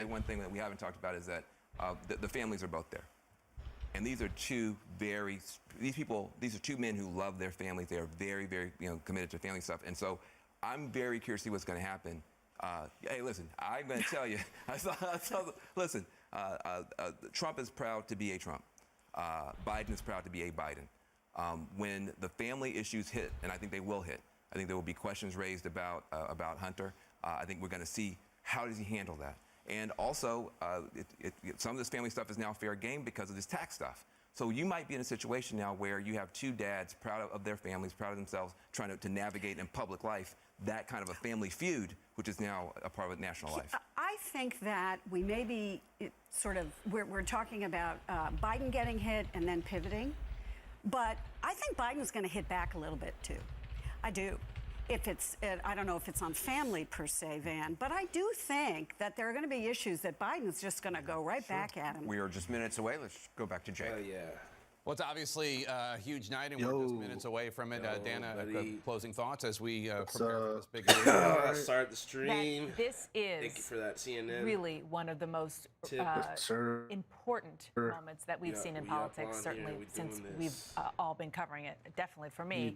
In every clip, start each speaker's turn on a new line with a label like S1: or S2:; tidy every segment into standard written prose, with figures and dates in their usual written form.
S1: One thing that we haven't talked about is that the families are both there. And these are two men who love their families. They are very, very committed to family stuff. And so I'm very curious to see what's going to happen. Hey, listen, I'm going to tell you. Listen, Trump is proud to be a Trump. Biden is proud to be a Biden. When the family issues hit, and I think they will hit, I think there will be questions raised about Hunter. I think we're going to see how does he handle that. And also, some of this family stuff is now fair game because of this tax stuff. So you might be in a situation now where you have two dads proud of their families, proud of themselves, trying to navigate in public life that kind of a family feud, which is now a part of national life.
S2: I think that we may be we're talking about Biden getting hit and then pivoting. But I think Biden's going to hit back a little bit, too. I do. I don't know if it's on family per se, Van, but I do think that there are going to be issues that Biden's just going to go right back at him.
S3: We are just minutes away. Let's go back to Jake.
S4: Yeah.
S5: Well, it's obviously a huge night, and we're just minutes away from it. Dana, closing thoughts as we prepare for this big event.
S4: Start the stream.
S6: This is
S4: Thank you for that, CNN.
S6: really one of the most important moments that we've seen in politics, certainly since we've all been covering it, definitely for me,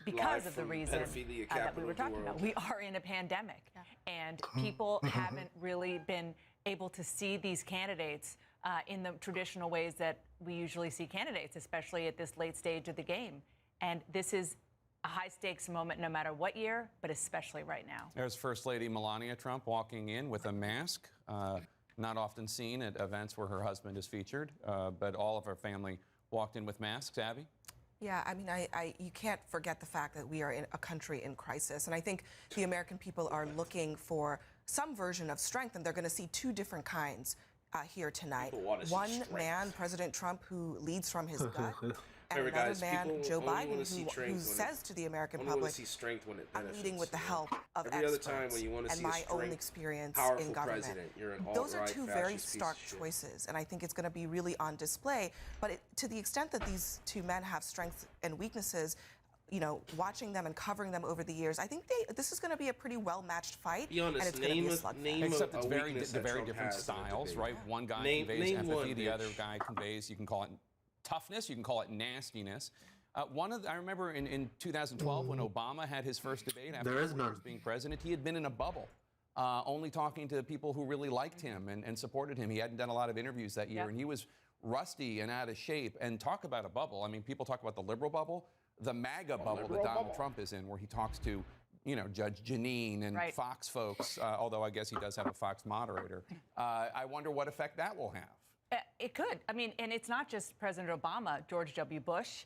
S6: because of the reason that we were talking about. We are in a pandemic, and people haven't really been able to see these candidates in the traditional ways that we usually see candidates, especially at this late stage of the game. And this is a high-stakes moment no matter what year, but especially right now.
S5: There's First Lady Melania Trump walking in with a mask, not often seen at events where her husband is featured, but all of her family walked in with masks. Abby?
S7: Yeah, I mean, you can't forget the fact that we are in a country in crisis. And I think the American people are looking for some version of strength, and they're going to see two different kinds here tonight. One man, President Trump, who leads from his gut, and another man, Joe Biden, who says to the American public, I'm leading with the help of experts and my own experience in government. Those are two very stark choices, and I think it's going to be really on display. But to the extent that these two men have strengths and weaknesses, watching them and covering them over the years, I think this is going to be a pretty well-matched fight, and it's going to be a slugfest.
S5: Except it's very different styles, right? One guy conveys empathy, the other guy conveys, you can call it toughness, you can call it nastiness. I remember in 2012 when Obama had his first debate after being president, he had been in a bubble, only talking to people who really liked him and supported him. He hadn't done a lot of interviews that year, and he was rusty and out of shape. And talk about a bubble. I mean, people talk about the liberal bubble. The MAGA bubble that Donald Trump is in, where he talks to, Judge Jeanine and Fox folks, although I guess he does have a Fox moderator. I wonder what effect that will have.
S6: It could. I mean, and it's not just President Obama. George W. Bush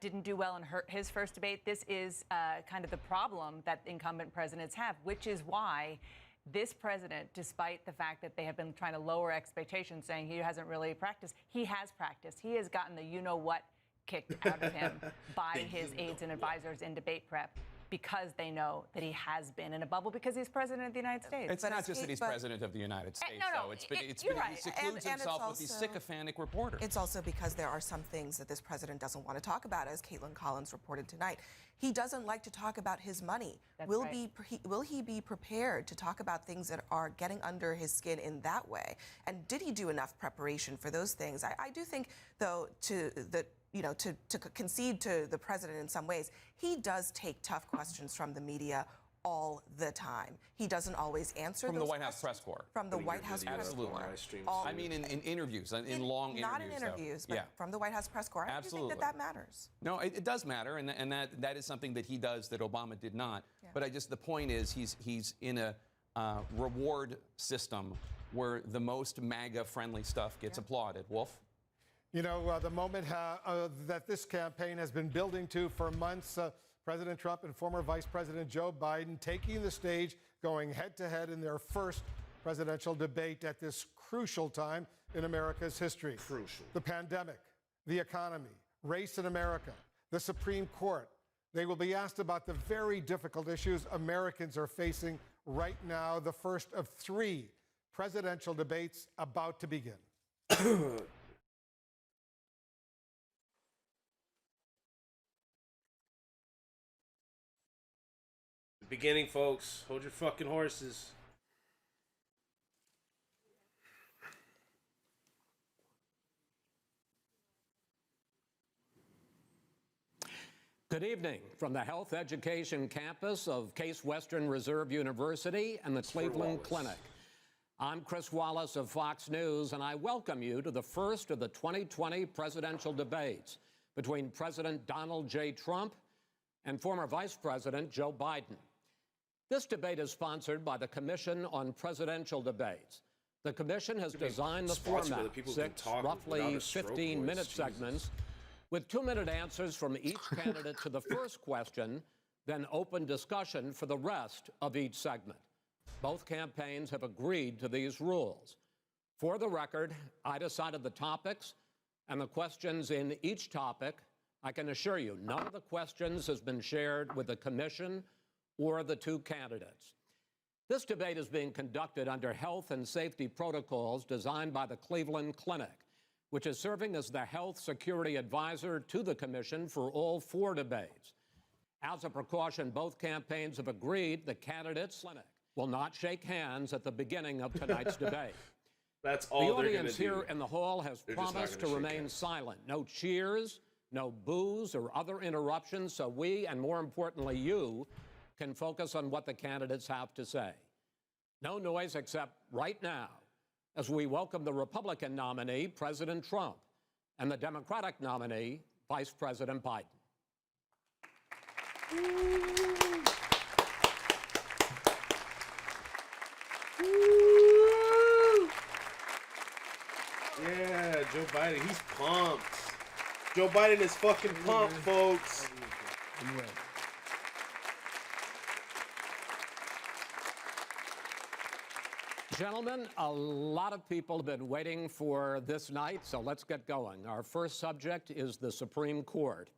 S6: didn't do well in his first debate. This is kind of the problem that incumbent presidents have, which is why this president, despite the fact that they have been trying to lower expectations, saying he hasn't really practiced, he has practiced. He has gotten the you-know-what kicked out of him by his aides and advisors in debate prep, because they know that he has been in a bubble because he's president of the United States.
S5: It's not just that he's president of the United States, though. He secludes himself with these sycophantic reporters.
S7: It's also because there are some things that this president doesn't want to talk about, as Caitlin Collins reported tonight. He doesn't like to talk about his money. Will he be prepared to talk about things that are getting under his skin in that way? And did he do enough preparation for those things? I do think, though, to concede to the president in some ways, he does take tough questions from the media all the time. He doesn't always answer
S5: from
S7: those
S5: the White House
S7: questions.
S5: press corps.
S7: From the White House press corps.
S5: I mean, in interviews, in long interviews.
S7: Not in interviews, but from the White House press corps. I do think that matters.
S5: No, it does matter, and that is something that he does that Obama did not. Yeah. But the point is, he's in a reward system where the most MAGA-friendly stuff gets applauded. Wolf?
S8: The moment that this campaign has been building to for months, President Trump and former Vice President Joe Biden taking the stage, going head-to-head in their first presidential debate at this crucial time in America's history.
S4: Crucial.
S8: The pandemic, the economy, race in America, the Supreme Court. They will be asked about the very difficult issues Americans are facing right now, the first of 3 presidential debates about to begin.
S4: Beginning, folks. Hold your fucking horses.
S9: Good evening from the Health Education campus of Case Western Reserve University and the Cleveland Clinic. I'm Chris Wallace of Fox News, and I welcome you to the first of the 2020 presidential debates between President Donald J. Trump and former Vice President Joe Biden. This debate is sponsored by the Commission on Presidential Debates. The commission has designed the format, 6 roughly 15-minute segments, with 2-minute answers from each candidate to the first question, then open discussion for the rest of each segment. Both campaigns have agreed to these rules. For the record, I decided the topics and the questions in each topic. I can assure you, none of the questions has been shared with the commission or the 2 candidates. This debate is being conducted under health and safety protocols designed by the Cleveland Clinic, which is serving as the health security advisor to the commission for all 4 debates. As a precaution, both campaigns have agreed the candidates will not shake hands at the beginning of tonight's debate.
S4: That's all
S9: the
S4: they're
S9: audience
S4: gonna do.
S9: here in the hall has promised to remain silent. No cheers, no boos or other interruptions, so we, and more importantly you, can focus on what the candidates have to say. No noise except right now, as we welcome the Republican nominee, President Trump, and the Democratic nominee, Vice President Biden.
S4: Yeah, Joe Biden, he's pumped. Joe Biden is fucking pumped, folks.
S9: Gentlemen, a lot of people have been waiting for this night, so let's get going. Our first subject is the Supreme Court.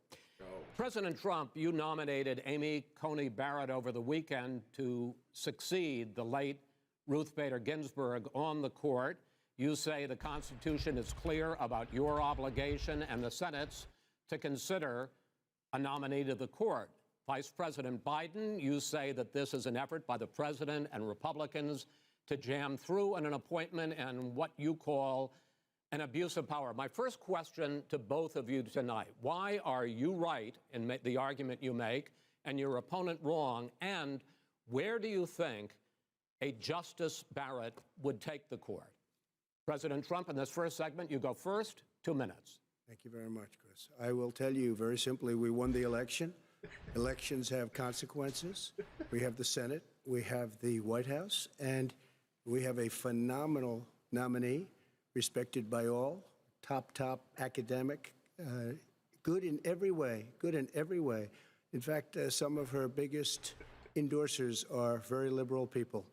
S9: President Trump, you nominated Amy Coney Barrett over the weekend to succeed the late Ruth Bader Ginsburg on the court. You say the Constitution is clear about your obligation and the Senate's to consider a nominee to the court. Vice President Biden, you say that this is an effort by the president and Republicans to jam through an appointment and what you call an abuse of power. My first question to both of you tonight, why are you right in the argument you make and your opponent wrong, and where do you think a Justice Barrett would take the court? President Trump, in this first segment, you go first, 2 minutes.
S10: Thank you very much, Chris. I will tell you very simply, we won the election. Elections have consequences. We have the Senate, we have the White House, and we have a phenomenal nominee, respected by all, top academic, good in every way, In fact, some of her biggest endorsers are very liberal people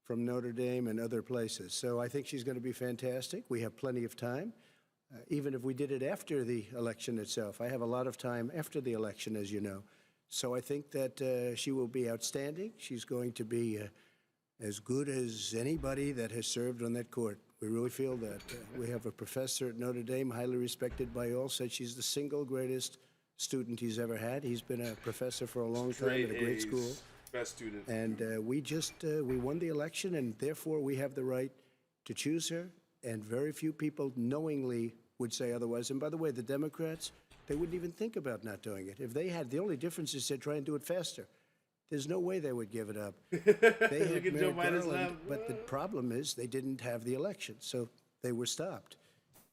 S10: from Notre Dame and other places. So I think she's going to be fantastic. We have plenty of time, even if we did it after the election itself. I have a lot of time after the election, as you know. So I think that she will be outstanding. She's going to be as good as anybody that has served on that court. We really feel that. We have a professor at Notre Dame, highly respected by all, said she's the single greatest student he's ever had. He's been a professor for a long time at a great school.
S4: Best student.
S10: And we won the election, and therefore we have the right to choose her, and very few people knowingly would say otherwise. And by the way, the Democrats, they wouldn't even think about not doing it. If they had, the only difference is they'd try and do it faster. There's no way they would give it up. They had Merrick Garland, but the problem is they didn't have the election, so they were stopped.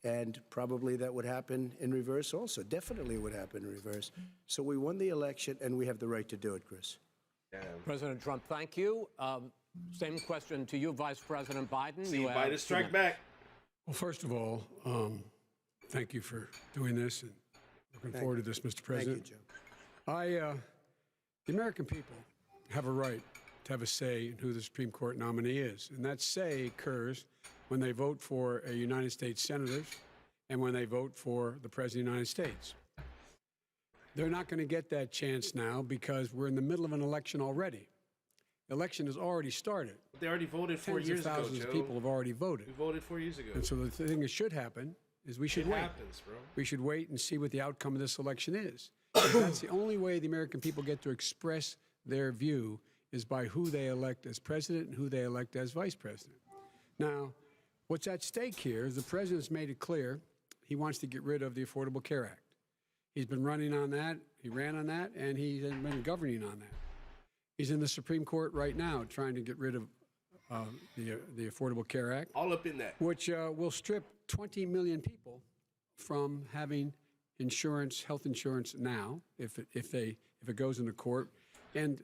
S10: And probably that would happen in reverse also. Definitely would happen in reverse. So we won the election, and we have the right to do it, Chris.
S9: President Trump, thank you. Same question to you, Vice President Biden.
S4: See, Biden strike back.
S11: Well, first of all, thank you for doing this, and looking forward to this, Mr. President.
S10: Thank you, Joe.
S11: The American people have a right to have a say in who the Supreme Court nominee is, and that say occurs when they vote for a United States senators and when they vote for the President of the United States. They're not going to get that chance now because we're in the middle of an election already. The election has already started.
S4: They already voted 4
S11: Tens
S4: years
S11: of thousands
S4: ago,
S11: of
S4: Joe.
S11: people have already voted.
S4: We voted 4 years ago.
S11: And so the thing that should happen is we should
S4: It
S11: wait.
S4: happens, bro.
S11: We should wait and see what the outcome of this election is. That's the only way the American people get to express their view is by who they elect as president and who they elect as vice president. Now, what's at stake here is the president's made it clear he wants to get rid of the Affordable Care Act. He's been running on that He ran on that, and he's been governing on that. He's in the Supreme Court right now trying to get rid of the Affordable Care Act.
S4: All up in that.
S11: Which will strip 20 million people from having insurance, health insurance now, if it goes into court. And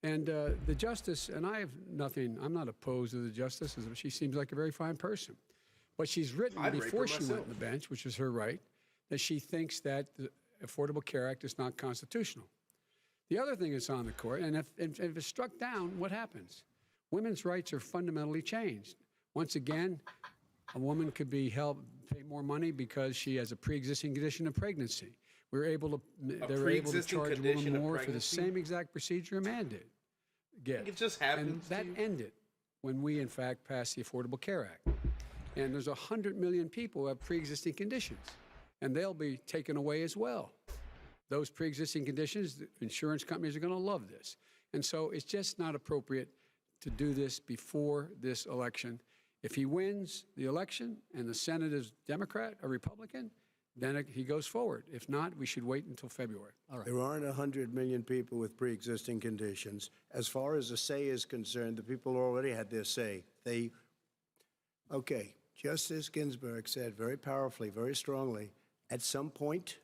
S11: the justice, and I have nothing, I'm not opposed to the justice. She seems like a very fine person. But she's written before she went on the bench, which is her right, that she thinks that the Affordable Care Act is not constitutional. The other thing that's on the court, and if it's struck down, what happens? Women's rights are fundamentally changed. Once again, a woman could be pay more money because she has a pre-existing condition of pregnancy. They're able to charge a woman more for the same exact procedure a man did.
S4: It just happens.
S11: And that ended when we, in fact, passed the Affordable Care Act. And there's 100 million people who have pre-existing conditions, and they'll be taken away as well. Those pre-existing conditions, the insurance companies are going to love this. And so it's just not appropriate to do this before this election. If he wins the election and the Senate is Democrat or Republican, then he goes forward. If not, we should wait until February.
S10: All right. There aren't 100 million people with pre-existing conditions. As far as the say is concerned, the people already had their say. Okay, Justice Ginsburg said very powerfully, very strongly, at some point,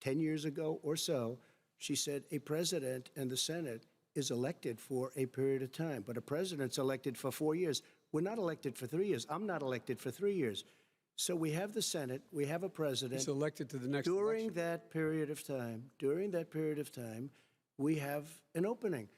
S10: 10 years ago or so, she said a president and the Senate is elected for a period of time, but a president's elected for 4 years. We're not elected for 3 years. I'm not elected for 3 years. So we have the Senate, we have a president.
S11: He's elected to the next
S10: during
S11: election.
S10: that period of time, we have an opening.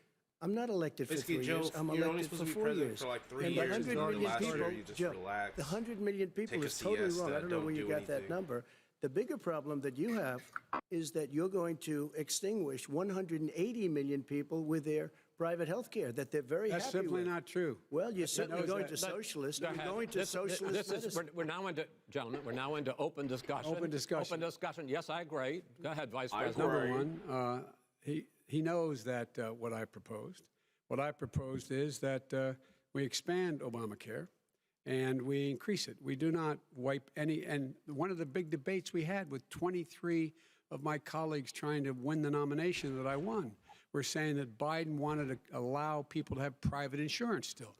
S10: I'm not elected for 3 years. I'm elected for 4 years.
S4: For like 3
S10: and
S4: years.
S10: The 100 million people,
S4: you just
S10: Joe,
S4: relax.
S10: the 100 million people
S4: Take a
S10: is totally
S4: siesta,
S10: wrong. I don't know where you
S4: do
S10: got that
S4: anything.
S10: number. The bigger problem that you have is that you're going to extinguish 180 million people with their private health care that they're very
S11: That's
S10: happy
S11: simply
S10: with.
S11: not true.
S10: Well, you're certainly going to
S9: Go
S10: socialist. You're
S9: ahead.
S10: going to socialist medicine.
S9: We're now into, gentlemen, we're now into open discussion.
S11: Open discussion.
S9: Open discussion. Yes, I agree. Go ahead, Vice President.
S11: Number one, he knows that what I proposed. What I proposed is that we expand Obamacare and we increase it. We do not wipe any. And one of the big debates we had with 23 of my colleagues trying to win the nomination that I won, we're saying that Biden wanted to allow people to have private insurance still.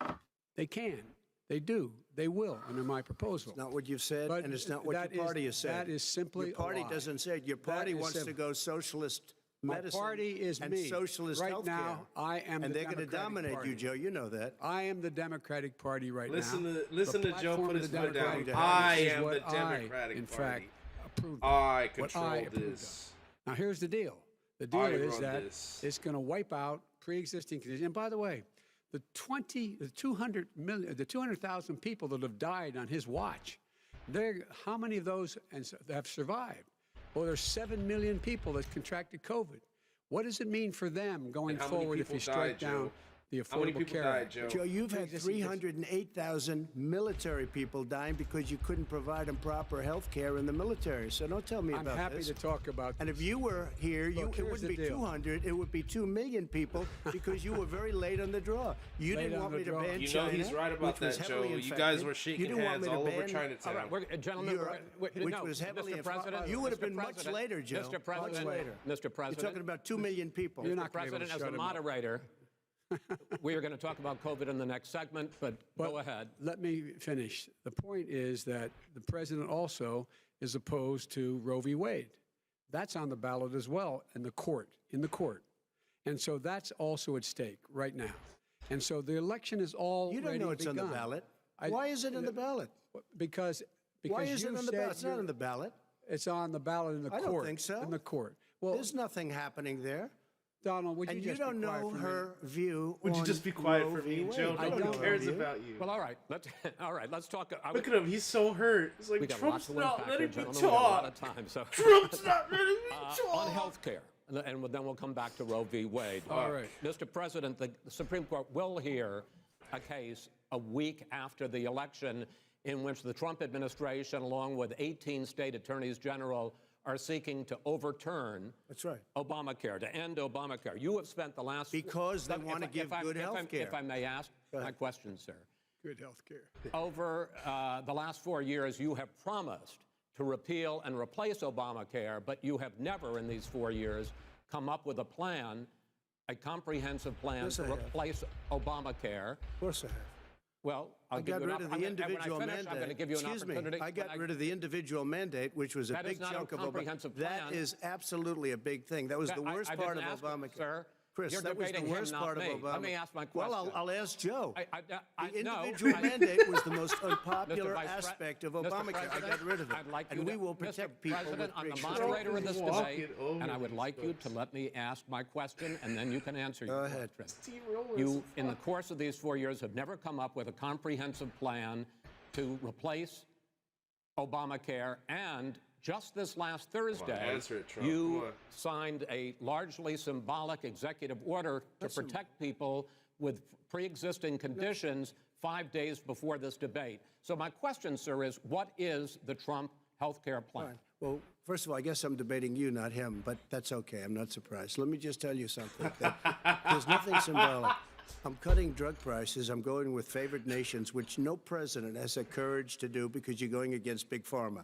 S11: They can. They do. They will under my proposal.
S10: It's not what you've said, and it's not what your party has said.
S11: That is simply
S10: your party
S11: a lie.
S10: doesn't say it. Your party wants to go socialist medicine.
S11: My party is
S10: and
S11: me.
S10: socialist
S11: right
S10: healthcare.
S11: now, I am
S10: and
S11: the
S10: they're going to
S11: Democratic
S10: dominate
S11: Party.
S10: you, Joe. You know that.
S11: I am the Democratic Party right
S4: Listen
S11: now.
S4: to
S11: The
S4: Joe
S11: platform
S4: put
S11: of
S4: his
S11: the
S4: foot down.
S11: Democratic
S4: I
S11: Party is
S4: am
S11: what
S4: the Democratic
S11: in
S4: Party.
S11: fact, approved.
S4: I
S11: What
S4: control
S11: approved
S4: this.
S11: of. Now, here's the deal. The deal
S4: I
S11: is
S4: run
S11: that
S4: this.
S11: it's going to wipe out pre-existing conditions. And by the way, the 200,000 people that have died on his watch, how many of those have survived? Well, there's 7 million people that contracted COVID. What does it mean for them going forward if you strike down the Affordable Care Act?
S10: Joe, you've had 308,000 military people dying because you couldn't provide them proper health care in the military. So don't tell me about this.
S11: I'm happy to talk about
S10: And
S11: this.
S10: if you were here,
S11: Look,
S10: it wouldn't be 200, it would be 2 million people because you were very late on the draw. You
S11: Late
S10: didn't
S11: on
S10: want
S11: the
S10: me to
S11: draw.
S10: ban
S4: You know
S10: China,
S4: he's right about
S10: which was
S4: that, Joe.
S10: heavily
S4: You
S10: infected.
S4: guys were shaking
S10: You didn't want
S4: hands
S10: me to
S4: all over
S10: ban
S4: Chinatown.
S9: Gentlemen,
S10: Europe, which
S9: no,
S10: was heavily
S9: Mr.
S10: infected.
S9: President,
S10: You would have
S9: Mr.
S10: been much
S9: President,
S10: later, Joe.
S9: Mr. President,
S10: much later.
S9: Mr. President,
S10: You're talking about 2 million people.
S11: You're
S9: Mr.
S11: not gonna be able to
S9: President, as
S11: shut
S9: a
S11: him up.
S9: moderator, we are going to talk about COVID in the next segment, but go ahead.
S11: Let me finish. The point is that the president also is opposed to Roe v. Wade. That's on the ballot as well in the court. And so that's also at stake right now. And so the election is already
S10: You don't know it's
S11: begun.
S10: on the ballot. Why is it on the ballot?
S11: Because
S10: Why is it
S11: you
S10: on the
S11: said
S10: ballot? It's not
S11: you're-
S10: on the ballot.
S11: It's on the ballot in the
S10: I
S11: court.
S10: don't think so.
S11: In the court. Well,
S10: There's nothing happening there.
S11: Donald, would you
S10: And
S11: just
S10: you don't
S11: be quiet
S10: know
S11: for a
S10: her
S11: minute?
S10: view
S4: Would you
S10: on
S4: just be quiet
S10: Roe
S4: for
S10: v.
S4: me,
S10: Wade.
S4: Joe?
S10: I
S4: Nobody
S10: don't know
S4: cares
S10: her view.
S4: about you.
S9: Well, all right. Let's talk.
S4: Look at him. He's so hurt. It's like
S9: We got
S4: Trump's
S9: lots of
S4: not letting me
S9: gentlemen. We got a lot of
S4: talk.
S9: time. So
S4: Trump's not letting me talk.
S9: on health care, and then we'll come back to Roe v. Wade.
S11: All right.
S9: Mr. President, the Supreme Court will hear a case a week after the election in which the Trump administration, along with 18 state attorneys general, are seeking to overturn
S10: That's right.
S9: Obamacare, to end Obamacare. You have spent the last...
S10: Because they want to give good health care.
S9: If I may ask my question, sir.
S11: Good health care.
S9: Over the last 4 years, you have promised to repeal and replace Obamacare, but you have never in these 4 years come up with a plan, a comprehensive plan to replace Obamacare.
S10: Of course I have.
S9: Well,
S10: I got rid of the individual mandate.
S9: I'm going to give you an opportunity.
S10: I got rid of the individual mandate, which was a big chunk of Obamacare. That is absolutely a big thing. That was the worst part of Obamacare.
S9: Sir,
S10: Chris, that was the worst part of Obama.
S9: Let me ask my question.
S10: Well, I'll ask Joe. The
S9: no,
S10: individual mandate was the most unpopular
S9: Mr.
S10: aspect of
S9: Mr.
S10: Obamacare. I got rid of it.
S9: I'd like
S10: and
S9: you
S10: we
S9: to,
S10: will protect
S9: Mr.
S10: people
S9: President,
S10: with
S9: I'm the
S10: racial
S9: moderator of this debate,
S4: over
S9: and I would like you to let me ask my question, and then you can answer your
S10: Go ahead.
S9: question. You, in the course of these 4 years, have never come up with a comprehensive plan to replace Obamacare, and just this last Thursday, you signed a largely symbolic executive order to protect people with pre-existing conditions 5 days before this debate. So my question, sir, is what is the Trump health care plan?
S10: Fine. Well, first of all, I guess I'm debating you, not him, but that's okay. I'm not surprised. Let me just tell you something. There's nothing symbolic. I'm cutting drug prices. I'm going with favored nations, which no president has the courage to do because you're going against Big Pharma.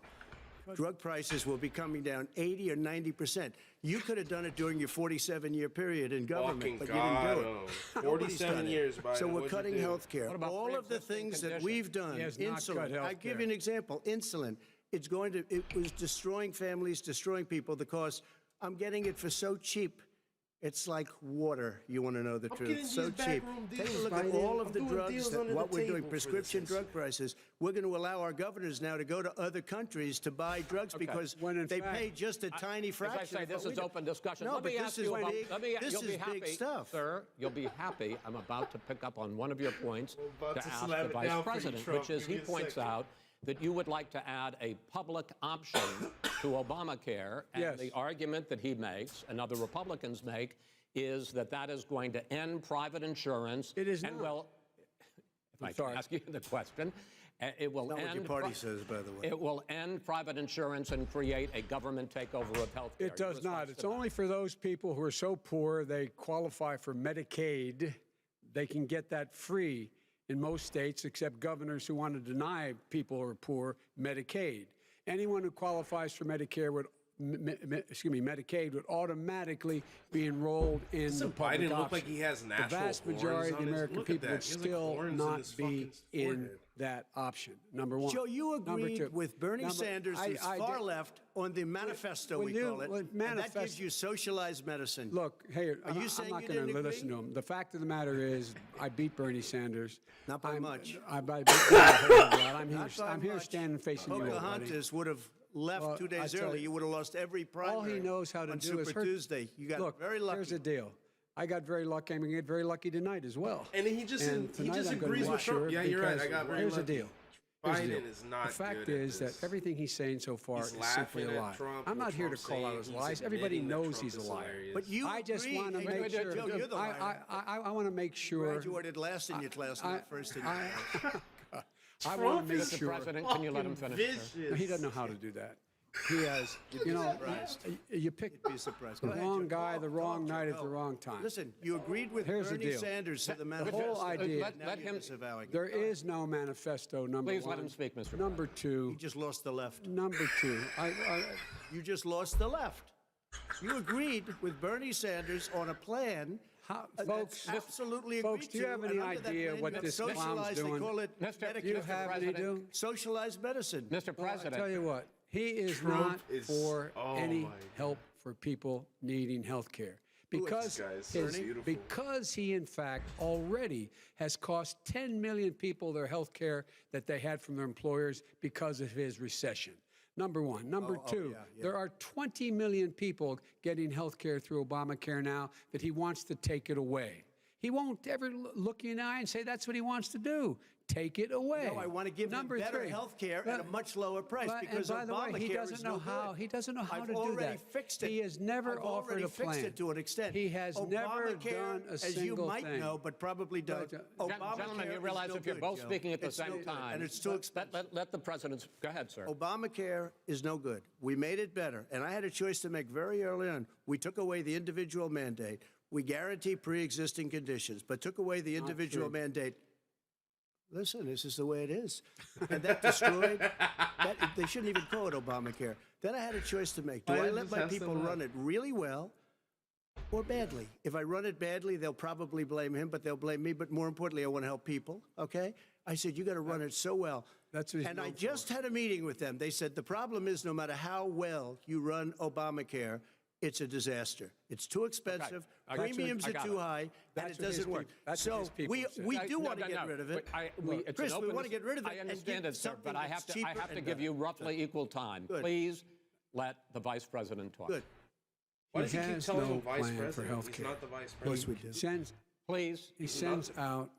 S10: Drug prices will be coming down 80 or 90%. You could have done it during your 47-year period in government, but you didn't do it.
S4: 47 years, Biden.
S10: So we're cutting health care.
S9: about
S10: All of the things that we've done, insulin. I give you an example. Insulin. It was destroying families, destroying people. The cost. I'm getting it for so cheap. It's like water. You want to know the truth? So cheap. Take a look at all of the drugs that what we're doing. Prescription drug prices. We're going to allow our governors now to go to other countries to buy drugs because they pay just a tiny fraction.
S9: As I say, this is open discussion.
S10: No,
S9: let me
S10: but
S9: ask
S10: this
S9: you
S10: is
S9: about.
S10: big. This
S9: you'll
S10: is
S9: be happy,
S10: big stuff,
S9: sir. You'll be happy. I'm about to pick up on one of your points to ask
S4: slam
S9: the
S4: it
S9: vice
S4: down for you,
S9: president,
S4: Trump.
S9: which is
S4: Give
S9: he
S4: me a
S9: points
S4: second.
S9: out that you would like to add a public option to Obamacare, and the argument that he makes and other Republicans make is that that is going to end private insurance.
S11: It is
S9: and
S11: not.
S9: Well, if I can ask you the question, it will
S10: Not
S9: end.
S10: what your party says, by the way.
S9: It will end private insurance and create a government takeover of health care.
S11: It does not. It's only for those people who are so poor they qualify for Medicaid. They can get that free in most states, except governors who want to deny people who are poor Medicaid. Anyone who qualifies for Medicare would Medicaid would automatically be enrolled in the public
S4: Biden
S11: option.
S4: look like he has natural
S11: The vast majority of the American people would still not be in that option. Number one.
S10: Joe, you
S11: Number
S10: agreed
S11: two.
S10: with Bernie Sanders, who's far left, on the manifesto, we call it. And that gives you socialized medicine.
S11: Look, hey,
S10: Are you saying
S11: I'm not
S10: you
S11: going to
S10: didn't
S11: listen to him. The fact of the matter is, I beat Bernie Sanders.
S10: Not by much.
S11: I beat I'm here.
S10: Not by
S11: I'm here
S10: much.
S11: standing facing you.
S10: Pocahontas would have left 2 days early. You would have lost every primary.
S11: All he knows how to
S10: on
S11: do
S10: Super
S11: is hurt.
S10: Tuesday. You got very lucky.
S11: Here's the deal. I got very lucky. I'm going to get very lucky tonight as well.
S4: And he just
S11: tonight I'm gonna
S4: agrees
S11: make
S4: with Trump.
S11: sure
S4: Yeah, you're right. I
S11: because
S4: got very
S11: Here's
S4: lucky.
S11: the deal.
S4: Biden is not
S11: The fact
S4: good at
S11: is that
S4: this.
S11: everything he's saying so far
S4: He's
S11: is simply a
S4: laughing at
S11: lie.
S4: Trump,
S11: I'm
S4: what
S11: not here to
S4: Trump's
S11: call out
S4: saying.
S11: his
S4: He's
S11: lies. Everybody
S4: admitting that
S11: knows
S4: Trump
S11: he's a
S4: is
S11: liar.
S4: hilarious.
S10: But you
S11: I just
S10: agreed.
S11: want to
S10: Hey,
S11: make
S10: Joe,
S11: sure.
S10: Joe, you're the liar.
S11: I want to make sure.
S10: Graduated last in your class, not first in your class.
S11: I want to make
S9: Mr.
S11: sure.
S9: President, can you let him finish? sir?
S11: He doesn't know how to do that. He has, you know, you pick
S10: Be surprised.
S11: the
S10: Go ahead,
S11: wrong
S10: Joe.
S11: guy, the wrong
S10: Joe,
S11: night at
S10: go.
S11: the wrong time.
S10: Listen, you agreed with
S11: Here's the
S10: Bernie
S11: deal.
S10: Sanders to the
S11: The
S10: manifesto.
S11: whole idea.
S9: Let him.
S11: There is no manifesto. Number
S9: Please
S11: one.
S9: let him speak, Mr.
S11: Number two.
S10: You just lost the left.
S11: Number two.
S10: You just lost the left. You agreed with Bernie Sanders on a plan.
S11: Folks,
S10: absolutely
S11: folks,
S10: agreed
S11: do you
S10: to,
S11: have
S10: and
S11: any
S10: under that
S11: idea
S10: plan,
S11: what
S10: you have
S11: this clown's
S10: socialized,
S11: doing?
S10: They call it
S9: Mr.
S11: Do you
S10: Medicare.
S11: have any
S9: President.
S11: do?
S10: Socialized medicine.
S9: Mr. President.
S11: I'll tell you what. He is
S4: Trump
S11: not
S4: is-
S11: for
S4: oh
S11: any
S4: my
S11: help for people needing health care.
S4: This guy is so beautiful.
S11: Because he, in fact, already has cost 10 million people their health care that they had from their employers because of his recession. Number one. Number two, there are 20 million people getting health care through Obamacare now that he wants to take it away. He won't ever look you in the eye and say that's what he wants to do. Take it away.
S10: No, I want to give them better health care at a much lower price because
S11: and by
S10: Obamacare
S11: the way, he doesn't
S10: is
S11: know
S10: no
S11: how.
S10: good.
S11: He doesn't know how
S10: I've
S11: to do
S10: already
S11: that.
S10: fixed it.
S11: He has never
S10: I've
S11: offered
S10: already
S11: a plan.
S10: fixed it to an extent.
S11: He has never
S10: Obamacare,
S11: done a
S10: as
S11: single
S10: you might
S11: thing.
S10: know, but probably don't.
S9: Gentlemen, you realize if you're both speaking at the same time,
S10: and it's too expensive.
S9: let the president. Go ahead, sir.
S10: Obamacare is no good. We made it better, and I had a choice to make very early on. We took away the individual mandate. We guarantee pre-existing conditions, but took away the individual mandate. Listen, this is the way it is. And that destroyed, they shouldn't even call it Obamacare. Then I had a choice to make. Do I let my people run it really well or badly? If I run it badly, they'll probably blame him, but they'll blame me. But more importantly, I want to help people, okay? I said, you got to run it so well. And I just had a meeting with them. They said, the problem is no matter how well you run Obamacare, it's a disaster. It's too expensive. Premiums are too high, and it doesn't work. So we do want to get rid of it. Chris, we want to get rid of it.
S9: I understand it, sir, but I have to give you roughly equal time. Please let the vice president talk.
S4: Good. Why does he keep telling him vice president? He's not the vice president.
S11: He sends out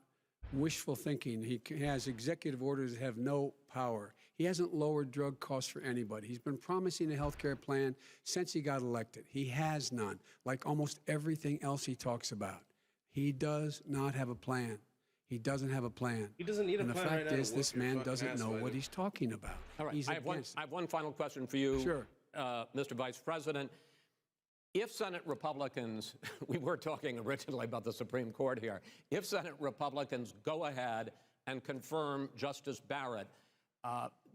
S11: wishful thinking. He has executive orders that have no power. He hasn't lowered drug costs for anybody. He's been promising a health care plan since he got elected. He has none, like almost everything else he talks about. He does not have a plan. He doesn't have a plan.
S4: He doesn't need a plan.
S11: And the fact is, this man doesn't know what he's talking about.
S9: All right, I have one final question for you,
S11: sure.
S9: Mr. Vice President. If Senate Republicans, we were talking originally about the Supreme Court here, if Senate Republicans go ahead and confirm Justice Barrett,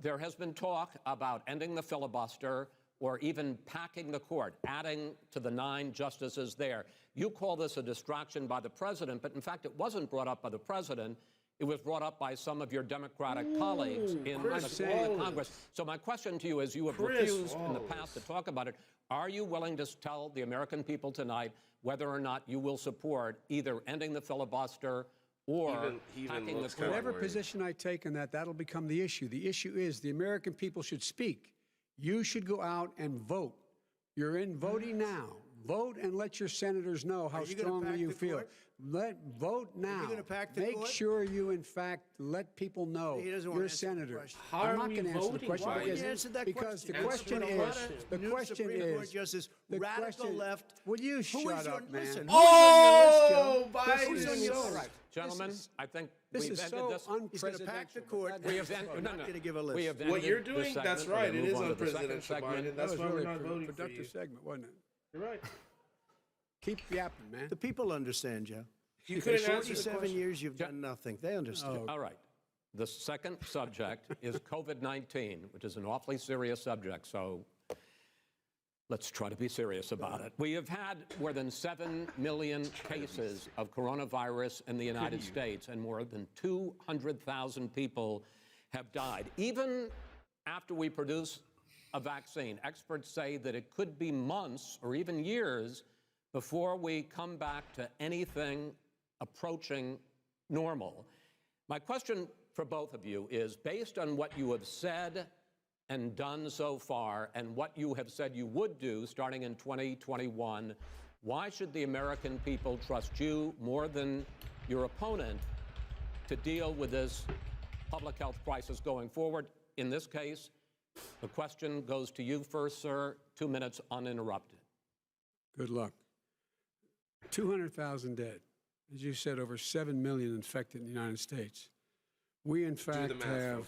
S9: there has been talk about ending the filibuster or even packing the court, adding to the 9 justices there. You call this a distraction by the president, but in fact it wasn't brought up by the president. It was brought up by some of your Democratic colleagues in the Congress. So my question to you is, you have refused in the past to talk about it. Are you willing to tell the American people tonight whether or not you will support either ending the filibuster or packing the court?
S11: Whatever position I take on that, that'll become the issue. The issue is the American people should speak. You should go out and vote. You're in voting now. Vote and let your senators know how strongly you feel. Vote now. Make sure you, in fact, let people know your senator.
S4: I'm
S11: not going to answer the question because the question is
S10: radical left.
S11: Will you shut up, man?
S4: Oh, Biden!
S10: All right,
S9: gentlemen, I think
S11: this
S9: we've
S11: is
S9: ended
S11: so
S9: this.
S10: He's going to pack the court.
S9: We have
S10: not going to give a list.
S9: We have
S4: What you're doing, that's right. It is
S9: on
S4: unpresidential, Biden. That's why we're not voting for you.
S11: Productive segment, wasn't it?
S4: You're right.
S11: Keep yapping, man.
S10: The people understand, Joe.
S4: You couldn't answer the
S10: 47
S4: question.
S10: years, you've done nothing. They understand.
S9: All right. The second subject is COVID-19, which is an awfully serious subject, so let's try to be serious about it. We have had more than 7 million cases of coronavirus in the United States, and more than 200,000 people have died. Even after we produce a vaccine, experts say that it could be months or even years before we come back to anything approaching normal. My question for both of you is, based on what you have said and done so far and what you have said you would do starting in 2021, why should the American people trust you more than your opponent to deal with this public health crisis going forward? In this case, the question goes to you first, sir. 2 minutes uninterrupted.
S11: Good luck. 200,000 dead. As you said, over 7 million infected in the United States. We, in fact, have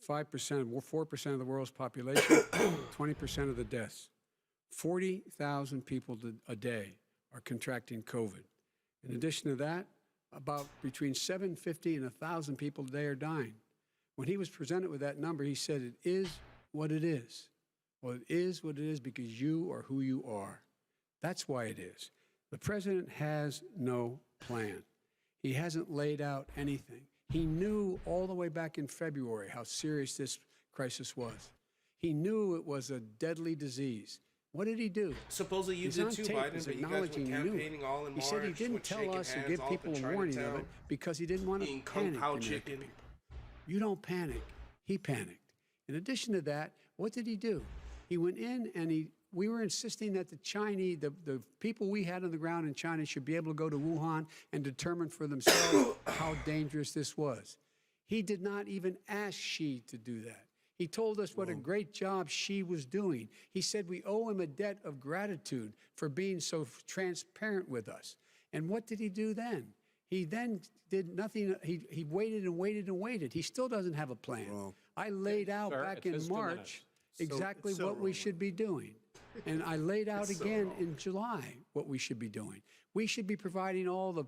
S11: 5%, 4% of the world's population, 20% of the deaths. 40,000 people a day are contracting COVID. In addition to that, about between 750 and 1,000 people a day are dying. When he was presented with that number, he said, it is what it is. Well, it is what it is because you are who you are. That's why it is. The president has no plan. He hasn't laid out anything. He knew all the way back in February how serious this crisis was. He knew it was a deadly disease. What did he do?
S4: Supposedly you did too, Biden, but you guys were campaigning all in March.
S11: He said he didn't tell us and give people a warning of it because he didn't want to panic. You don't panic. He panicked. In addition to that, what did he do? He went in and we were insisting that the people we had on the ground in China should be able to go to Wuhan and determine for themselves how dangerous this was. He did not even ask Xi to do that. He told us what a great job Xi was doing. He said we owe him a debt of gratitude for being so transparent with us. And what did he do then? He then did nothing. He waited and waited and waited. He still doesn't have a plan. I laid out back in March exactly what we should be doing. And I laid out again in July what we should be doing. We should be providing all the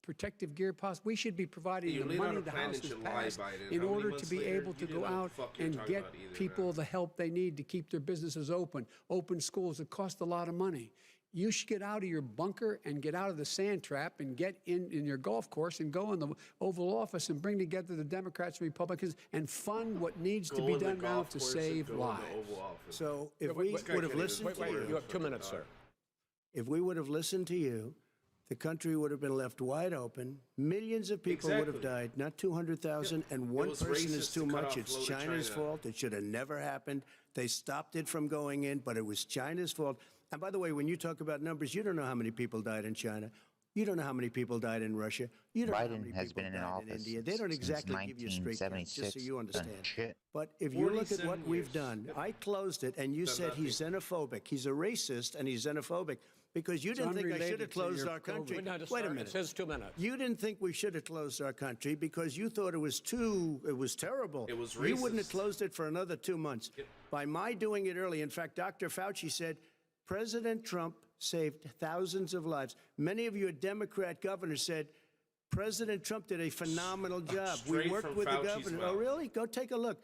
S11: protective gear possible. We should be providing
S4: You
S11: the
S4: laid
S11: money
S4: out a
S11: the
S4: plan
S11: House
S4: in
S11: has
S4: July,
S11: passed
S4: Biden.
S11: in
S4: How many
S11: order to
S4: months
S11: be
S4: later,
S11: able to
S4: you didn't
S11: go
S4: know what
S11: out
S4: the fuck you were
S11: and
S4: talking
S11: get
S4: about either,
S11: people
S4: man.
S11: the help they need to keep their businesses open schools that cost a lot of money. You should get out of your bunker and get out of the sand trap and get in your golf course and go in the Oval Office and bring together the Democrats and Republicans and fund what needs to be done now to save lives.
S10: So if we would have listened to you,
S9: you have 2 minutes, sir.
S10: if we would have listened to you, the country would have been left wide open. Millions of people would have died, not 200,000, and one
S4: was
S10: person is
S4: racist
S10: too
S4: to cut
S10: much.
S4: off
S10: It's
S4: flow to
S10: China's
S4: China.
S10: fault. It should have never happened. They stopped it from going in, but it was China's fault. And by the way, when you talk about numbers, you don't know how many people died in China. You don't know how many people died in Russia. You don't know how many
S12: Biden has
S10: people
S12: been in
S10: died
S12: office
S10: in India. They don't
S12: since
S10: exactly give you straight counts, just so
S12: 1976.
S10: you
S12: Done
S10: understand.
S12: shit.
S10: But if you look at
S4: 47
S10: what we've
S4: years.
S10: done, I closed it, and you
S4: Done
S10: said he's xenophobic. He's a racist, and he's xenophobic because you didn't think I should have
S11: unrelated to
S10: closed
S11: your
S10: our
S11: COVID.
S10: country.
S9: No, just
S10: Wait a
S9: start.
S10: minute.
S9: It's his 2 minutes.
S10: You didn't think we should have closed our country because you thought it was terrible.
S4: It was
S10: You wouldn't have
S4: racist.
S10: closed it for another 2 months. By my doing it early, in fact, Dr. Fauci said, President Trump saved thousands of lives. Many of your Democrat governors said, President Trump did a phenomenal job.
S4: Straight
S10: We worked
S4: from
S10: with the
S4: Fauci's
S10: governor.
S4: mouth.
S10: Oh, really? Go take a look.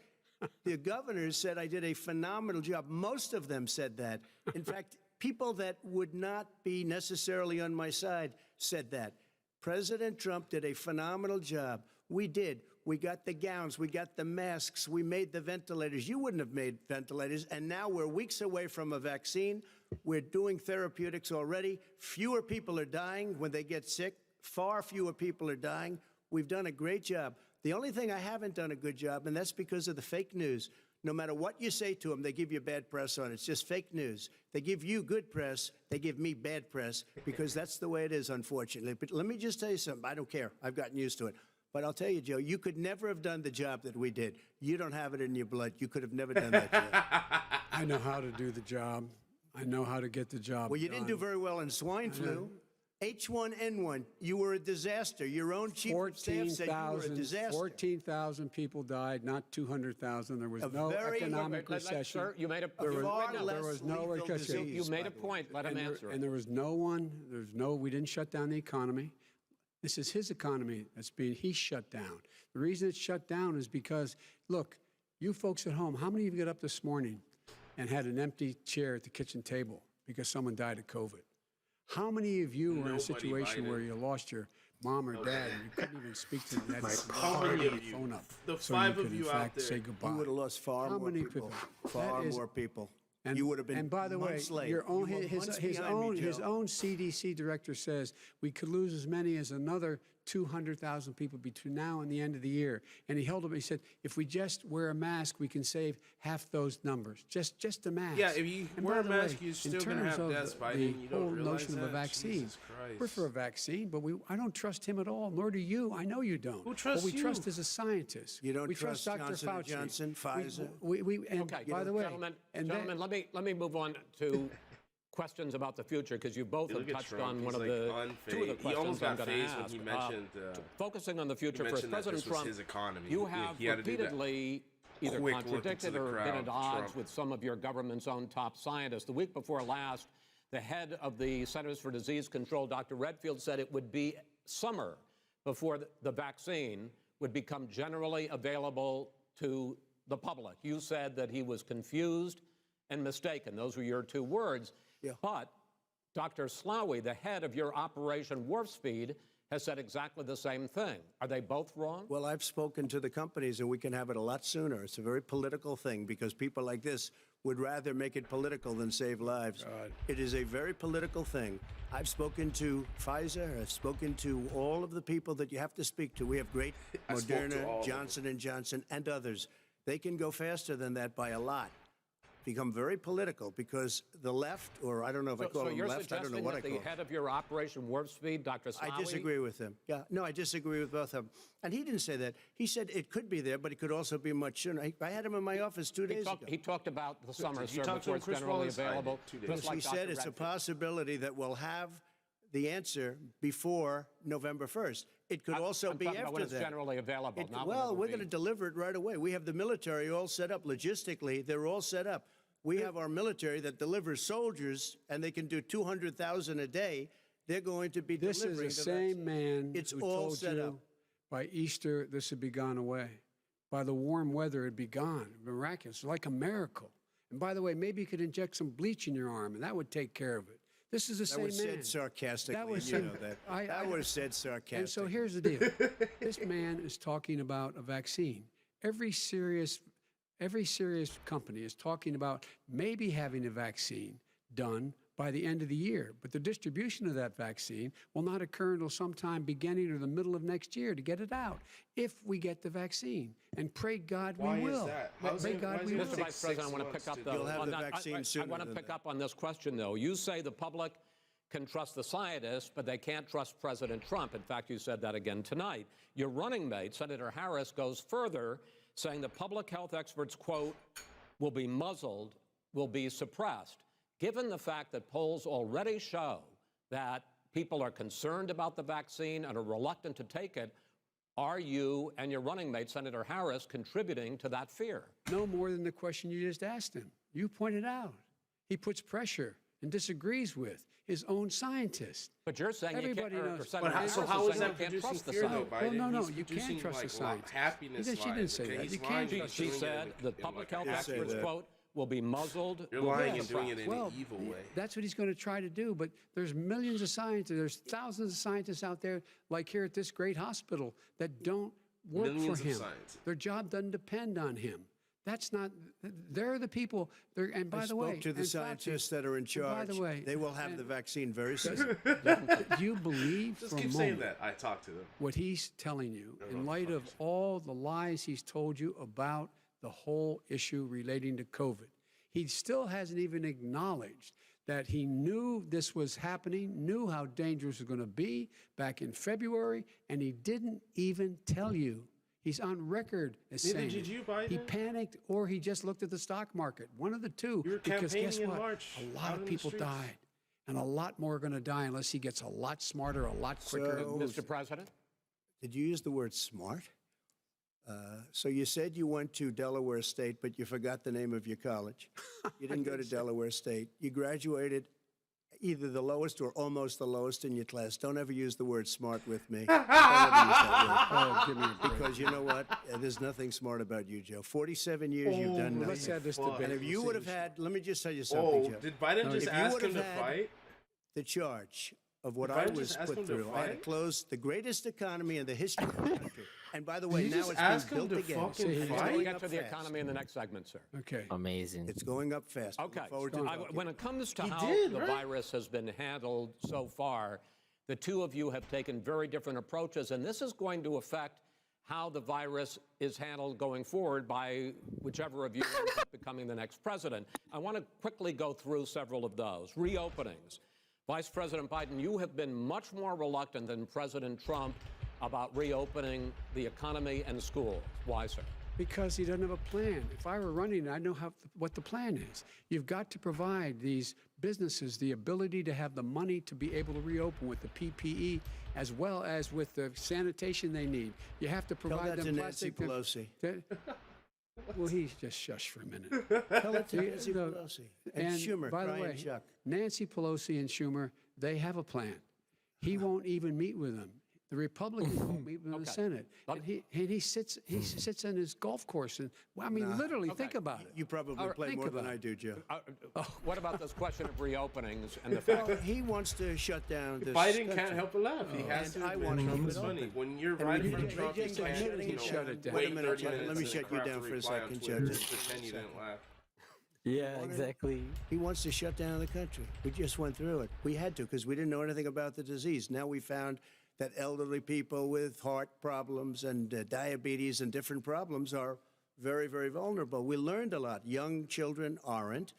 S10: The governors said I did a phenomenal job. Most of them said that. In fact, people that would not be necessarily on my side said that. President Trump did a phenomenal job. We did. We got the gowns. We got the masks. We made the ventilators. You wouldn't have made ventilators. And now we're weeks away from a vaccine. We're doing therapeutics already. Fewer people are dying when they get sick. Far fewer people are dying. We've done a great job. The only thing I haven't done a good job, and that's because of the fake news. No matter what you say to them, they give you bad press on it. It's just fake news. They give you good press. They give me bad press because that's the way it is, unfortunately. But let me just tell you something. I don't care. I've gotten used to it. But I'll tell you, Joe, you could never have done the job that we did. You don't have it in your blood. You could have never done that job.
S11: I know how to do the job. I know how to get the job
S10: Well, you
S11: done.
S10: didn't do very well in swine flu. H1N1, you were a disaster. Your own chief of staff said you were a disaster.
S11: 14,000 people died, not 200,000. There was
S10: A
S11: no
S10: very-
S11: economic recession.
S9: Sir, you made a
S11: There was,
S10: far
S11: there
S10: less
S11: was no
S10: lethal
S11: recession.
S10: disease.
S9: you made a point. Let him answer it.
S11: And there was no one, we didn't shut down the economy. This is his economy he's shut down. The reason it's shut down is because, look, you folks at home, how many of you got up this morning and had an empty chair at the kitchen table because someone died of COVID? How many of you were in a
S4: Nobody,
S11: situation
S4: Biden.
S11: where you lost your mom or dad and you couldn't even speak to them? You had to
S4: How
S11: turn
S4: many
S11: your
S4: of you?
S11: phone up
S4: The
S11: so
S4: 5
S11: you
S4: of
S11: could,
S4: you
S11: in
S4: out
S11: fact,
S4: there.
S11: say
S10: You
S11: goodbye.
S10: would have lost far
S11: How
S10: more
S11: many
S10: people.
S11: people?
S10: Far
S11: That is-
S10: more people.
S11: And,
S10: you would have been
S11: and by the way,
S10: months late.
S11: your own,
S10: You were
S11: his
S10: months behind me,
S11: his
S10: Joe.
S11: own CDC director says we could lose as many as another 200,000 people between now and the end of the year. And he held up. He said, if we just wear a mask, we can save half those numbers. Just a mask.
S4: Yeah, if you
S11: And
S4: wear
S11: by
S4: a
S11: the
S4: mask,
S11: way,
S4: you're still
S11: in
S4: gonna
S11: terms
S4: have
S11: of
S4: deaths, Biden.
S11: the
S4: You don't
S11: whole
S4: realize
S11: notion of a
S4: that?
S11: vaccine.
S4: Jesus Christ.
S11: We're for a vaccine, but I don't trust him at all. Nor do you. I know you don't.
S4: Who trusts
S11: What we
S4: you?
S11: trust is a scientist.
S10: You don't
S11: we
S10: trust
S11: Dr.
S10: Johnson &
S11: Fauci.
S10: Johnson, Pfizer?
S11: And
S9: Okay,
S11: by the way,
S9: gentlemen,
S11: and then-
S9: let me move on to questions about the future because you both have
S4: Look at
S9: touched
S4: Trump.
S9: on
S4: He's
S9: one of
S4: like
S9: the two of the
S4: unfazed. He almost
S9: questions I'm
S4: got
S9: going to
S4: phased when
S9: ask.
S4: he mentioned,
S9: Focusing on the future,
S4: he
S9: first,
S4: mentioned that
S9: President
S4: this was
S9: Trump,
S4: his economy.
S9: you
S4: He-
S9: have
S4: he had to do that.
S9: repeatedly either
S4: Quick look
S9: contradicted
S4: into the
S9: or been at
S4: crowd,
S9: odds
S4: Trump.
S9: with some of your government's own top scientists. The week before last, the head of the Centers for Disease Control, Dr. Redfield, said it would be summer before the vaccine would become generally available to the public. You said that he was confused and mistaken. Those were your two words.
S10: Yeah.
S9: But Dr. Slaoui, the head of your Operation Warp Speed, has said exactly the same thing. Are they both wrong?
S10: Well, I've spoken to the companies, and we can have it a lot sooner. It's a very political thing because people like this would rather make it political than save lives. It is a very political thing. I've spoken to Pfizer. I've spoken to all of the people that you have to speak to. We have great
S4: I spoke to all
S10: Moderna,
S4: of them.
S10: Johnson & Johnson, and others. They can go faster than that by a lot. Become very political because the left, or I don't know if I call
S9: So
S10: them
S9: you're
S10: left, I don't know
S9: suggesting
S10: what I
S9: that
S10: call
S9: the
S10: them.
S9: head of your Operation Warp Speed, Dr. Slaoui...
S10: I disagree with him. Yeah, no, I disagree with both of them. And he didn't say that. He said it could be there, but it could also be much sooner. I had him in my office 2 days ago.
S9: He talked about the summer,
S4: Did you
S9: sir,
S4: talk to
S9: before
S4: him,
S9: it's
S4: Chris
S9: generally
S4: Wallace? I did,
S9: available.
S4: 2 days.
S9: Just
S10: Because
S9: like
S10: we
S9: Dr.
S10: said it's a
S9: Redfield.
S10: possibility that we'll have the answer before November 1st. It could also
S9: I'm
S10: be
S9: talking about
S10: after
S9: when it's
S10: that.
S9: generally available, not when
S10: Well,
S9: it'll
S10: we're
S9: be.
S10: going to deliver it right away. We have the military all set up. Logistically, they're all set up. We have our military that delivers soldiers, and they can do 200,000 a day. They're going to be
S11: This
S10: delivering
S11: is the same man
S10: It's
S11: who
S10: all
S11: told
S10: set
S11: you
S10: up.
S11: by Easter this would be gone away. By the warm weather, it'd be gone. Miraculous, like a miracle. And by the way, maybe you could inject some bleach in your arm, and that would take care of it. This is the same man.
S10: That was said sarcastically.
S11: That was
S10: you
S11: said-
S10: know that.
S11: I-
S10: That was said sarcastically.
S11: And so here's the deal. This man is talking about a vaccine. Every serious company is talking about maybe having a vaccine done by the end of the year. But the distribution of that vaccine will not occur until sometime beginning or the middle of next year to get it out, if we get the vaccine. And pray God
S4: Why
S11: we
S4: is
S11: will.
S4: that?
S11: Pray God we will.
S9: Mr. Vice President, I want to pick up
S10: You'll have the
S9: I
S10: vaccine
S9: want
S10: sooner
S9: to
S10: than
S9: pick
S10: that.
S9: up on this question, though. You say the public can trust the scientists, but they can't trust President Trump. In fact, you said that again tonight. Your running mate, Senator Harris, goes further, saying the public health experts, quote, will be muzzled, will be suppressed. Given the fact that polls already show that people are concerned about the vaccine and are reluctant to take it, are you and your running mate, Senator Harris, contributing to that fear?
S11: No more than the question you just asked him. You pointed out. He puts pressure and disagrees with his own scientists.
S9: But you're saying
S11: Everybody
S9: you can't,
S11: knows.
S9: Senator Harris
S4: So how
S9: is
S4: is
S9: saying
S4: that
S9: you can't
S4: producing
S9: trust the
S4: fear, though,
S9: scientists.
S11: Well,
S4: Biden?
S11: no,
S4: He's
S11: you can't
S4: producing,
S11: trust the
S4: like,
S11: science.
S4: happiness
S11: She didn't
S4: lies,
S11: say
S4: okay?
S11: that.
S4: He's
S11: You
S4: lying
S11: can't
S4: and
S11: trust
S9: She
S4: doing it
S9: said
S4: in
S9: the
S4: like
S9: public
S4: a
S9: health
S4: happy
S9: experts,
S4: way.
S9: quote, will be muzzled.
S4: You're
S9: will be
S4: lying and doing it
S9: suppressed.
S4: in an evil way.
S11: That's what he's going to try to do. But there's millions of scientists, there's thousands of scientists out there, like here at this great hospital, that don't work
S4: Millions
S11: for
S4: of
S11: him.
S4: scientists.
S11: Their job doesn't depend on him. That's not. They're the people. And by
S10: I
S11: the way,
S10: spoke to the
S11: and Fauci,
S10: scientists that are in charge.
S11: By the way,
S10: they will have
S11: and-
S10: the vaccine very soon.
S11: Do you believe
S4: Just
S11: for a
S4: keep
S11: moment
S4: saying that. I talked to them.
S11: what he's telling you
S4: They're
S11: in
S4: gonna
S11: light
S4: fuck
S11: of
S4: yourself.
S11: all the lies he's told you about the whole issue relating to COVID? He still hasn't even acknowledged that he knew this was happening, knew how dangerous it was going to be back in February, and he didn't even tell you. He's on record as
S4: Neither
S11: saying
S4: did
S11: it.
S4: you, Biden.
S11: He panicked, or he just looked at the stock market. One of the two.
S4: You were
S11: Because guess
S4: campaigning in
S11: what?
S4: March,
S11: A lot
S4: out
S11: of
S4: in the
S11: people
S4: streets.
S11: died, and a lot more are going to die unless he gets a lot smarter, a lot quicker.
S10: So-
S9: Mr. President?
S10: Did you use the word smart? So you said you went to Delaware State, but you forgot the name of your college. You didn't go to Delaware State. You graduated either the lowest or almost the lowest in your class. Don't ever use the word smart with me. Don't ever use that word.
S11: Oh, give me a break.
S10: Because you know what? There's nothing smart about you, Joe. 47 years you've done
S11: Well,
S10: nothing.
S11: let's have this debate.
S10: And if you
S11: We'll
S10: would
S11: see
S10: have had, let me just tell you something,
S4: Oh,
S10: Joe.
S4: did Biden just
S10: If you
S4: ask
S10: would
S4: him
S10: have
S4: to
S10: had
S4: fight?
S10: the charge of what
S4: Did
S10: I
S4: Biden
S10: was
S4: just ask
S10: put
S4: him to
S10: through, I had to
S4: fight?
S10: close the greatest economy in the history of the country. And by the way,
S4: Did you
S10: now
S4: just
S10: it's
S4: ask
S10: being
S4: him
S10: built
S4: to
S10: again.
S4: fucking
S10: and it's
S4: fight?
S10: going
S9: We'll get
S10: up
S9: to the
S10: fast.
S9: economy in the next segment, sir.
S11: Okay.
S12: Amazing.
S10: It's going up fast. I look
S9: Okay.
S10: forward to talking.
S9: When it comes to
S4: He
S9: how
S4: did,
S9: the
S4: right?
S9: virus has been handled so far, the two of you have taken very different approaches, and this is going to affect how the virus is handled going forward by whichever of you ends up becoming the next president. I want to quickly go through several of those. Reopenings. Vice President Biden, you have been much more reluctant than President Trump about reopening the economy and schools. Why, sir?
S11: Because he doesn't have a plan. If I were running, I'd know what the plan is. You've got to provide these businesses the ability to have the money to be able to reopen with the PPE as well as with the sanitation they need. You have to
S10: Tell
S11: provide
S10: that to
S11: them
S10: Nancy
S11: plastic.
S10: Pelosi.
S11: Well, he's just shush for a minute.
S10: Tell it to Nancy
S11: You know,
S10: Pelosi. And Schumer,
S11: by the
S10: crying
S11: way,
S10: Chuck.
S11: Nancy Pelosi and Schumer, they have a plan. He won't even meet with them. The Republicans won't meet with the Senate. And he sits on his golf course. And well, I mean, literally, think about it.
S10: You probably
S11: All right,
S10: play
S11: think
S10: more than
S11: about
S10: I
S11: it.
S10: do, Joe.
S9: What about this question of reopenings and the fact
S10: Well, he wants to shut down this
S4: Biden
S10: country.
S4: can't help but laugh. He has
S10: And
S4: to
S10: I
S4: admit
S10: want to
S4: Trump
S10: keep
S4: is
S10: it
S4: funny.
S10: open.
S4: When you're
S10: And
S4: right in
S10: we
S4: front of
S10: just-
S4: Trump,
S10: we
S4: you
S10: just
S4: can't,
S10: shut
S4: you
S10: it
S4: know,
S11: shut it down.
S10: Wait a
S4: wait
S10: minute,
S4: 30
S10: Chuck.
S4: minutes
S10: Let me
S4: and
S10: shut you
S4: crap
S10: down
S4: to
S10: for a
S4: reply on
S10: second,
S4: Twitter
S10: Chuck.
S4: and
S10: Just
S4: pretend you
S10: a
S4: didn't laugh.
S12: Yeah, exactly.
S10: He wants to shut down the country. We just went through it. We had to because we didn't know anything about the disease. Now we found that elderly people with heart problems and diabetes and different problems are very, very vulnerable. We learned a lot. Young children aren't.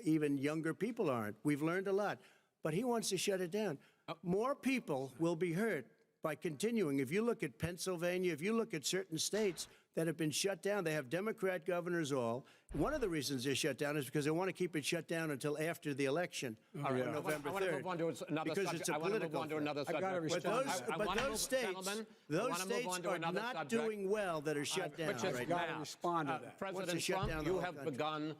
S10: Even younger people aren't. We've learned a lot. But he wants to shut it down. More people will be hurt by continuing. If you look at Pennsylvania, if you look at certain states that have been shut down, they have Democrat governors all. One of the reasons they're shut down is because they want to keep it shut down until after the election on November
S9: I want to
S10: 3rd.
S9: move on to another
S10: Because
S9: subject.
S10: it's a
S9: I want to move
S10: political
S9: on to
S10: threat.
S9: another
S11: I
S9: subject.
S11: gotta
S10: But
S11: respond
S10: those,
S11: to that.
S9: I
S10: but
S9: wanna
S10: those
S9: move-
S10: states,
S9: gentlemen, I
S10: those
S9: wanna move
S10: states
S9: on to
S10: are
S9: another
S10: not
S9: subject.
S10: doing well that are shut down
S9: Which is
S10: right
S11: gotta
S10: now.
S11: respond to that.
S10: Wants to
S9: President
S10: shut
S9: Trump,
S10: down the
S9: you
S10: whole
S9: have
S10: country.
S9: begun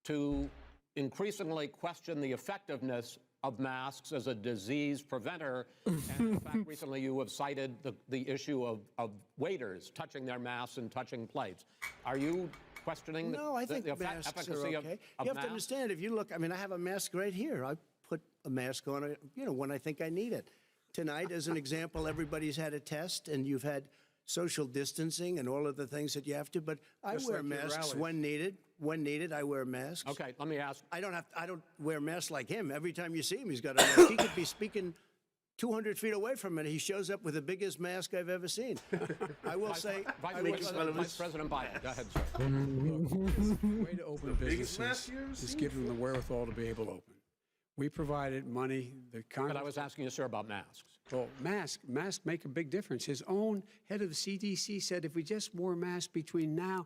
S9: to increasingly question the effectiveness of masks as a disease preventer. And in fact, recently you have cited the issue of waiters touching their masks and touching plates. Are you questioning
S10: I think
S9: the
S10: masks
S9: efficacy
S10: are okay.
S9: of
S10: You have
S9: masks?
S10: to understand, if you look, I mean, I have a mask right here. I put a mask on, when I think I need it. Tonight, as an example, everybody's had a test, and you've had social distancing and all of the things that you have to, but I
S11: Just
S10: wear
S11: like your
S10: masks
S11: rallies.
S10: when needed. When needed, I wear masks.
S9: Okay, let me ask.
S10: I don't wear masks like him. Every time you see him, he's got a mask. He could be speaking 200 feet away from it. He shows up with the biggest mask I've ever seen. I will say,
S9: Vice President Biden, go ahead, sir.
S11: Look, the way to open
S4: biggest
S11: businesses
S4: mask you ever
S11: is
S4: seen?
S11: give them the wherewithal to be able to open. We provided money. The Congress.
S9: But I was asking you, sir, about masks.
S11: Well, masks make a big difference. His own head of the CDC said if we just wore masks between now,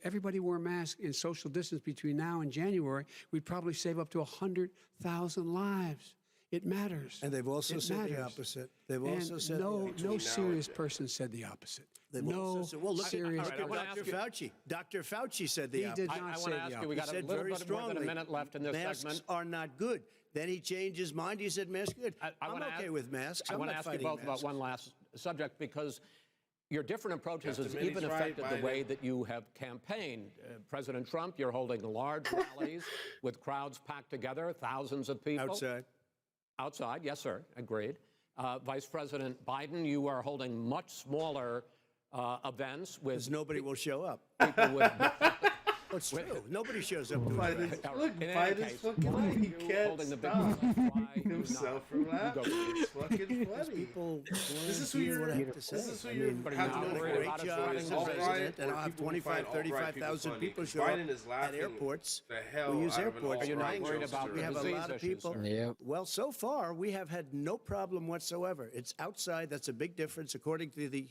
S11: everybody wore masks in social distance between now and January, we'd probably save up to 100,000 lives. It matters.
S10: and they've also
S11: It
S10: said the
S11: matters.
S10: opposite. They've
S11: And
S10: also said
S11: no serious person said the opposite.
S10: They've
S11: No
S10: also said, well, look
S11: serious.
S10: at Dr. Fauci. Dr. Fauci said the
S11: He
S10: opposite.
S11: did not
S9: I
S11: say
S9: want to
S11: the
S9: ask you, we
S11: opposite.
S9: got a
S10: Said
S9: little
S10: very
S9: bit more than a
S10: strongly,
S9: minute left in this
S10: masks
S9: segment.
S10: are not good. Then he changed his mind. He said masks are good. I'm
S9: wanna
S10: okay with masks.
S9: I
S10: I'm
S9: want to
S10: not
S9: ask you
S10: fighting
S9: both about
S10: masks.
S9: one last subject, because your different approaches
S4: Got
S9: has
S4: the minis
S9: even
S4: right,
S9: affected the
S4: Biden.
S9: way that you have campaigned. President Trump, you're holding large rallies with crowds packed together, thousands of people.
S10: Outside.
S9: Outside, yes, sir, agreed. Vice President Biden, you are holding much smaller events with
S10: Because nobody will show up.
S9: people with.
S10: Well, it's true. Nobody shows up to his rallies.
S4: Look,
S9: In any
S4: Biden's
S9: case,
S4: fucking funny. He can't
S9: holding the big
S4: stop
S9: why
S4: himself from laughing. It's fucking funny.
S10: People
S4: This is who
S10: hear
S4: you're.
S10: what I have to say.
S4: This is who
S10: I
S4: you're.
S10: mean,
S9: But are you
S4: have
S9: not
S4: to know
S9: worried
S4: great
S9: about
S10: great
S9: us
S10: job
S9: fighting
S10: as
S9: alt-right,
S10: president, and
S4: or
S10: I'll have
S4: people who find
S10: 35,000
S4: alt-right
S10: people show
S4: Biden
S10: up
S4: is
S10: at
S4: laughing
S10: airports.
S4: the hell
S10: We use
S4: out of an
S10: airports.
S9: Are you not
S4: alt-right
S9: worried
S4: jokester.
S9: about
S10: We have a
S9: disease
S10: lot of
S9: issues,
S10: people.
S9: sir?
S12: Yep.
S10: Well, so far, we have had no problem whatsoever. It's outside. That's a big difference, according to the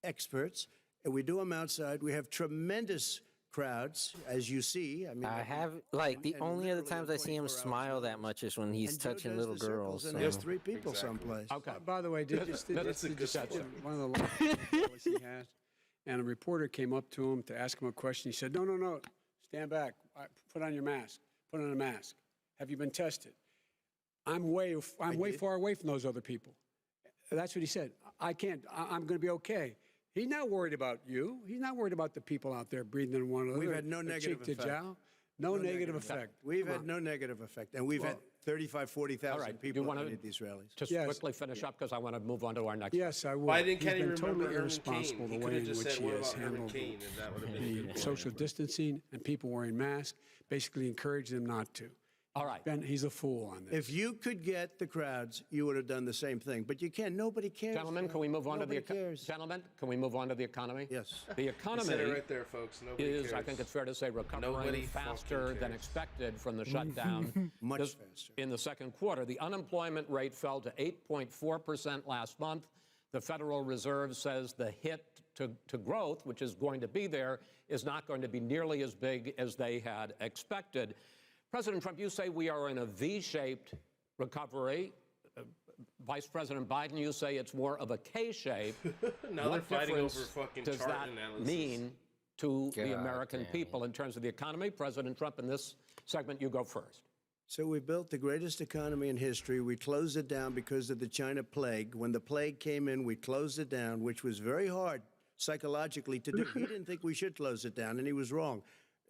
S10: experts. And we do them outside. We have tremendous crowds, as you see. I mean,
S12: I have, like, the
S10: and
S12: only other
S10: literally
S12: times I see him
S10: 24 hours
S12: smile that
S10: notice.
S12: much is when he's
S10: And Joe
S12: touching
S10: does
S12: little
S10: the circles,
S12: girls.
S10: and
S12: So.
S10: there's 3 people someplace.
S9: Okay.
S11: By the way,
S9: That's a good
S11: one of the last policies he has, and a reporter came up to him to ask him a question. He said, no, stand back. Put on your mask. Put on a mask. Have you been tested? I'm way far away from those other people. That's what he said. I can't. I'm going to be okay. He's not worried about you. He's not worried about the people out there breathing in one another.
S10: We've had no negative
S11: cheek to
S10: effect.
S11: jowl. No negative effect.
S10: We've
S11: Come
S10: had
S11: on.
S10: no negative effect. And we've had 35, 40,000
S9: All right.
S10: people
S9: You wanna
S10: at these rallies.
S9: Just
S11: Yes.
S9: quickly finish up, because I want to move on to our next.
S11: Yes, I will.
S4: Biden
S11: He's
S4: can't even
S11: been totally
S4: remember Herman
S11: irresponsible
S4: Cain. He
S11: the
S4: could
S11: way
S4: have
S11: in
S4: just
S11: which
S4: said,
S11: he
S4: "What
S11: has
S4: about Herman
S11: handled
S4: Cain?" And that would have been a good
S11: the social distancing and people wearing masks, basically encouraged them not to.
S9: All right.
S11: He's a fool on this.
S10: If you could get the crowds, you would have done the same thing. But you can't. Nobody cares.
S9: Gentlemen, can we move on
S10: Nobody
S9: to the
S10: cares.
S9: Gentlemen, can we move on to the economy?
S10: Yes.
S9: The
S4: You
S9: economy
S4: said it right there, folks. Nobody
S9: is,
S4: cares.
S9: I think it's fair to say, recovering
S4: Nobody
S9: faster
S4: fucking
S9: than
S4: cares.
S9: expected from the shutdown.
S10: Much
S9: This-
S10: faster.
S9: In the second quarter, the unemployment rate fell to 8.4% last month. The Federal Reserve says the hit to growth, which is going to be there, is not going to be nearly as big as they had expected. President Trump, you say we are in a V-shaped recovery. Vice President Biden, you say it's more of a K-shape.
S4: Now they're fighting over
S9: difference
S4: fucking
S9: does
S4: chart
S9: that
S4: analysis.
S9: mean to the
S12: God
S9: American
S12: damn.
S9: people in terms of the economy? President Trump, in this segment, you go first.
S10: So we built the greatest economy in history. We closed it down because of the China plague. When the plague came in, we closed it down, which was very hard psychologically to do. He didn't think we should close it down, and he was wrong.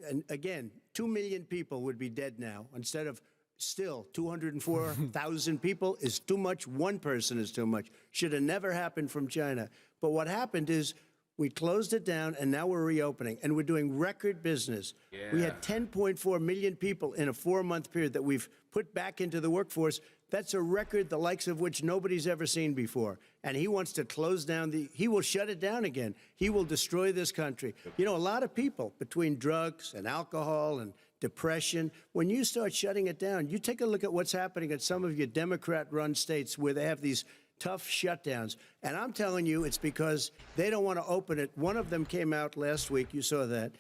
S10: And again, 2 million people would be dead now instead of still 204,000 people is too much. One person is too much. Should have never happened from China. But what happened is we closed it down, and now we're reopening, and we're doing record business. We had 10.4 million people in a 4-month period that we've put back into the workforce. That's a record the likes of which nobody's ever seen before. And he wants to close down he will shut it down again. He will destroy this country. You know, a lot of people, between drugs and alcohol and depression, when you start shutting it down, you take a look at what's happening at some of your Democrat-run states where they have these tough shutdowns. And I'm telling you, it's because they don't want to open it. One of them came out last week. You saw that.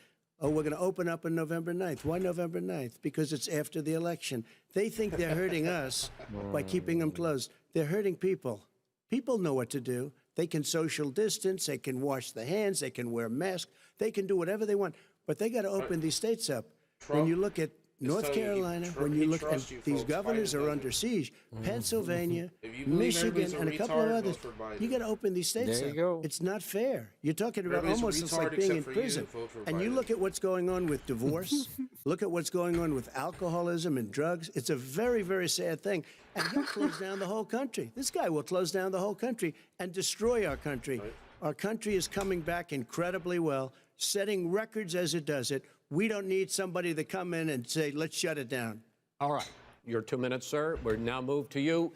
S10: Oh, we're going to open up on November 9th. Why November 9th? Because it's after the election. They think they're hurting us by keeping them closed. They're hurting people. People know what to do. They can social distance. They can wash their hands. They can wear masks. They can do whatever they want. But they got to open these states up. When you look at North Carolina, when you look at these governors are under siege, Pennsylvania, Michigan, and a couple of others, you got to open these states up. It's not fair. You're talking about almost it's like being in prison. And you look at what's going on with divorce, look at what's going on with alcoholism and drugs. It's a very, very sad thing. And he'll close down the whole country. This guy will close down the whole country and destroy our country. Our country is coming back incredibly well, setting records as it does it. We don't need somebody to come in and say, let's shut it down.
S9: All right. Your 2 minutes, sir. We're now moved to you.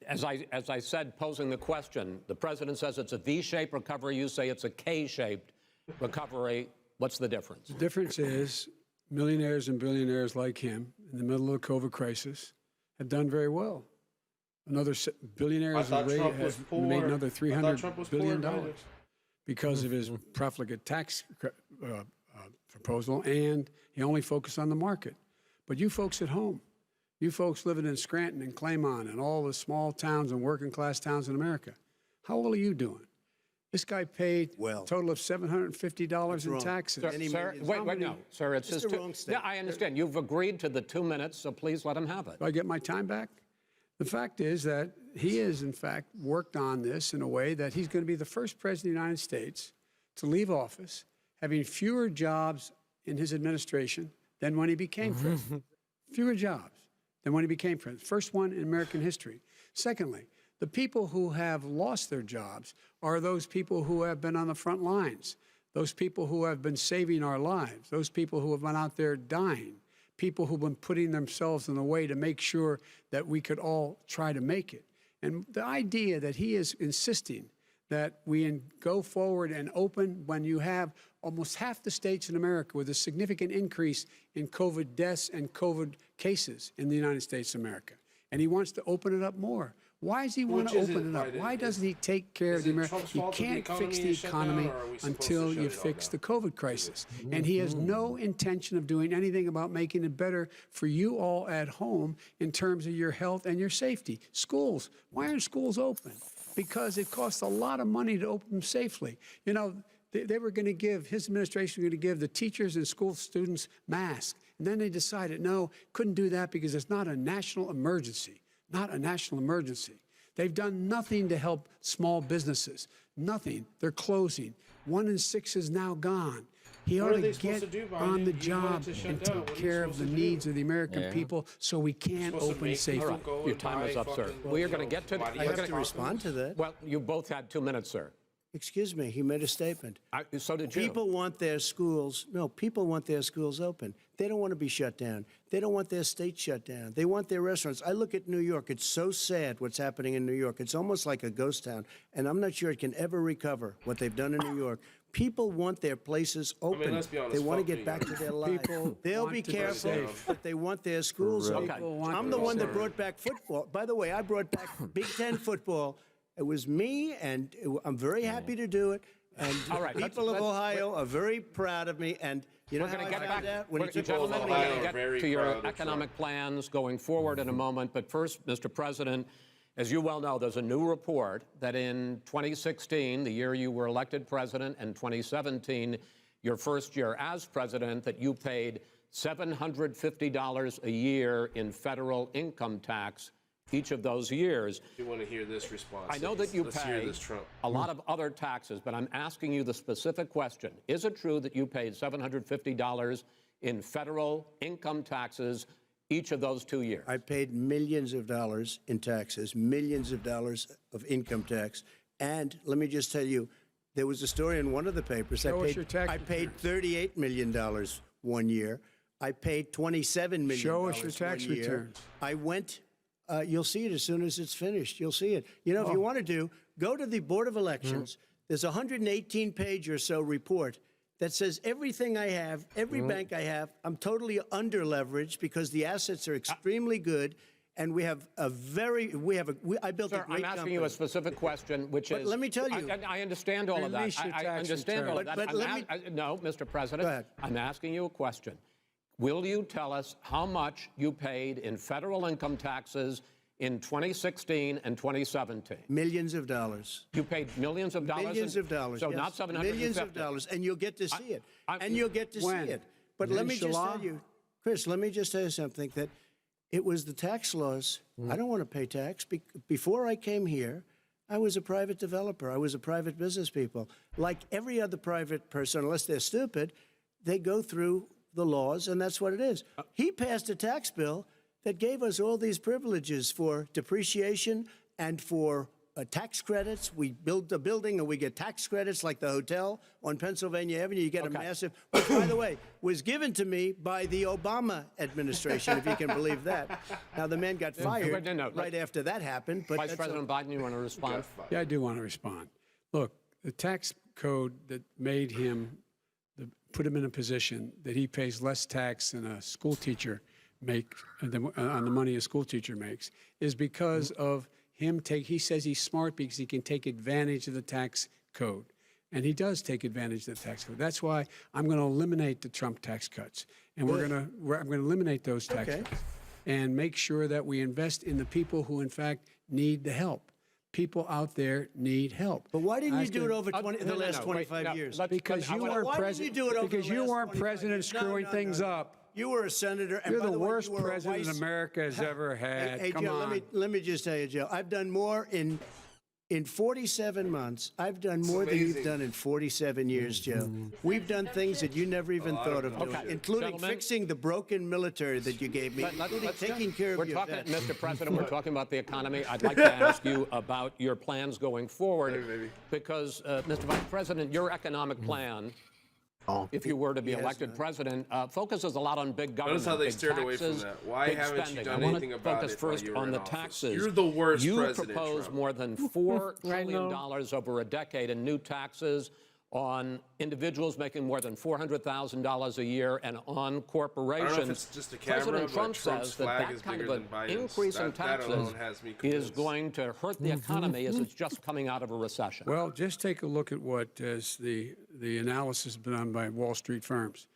S9: As I said, posing the question, the president says it's a V-shaped recovery. You say it's a K-shaped recovery. What's the difference?
S11: The difference is millionaires and billionaires like him in the middle of the COVID crisis have done very well. Another billionaire has made another $300 billion because of his profligate tax proposal, and he only focused on the market. But you folks at home, you folks living in Scranton and Claymont and all the small towns and working class towns in America, how well are you doing? This guy paid a total of $750 in taxes.
S9: Sir, wait, no, sir, it's just
S10: the wrong statement.
S9: Yeah, I understand. You've agreed to the 2 minutes, so please let him have it.
S11: Do I get my time back? The fact is that he has, in fact, worked on this in a way that he's going to be the first president of the United States to leave office having fewer jobs in his administration than when he became president. Fewer jobs than when he became president. First one in American history. Secondly, the people who have lost their jobs are those people who have been on the front lines, those people who have been saving our lives, those people who have been out there dying, people who've been putting themselves in the way to make sure that we could all try to make it. And the idea that he is insisting that we go forward and open when you have almost half the states in America with a significant increase in COVID deaths and COVID cases in the United States of America. And he wants to open it up more. Why does he want to open it up? Why doesn't he take care of the American? You can't fix the economy until you fix the COVID crisis. And he has no intention of doing anything about making it better for you all at home in terms of your health and your safety. Schools. Why aren't schools open? Because it costs a lot of money to open them safely. You know, they were going to give, his administration was going to give the teachers and school students masks. And then they decided, no, couldn't do that because it's not a national emergency. Not a national emergency. They've done nothing to help small businesses. Nothing. They're closing. 1 in 6 is now gone. He ought to get on the job and take care of the needs of the American people so we can open safely.
S9: All right. Your time is up, sir. We are going to get to...
S10: I have to respond to that.
S9: Well, you both had 2 minutes, sir.
S10: Excuse me, he made a statement.
S9: So did you.
S10: People want their schools, people want their schools open. They don't want to be shut down. They don't want their state shut down. They want their restaurants. I look at New York. It's so sad what's happening in New York. It's almost like a ghost town, and I'm not sure it can ever recover what they've done in New York. People want their places open.
S4: I mean, let's be honest,
S10: they want to get back to their lives. They'll be careful, but they want their schools open. I'm the one that brought back football. By the way, I brought back Big Ten football. It was me, and I'm very happy to do it. And people of Ohio are very proud of me. And you know how I found out? When
S9: Gentlemen, we're going to get to your economic plans going forward in a moment. But first, Mr. President, as you well know, there's a new report that in 2016, the year you were elected president, and 2017, your first year as president, that you paid $750 a year in federal income tax each of those years.
S4: You want to hear this response?
S9: I know that you pay a lot of other taxes, but I'm asking you the specific question. Is it true that you paid $750 in federal income taxes each of those 2 years?
S10: I paid millions of dollars in taxes, millions of dollars of income tax. And let me just tell you, there was a story in one of the papers. I paid $38 million 1 year. I paid $27 million.
S11: Show us your tax returns.
S10: I went... you'll see it as soon as it's finished. You'll see it. You know, if you want to go to the Board of Elections. There's a 118-page or so report that says everything I have, every bank I have, I'm totally under-leveraged because the assets are extremely good, and we have a very, I built a great company.
S9: I'm asking you a specific question, which is...
S10: let me tell you.
S9: I understand all of that. I understand all of that. No, Mr. President.
S10: Go ahead.
S9: I'm asking you a question. Will you tell us how much you paid in federal income taxes in 2016 and 2017?
S10: Millions of dollars.
S9: You paid millions of dollars?
S10: Millions of dollars,
S9: So
S10: yes.
S9: not $750?
S10: Millions of dollars, and you'll get to see it. And you'll get to see it. But let me just tell you, Chris, let me just tell you something, that it was the tax laws. I don't want to pay tax. Before I came here, I was a private developer. I was a private business people. Like every other private person, unless they're stupid, they go through the laws, and that's what it is. He passed a tax bill that gave us all these privileges for depreciation and for tax credits. We build a building and we get tax credits, like the hotel on Pennsylvania Avenue. You get a massive, which, by the way, was given to me by the Obama administration, if you can believe that. Now, the man got fired right after that happened. But
S9: Vice President Biden, you want to respond?
S11: Yeah, I do want to respond. Look, the tax code that made him, put him in a position that he pays less tax than a school teacher on the money a school teacher makes, is because of him he says he's smart because he can take advantage of the tax code. And he does take advantage of the tax code. That's why I'm going to eliminate the Trump tax cuts. And I'm going to eliminate those tax cuts and make sure that we invest in the people who, in fact, need the help. People out there need help.
S10: But why didn't you do it over the last 25 years?
S11: Because you weren't president. Because you weren't president screwing things up.
S10: You were a senator. And
S11: You're
S10: by
S11: the
S10: way,
S11: worst
S10: you were
S11: president America has ever had.
S10: Hey,
S11: Come
S10: Joe,
S11: on.
S10: let me just tell you, Joe, I've done more in 47 months. I've done more than you've done in 47 years, Joe. We've done things that you never even thought of doing, including fixing the broken military that you gave me, taking care of your vets.
S9: Mr. President, we're talking about the economy. I'd like to ask you about your plans going forward, because, Mr. Vice President, your economic plan, if you were to be elected president, focuses a lot on big government.
S4: Notice how they steered away from that. Why haven't you done anything about it?
S9: Focus first on the taxes.
S4: You're the worst president,
S9: You propose
S4: Trump.
S9: more than $4 trillion over a decade in new taxes on individuals making more than $400,000 a year and on corporations.
S4: I don't know if it's just a camera,
S9: President Trump
S4: but Trump's
S9: says that
S4: flag
S9: that
S4: is
S9: kind
S4: bigger
S9: of
S4: than
S9: an
S4: Biden's.
S9: increase in
S4: That
S9: taxes
S4: alone has me
S9: is
S4: convinced.
S9: going to hurt the economy as it's just coming out of a recession.
S11: Well, just take a look at what the analysis done by Wall Street firms.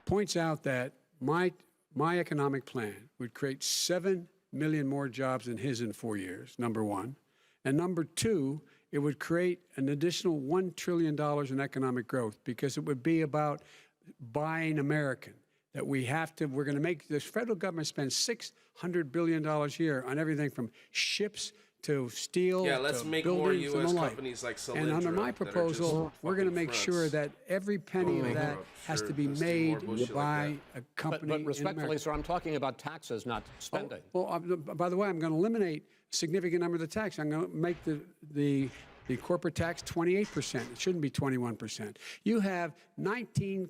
S11: Points out that my economic plan would create 7 million more jobs than his in 4 years, number one. And number two, it would create an additional $1 trillion in economic growth, because it would be about buying American. That we're going to make this federal government spend $600 billion a year on everything from ships to steel,
S4: let's
S11: to
S4: make
S11: buildings
S4: more
S11: and
S4: U.S.
S11: the like.
S4: companies like Solyndra.
S11: And under my proposal, we're going to make sure that every penny of that has to be made by a company
S9: But respectfully,
S11: in America.
S9: sir, I'm talking about taxes, not spending.
S11: By the way, I'm going to eliminate a significant number of the tax. I'm going to make the corporate tax 28%. It shouldn't be 21%. You have 91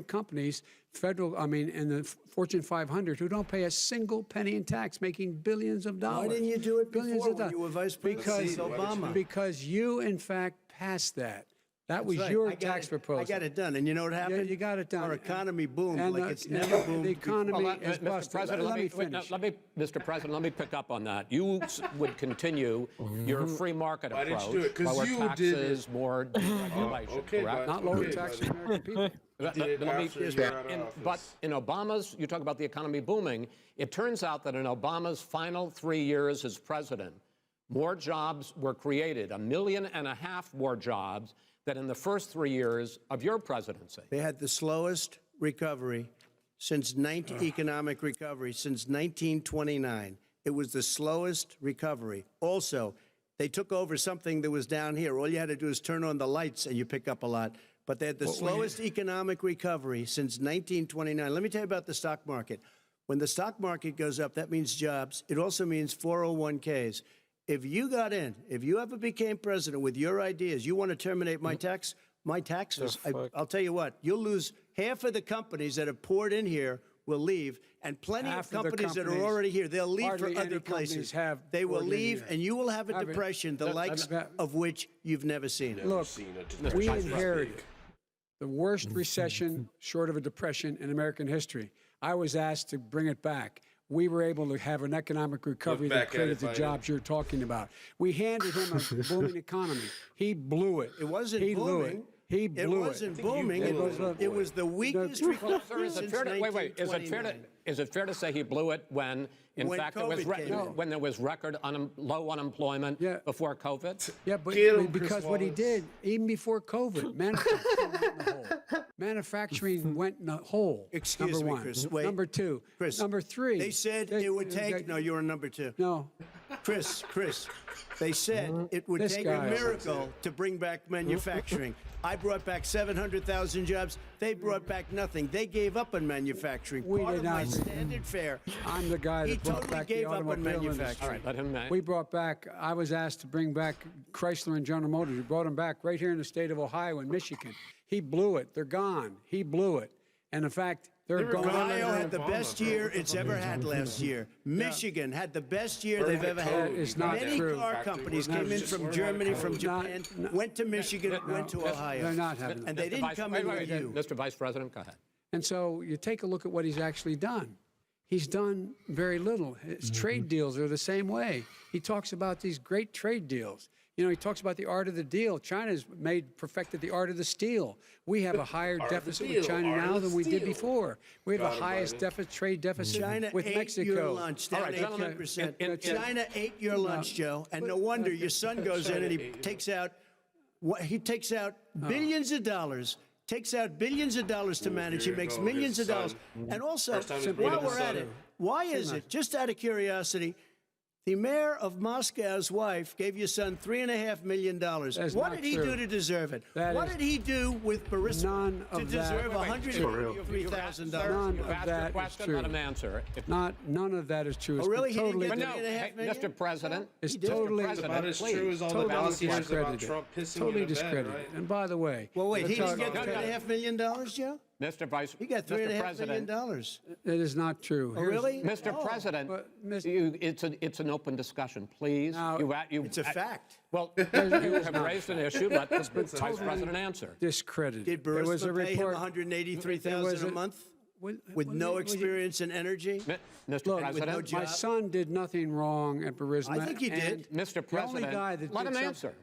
S11: companies, in the Fortune 500, who don't pay a single penny in tax, making billions of dollars.
S10: Why didn't you do it before when you were vice president with Obama?
S11: Because you, in fact, passed that. That was your tax proposal.
S10: I got it done. And you know what happened?
S11: Yeah, you got it done.
S10: Our economy boomed
S11: And
S10: like it's never boomed.
S11: The economy is
S9: Mr.
S11: busted.
S9: President,
S11: Let me finish.
S9: Mr. President, let me pick up on that. You would continue your free market
S4: Why
S9: approach.
S4: didn't you do it? 'Cause
S9: lower
S4: you
S9: taxes,
S4: did it.
S9: more deregulation, correct?
S11: Not lower taxes on American people.
S9: But in Obama's, you talk about the economy booming. It turns out that in Obama's final 3 years as president, more jobs were created, 1.5 million more jobs than in the first 3 years of your presidency.
S10: They had the slowest recovery economic recovery since 1929. It was the slowest recovery. Also, they took over something that was down here. All you had to do is turn on the lights and you pick up a lot. But they had the slowest economic recovery since 1929. Let me tell you about the stock market. When the stock market goes up, that means jobs. It also means 401ks. If you got in, if you ever became president with your ideas, you want to terminate my taxes, I'll tell you what, you'll lose half of the companies that have poured in here will leave, and plenty of companies that are already here, they'll leave for other places. They will leave, and you will have a depression, the likes of which you've never seen.
S11: Look, we inherited the worst recession short of a depression in American history. I was asked to bring it back. We were able to have an economic recovery that created the jobs you're talking about. We handed him a booming economy. He blew it.
S10: It wasn't
S11: booming.
S10: blew it.
S11: He blew it.
S10: It wasn't booming. It was the weakest recovery
S9: Sir,
S10: since
S9: wait. Is it fair to say he blew it when, in
S10: When
S9: fact,
S10: COVID came in.
S9: when there was record low unemployment before COVID?
S11: Yeah, but
S4: Get him,
S11: because
S4: Chris
S11: what he
S4: Wallace.
S11: did, even before COVID, manufacturing went in the hole.
S10: Excuse
S11: number
S10: me,
S11: one.
S10: Chris. Wait.
S11: Number two.
S10: Chris,
S11: Number three.
S10: They said it would take. No, you were number two.
S11: No.
S10: Chris. They said it would
S11: This
S10: take
S11: guy.
S10: a miracle to bring back manufacturing. I brought back 700,000 jobs. They brought back nothing. They gave up on manufacturing.
S11: We
S10: Part
S11: did
S10: of my
S11: not.
S10: standard fare.
S11: I'm the guy
S10: He
S11: that brought
S10: totally
S11: back
S10: gave
S11: the
S10: up on
S11: automobile industry.
S10: manufacturing.
S9: All right, let him.
S11: We brought back, I was asked to bring back Chrysler and General Motors. We brought them back right here in the state of Ohio and Michigan. He blew it. They're gone. He blew it. And in fact, they're gone.
S10: Ohio had the best year it's ever had last year. Michigan had the best year they've ever had.
S11: That is not
S10: Many
S11: true.
S10: car companies came in from Germany, from Japan, went to Michigan, went to Ohio.
S11: They're not having
S10: And they didn't come in with you.
S9: Mr. Vice President, go ahead.
S11: And so you take a look at what he's actually done. He's done very little. His trade deals are the same way. He talks about these great trade deals. You know, he talks about the art of the deal. China's perfected the art of the steal. We have a higher deficit with China now than we did before. We have the highest trade deficit
S10: China
S11: with
S10: ate
S11: Mexico.
S10: your lunch, down 18%. China ate your lunch, Joe, and no wonder your son goes in and he takes out billions of dollars. Takes out billions of dollars to manage. He makes millions of dollars. And also, while we're at it, why is it, just out of curiosity, the mayor of Moscow's wife gave your son $3.5 million. What did he do to deserve it? What did he do with Burisma to deserve $183,000?
S11: None of that is true.
S9: Let him answer.
S11: None of that is true.
S10: Oh, really? He didn't
S11: Totally,
S10: get
S9: No,
S10: $3.5 million?
S9: Mr. President.
S11: it's
S9: Mr.
S11: totally,
S9: President,
S4: About as
S9: please.
S4: true as all the
S11: totally
S4: dossiers about
S11: discredited.
S4: Trump pissing
S11: Totally
S4: in the bed,
S11: discredited.
S4: right?
S11: And by the way,
S10: Well, wait, he didn't get
S9: No, no.
S10: $3.5 million, Joe?
S9: Mr. Vice
S10: He got
S9: Mr.
S10: $3.5 million.
S9: President,
S11: it is not true.
S10: Oh, really?
S9: Mr.
S10: Oh.
S9: President,
S11: But,
S9: it's an open discussion. Please.
S11: Now,
S10: It's a fact.
S9: Well, you have raised an issue. Let the Vice President answer.
S11: Discredited.
S10: Did
S11: There was a
S10: Burisma pay him
S11: report.
S10: $183,000 a month with no experience in energy?
S9: Mr.
S11: Look,
S9: President,
S11: my son did nothing wrong at Burisma.
S10: I think he did.
S11: and
S9: Mr.
S11: the only
S9: President,
S11: guy that
S9: let
S11: did
S9: him
S11: something-
S9: answer.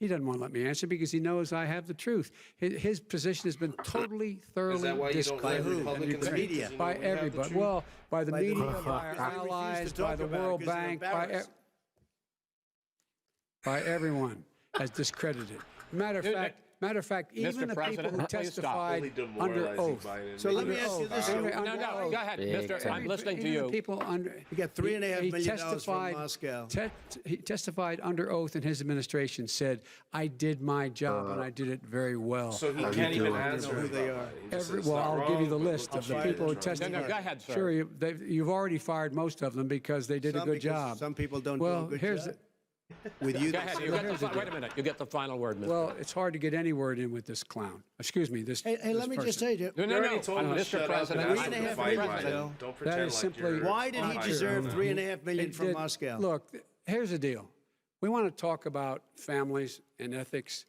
S11: He doesn't want to let me answer because he knows I have the truth. His position has been totally, thoroughly
S4: that why you don't like
S11: discredited
S4: Republicans?
S10: The media.
S4: Because you know
S11: by
S4: we have the
S11: everybody.
S4: truth?
S11: Well, by the
S10: By the
S11: media,
S10: media.
S11: by our
S10: Because they refuse to
S11: allies,
S10: talk
S11: by the
S10: about it
S11: World
S10: because they're
S11: Bank,
S10: embarrassed.
S11: by everyone has discredited. Matter of fact, even the people
S9: President,
S11: who
S9: please stop.
S11: testified
S4: Only
S11: under
S4: demoralizing
S11: oath.
S4: Biden.
S10: So let me ask you this.
S11: Under
S9: No,
S11: oath.
S9: go ahead, Mr. I'm listening to
S11: Even the
S9: you.
S11: people under.
S10: He got $3.5
S11: he
S10: million from
S11: testified-
S10: Moscow.
S11: He testified under oath in his administration, said, I did my job and I did it very well.
S4: So he can't even answer
S10: who they are.
S4: He just says it's
S11: Well,
S4: not
S11: I'll give you the
S4: wrong, but
S11: list
S4: I'll
S11: of the
S4: try
S11: people who
S4: to try.
S11: testified.
S9: No, go ahead, sir.
S11: Sure, you've already fired most of them because they did a
S10: Some
S11: good
S10: because
S11: job.
S10: Some people don't
S11: well,
S10: do a good
S11: here's
S10: job. With you,
S9: Go ahead. Wait a minute. You get the final word, Mr.
S11: well, it's hard to get any word in with this clown. Excuse me, this.
S10: Hey,
S11: this
S10: let me just
S11: person.
S10: tell you.
S9: No,
S4: You
S9: no,
S4: already
S9: no.
S4: told him to
S9: Mr.
S4: shut up
S9: President,
S4: and
S10: Three
S4: ask
S10: and a
S4: him to
S10: half
S4: fight
S10: million,
S4: Biden.
S10: Joe.
S4: Don't
S11: That
S4: pretend
S11: is
S4: like
S11: simply-
S4: you're
S10: Why did he
S4: higher
S10: deserve
S4: than
S10: $3.5 million from Moscow?
S11: Look, here's the deal. We want to talk about families and ethics.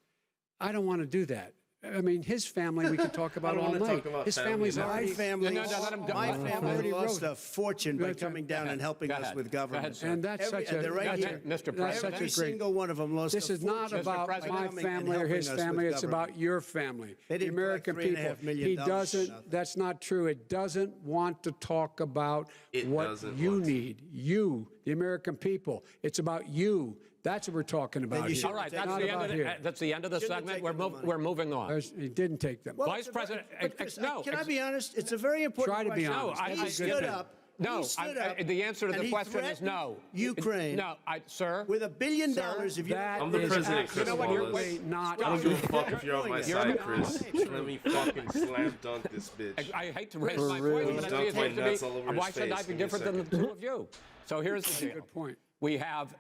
S11: I don't want to do that. I mean, his family we could talk about
S4: I don't
S11: all
S4: wanna
S11: night.
S4: talk about
S11: His
S4: family
S11: family's
S4: and
S10: My
S11: already.
S10: family,
S9: No, let him go.
S10: my family
S11: Already
S10: lost
S11: wrote
S10: a fortune by
S11: Go ahead.
S10: coming down and helping
S9: Go
S10: us
S9: ahead.
S10: with
S9: Go
S10: government.
S9: ahead, sir.
S11: And that's
S10: Every-
S11: such a.
S10: they're right
S9: Go
S10: here.
S9: ahead, Mr.
S11: That's
S9: President.
S11: such
S10: Every
S11: a great.
S10: single one of them lost
S11: This
S10: a
S11: is not
S10: fortune
S11: about
S10: by
S11: my
S10: coming and
S11: family or
S10: helping
S11: his
S10: us with
S11: family. It's
S10: government.
S11: about your family,
S10: They
S11: the
S10: didn't
S11: American
S10: collect
S11: people.
S10: $3.5 million
S11: He
S10: for
S11: doesn't.
S10: nothing.
S11: That's not true. It doesn't want to talk about
S4: It
S11: what
S4: doesn't
S11: you
S4: want to.
S11: need. You, the American people. It's about you. That's what we're talking about.
S10: you
S11: here.
S10: should
S9: All right,
S10: Not
S9: that's the end of the
S10: Shouldn't have
S9: segment.
S10: taken the money.
S9: We're moving on.
S11: He didn't take them.
S10: Well,
S9: Vice
S10: it's a very-
S9: President,
S10: but Chris,
S9: no,
S10: can I be honest? It's a very important
S11: Try to be
S10: question.
S11: honest.
S9: No,
S10: He
S9: I
S10: stood
S9: get it.
S10: up.
S9: No,
S10: he stood up,
S9: the answer to
S10: and
S9: the
S10: he
S9: question is
S10: threatened
S9: no.
S10: Ukraine.
S9: No, sir.
S10: With $1 billion, if you
S11: That
S4: I'm the
S11: is
S4: president, Chris
S11: absolutely
S4: Wallace.
S11: not
S4: I don't
S11: true.
S4: give a fuck if you're on my
S10: You're
S4: side,
S10: not.
S4: Chris. Let me fucking slam dunk this bitch.
S9: I hate to raise my voice, but
S4: Don't
S9: it
S4: play
S9: seems to
S4: nuts
S9: be,
S4: all over
S9: why
S4: his
S9: should I
S4: face.
S9: be
S4: Give me a
S9: different than the
S4: second.
S9: two of you? So here's the deal.
S11: Good point.
S9: We have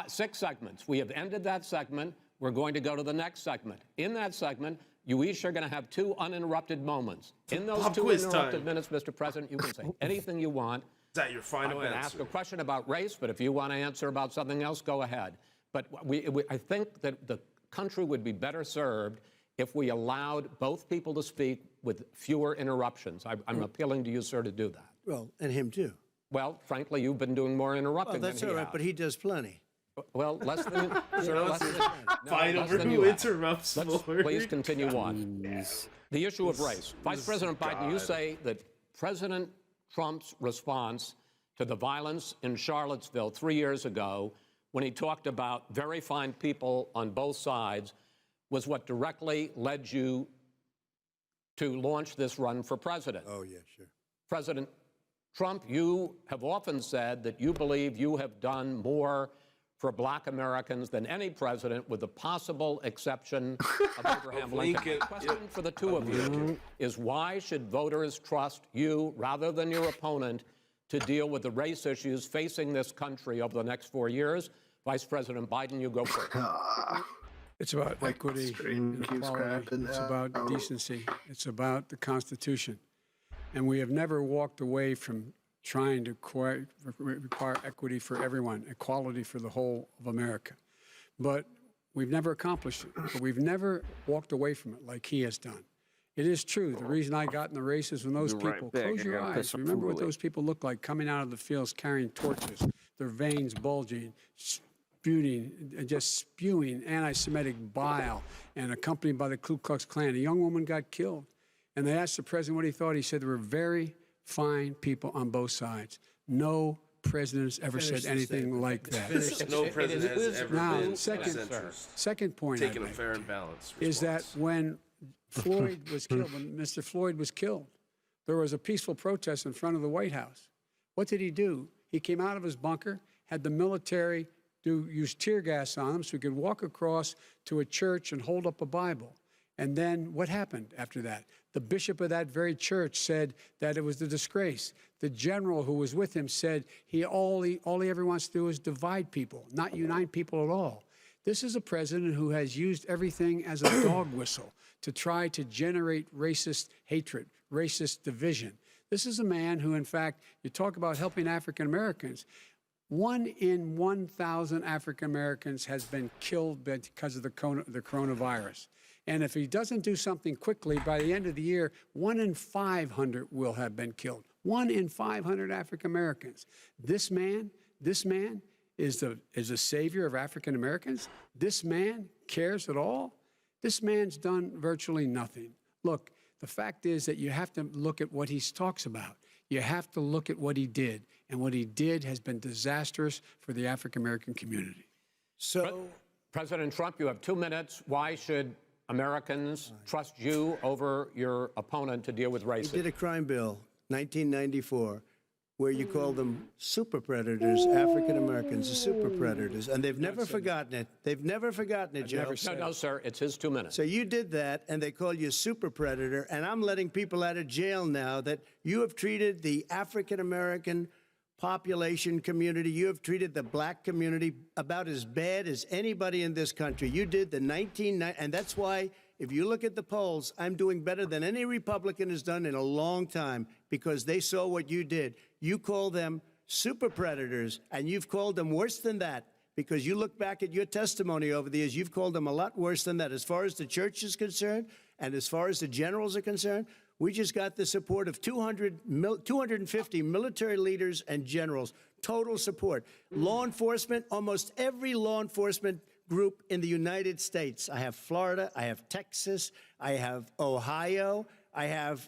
S9: 6 segments. We have ended that segment. We're going to go to the next segment. In that segment, you each are going to have 2 uninterrupted moments. In those
S4: Pop
S9: 2
S4: quiz
S9: uninterrupted
S4: time.
S9: minutes, Mr. President, you can say anything you want.
S4: Is that your
S9: I'm
S4: final
S9: going to ask
S4: answer?
S9: a question about race, but if you want to answer about something else, go ahead. But I think that the country would be better served if we allowed both people to speak with fewer interruptions. I'm appealing to you, sir, to do that.
S10: Well, and him too.
S9: Well, frankly, you've been doing more
S10: Well,
S9: interrupting
S10: that's
S9: than
S10: all
S9: he
S10: right,
S9: has.
S10: but he does plenty.
S9: Well, less than.
S4: Fight over who interrupts more.
S9: Please continue on. The issue of race. Vice President Biden, you say that President Trump's response to the violence in Charlottesville 3 years ago, when he talked about very fine people on both sides, was what directly led you to launch this run for president.
S10: Oh, yeah, sure.
S9: President Trump, you have often said that you believe you have done more for black Americans than any president, with the possible exception of Abraham Lincoln. The question for the two of you is, why should voters trust you rather than your opponent to deal with the race issues facing this country over the next 4 years? Vice President Biden, you go first.
S11: It's about equity and equality. It's about decency. It's about the Constitution. And we have never walked away from trying to require equity for everyone, equality for the whole of America. But we've never accomplished it. But we've never walked away from it like he has done. It is true. The reason I got in the race is when those people, close your eyes, remember what those people look like coming out of the fields carrying torches, their veins bulging, just spewing anti-Semitic bile, and accompanied by the Ku Klux Klan. A young woman got killed. And they asked the president what he thought. He said there were very fine people on both sides. No president has ever said anything like that.
S4: No president has ever been
S11: second point
S4: taking a fair and balanced response.
S11: is that when Floyd was killed, when Mr. Floyd was killed, there was a peaceful protest in front of the White House. What did he do? He came out of his bunker, had the military use tear gas on him so he could walk across to a church and hold up a Bible. And then what happened after that? The bishop of that very church said that it was a disgrace. The general who was with him said all he ever wants to do is divide people, not unite people at all. This is a president who has used everything as a dog whistle to try to generate racist hatred, racist division. This is a man who, in fact, you talk about helping African Americans. 1 in 1,000 African Americans has been killed because of the coronavirus. And if he doesn't do something quickly, by the end of the year, 1 in 500 will have been killed. 1 in 500 African Americans. This man is a savior of African Americans. This man cares at all. This man's done virtually nothing. Look, the fact is that you have to look at what he talks about. You have to look at what he did. And what he did has been disastrous for the African American community.
S9: So, President Trump, you have 2 minutes. Why should Americans trust you over your opponent to deal with racism?
S10: He did a crime bill, 1994, where you call them super predators, African Americans, super predators, and they've never forgotten it. They've never forgotten it, Joe.
S9: No, sir, it's his 2 minutes.
S10: So you did that, and they call you a super predator, and I'm letting people out of jail now that you have treated the African American population community, you have treated the black community about as bad as anybody in this country. You did the 1990, and that's why, if you look at the polls, I'm doing better than any Republican has done in a long time, because they saw what you did. You call them super predators, and you've called them worse than that, because you look back at your testimony over the years, you've called them a lot worse than that. As far as the church is concerned, and as far as the generals are concerned, we just got the support of 250 military leaders and generals, total support. Law enforcement, almost every law enforcement group in the United States. I have Florida, I have Texas, I have Ohio, I have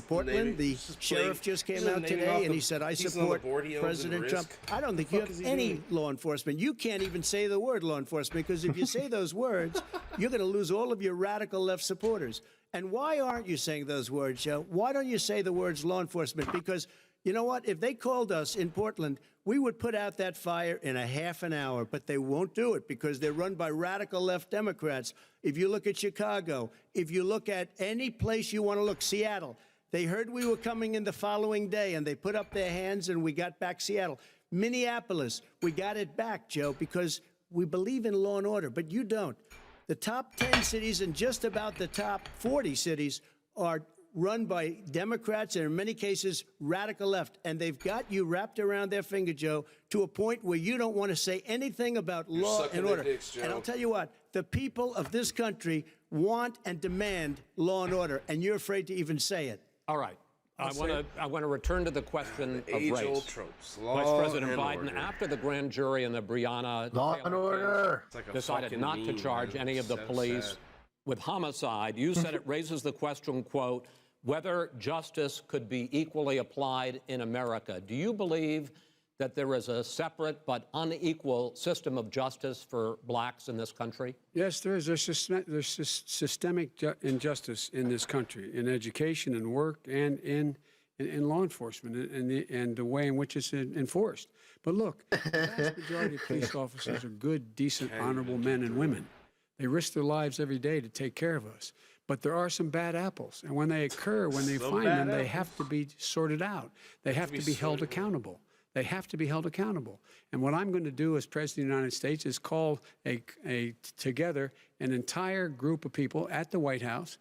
S10: Portland. The sheriff just came out today and he said, I support President Trump. I don't think you have any law enforcement. You can't even say the word law enforcement, because if you say those words, you're going to lose all of your radical left supporters. And why aren't you saying those words, Joe? Why don't you say the words law enforcement? Because you know what? If they called us in Portland, we would put out that fire in a half an hour, but they won't do it because they're run by radical left Democrats. If you look at Chicago, if you look at any place you want to look, Seattle, they heard we were coming in the following day and they put up their hands and we got back Seattle. Minneapolis, we got it back, Joe, because we believe in law and order, but you don't. The top 10 cities and just about the top 40 cities are run by Democrats and in many cases radical left. And they've got you wrapped around their finger, Joe, to a point where you don't want to say anything about law and order. And I'll tell you what, the people of this country want and demand law and order, and you're afraid to even say it.
S9: All right. I want to return to the question of race.
S4: Age-old tropes.
S9: Vice President Biden, after the grand jury in the Breonna
S13: Law and order
S9: decided not to charge any of the police with homicide, you said it raises the question, quote, whether justice could be equally applied in America. Do you believe that there is a separate but unequal system of justice for blacks in this country?
S11: Yes, there is. There's systemic injustice in this country, in education and work and in law enforcement and the way in which it's enforced. But look, the vast majority of police officers are good, decent, honorable men and women. They risk their lives every day to take care of us. But there are some bad apples. And when they occur, when they find them, they have to be sorted out. They have to be held accountable. They have to be held accountable. And what I'm going to do as President of the United States is call together an entire group of people at the White House,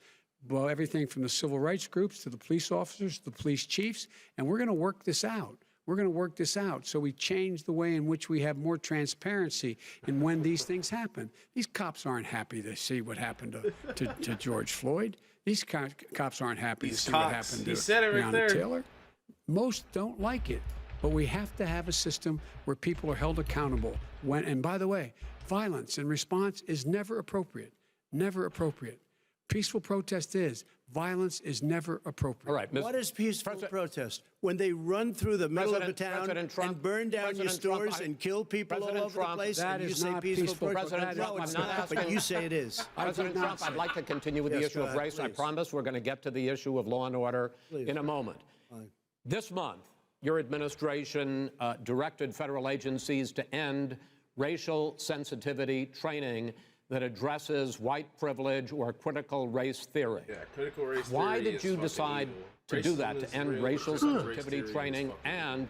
S11: well, everything from the civil rights groups to the police officers, to the police chiefs, and we're going to work this out. We're going to work this out so we change the way in which we have more transparency in when these things happen. These cops aren't happy to see what happened to George Floyd. These cops aren't happy to see what happened to Breonna Taylor. Most don't like it. But we have to have a system where people are held accountable. And by the way, violence in response is never appropriate. Never appropriate. Peaceful protest is. Violence is never appropriate.
S9: All right,
S10: what is peaceful protest? When they run through the middle of a town and burn down your stores and kill people all over the place, and you say peaceful protest? No, it's not, but you say it is.
S9: President Trump, I'd like to continue with the issue of race. I promise we're going to get to the issue of law and order in a moment. This month, your administration directed federal agencies to end racial sensitivity training that addresses white privilege or critical race theory.
S4: Yeah, critical race theory.
S9: Why did you decide to do that, to end racial sensitivity training? And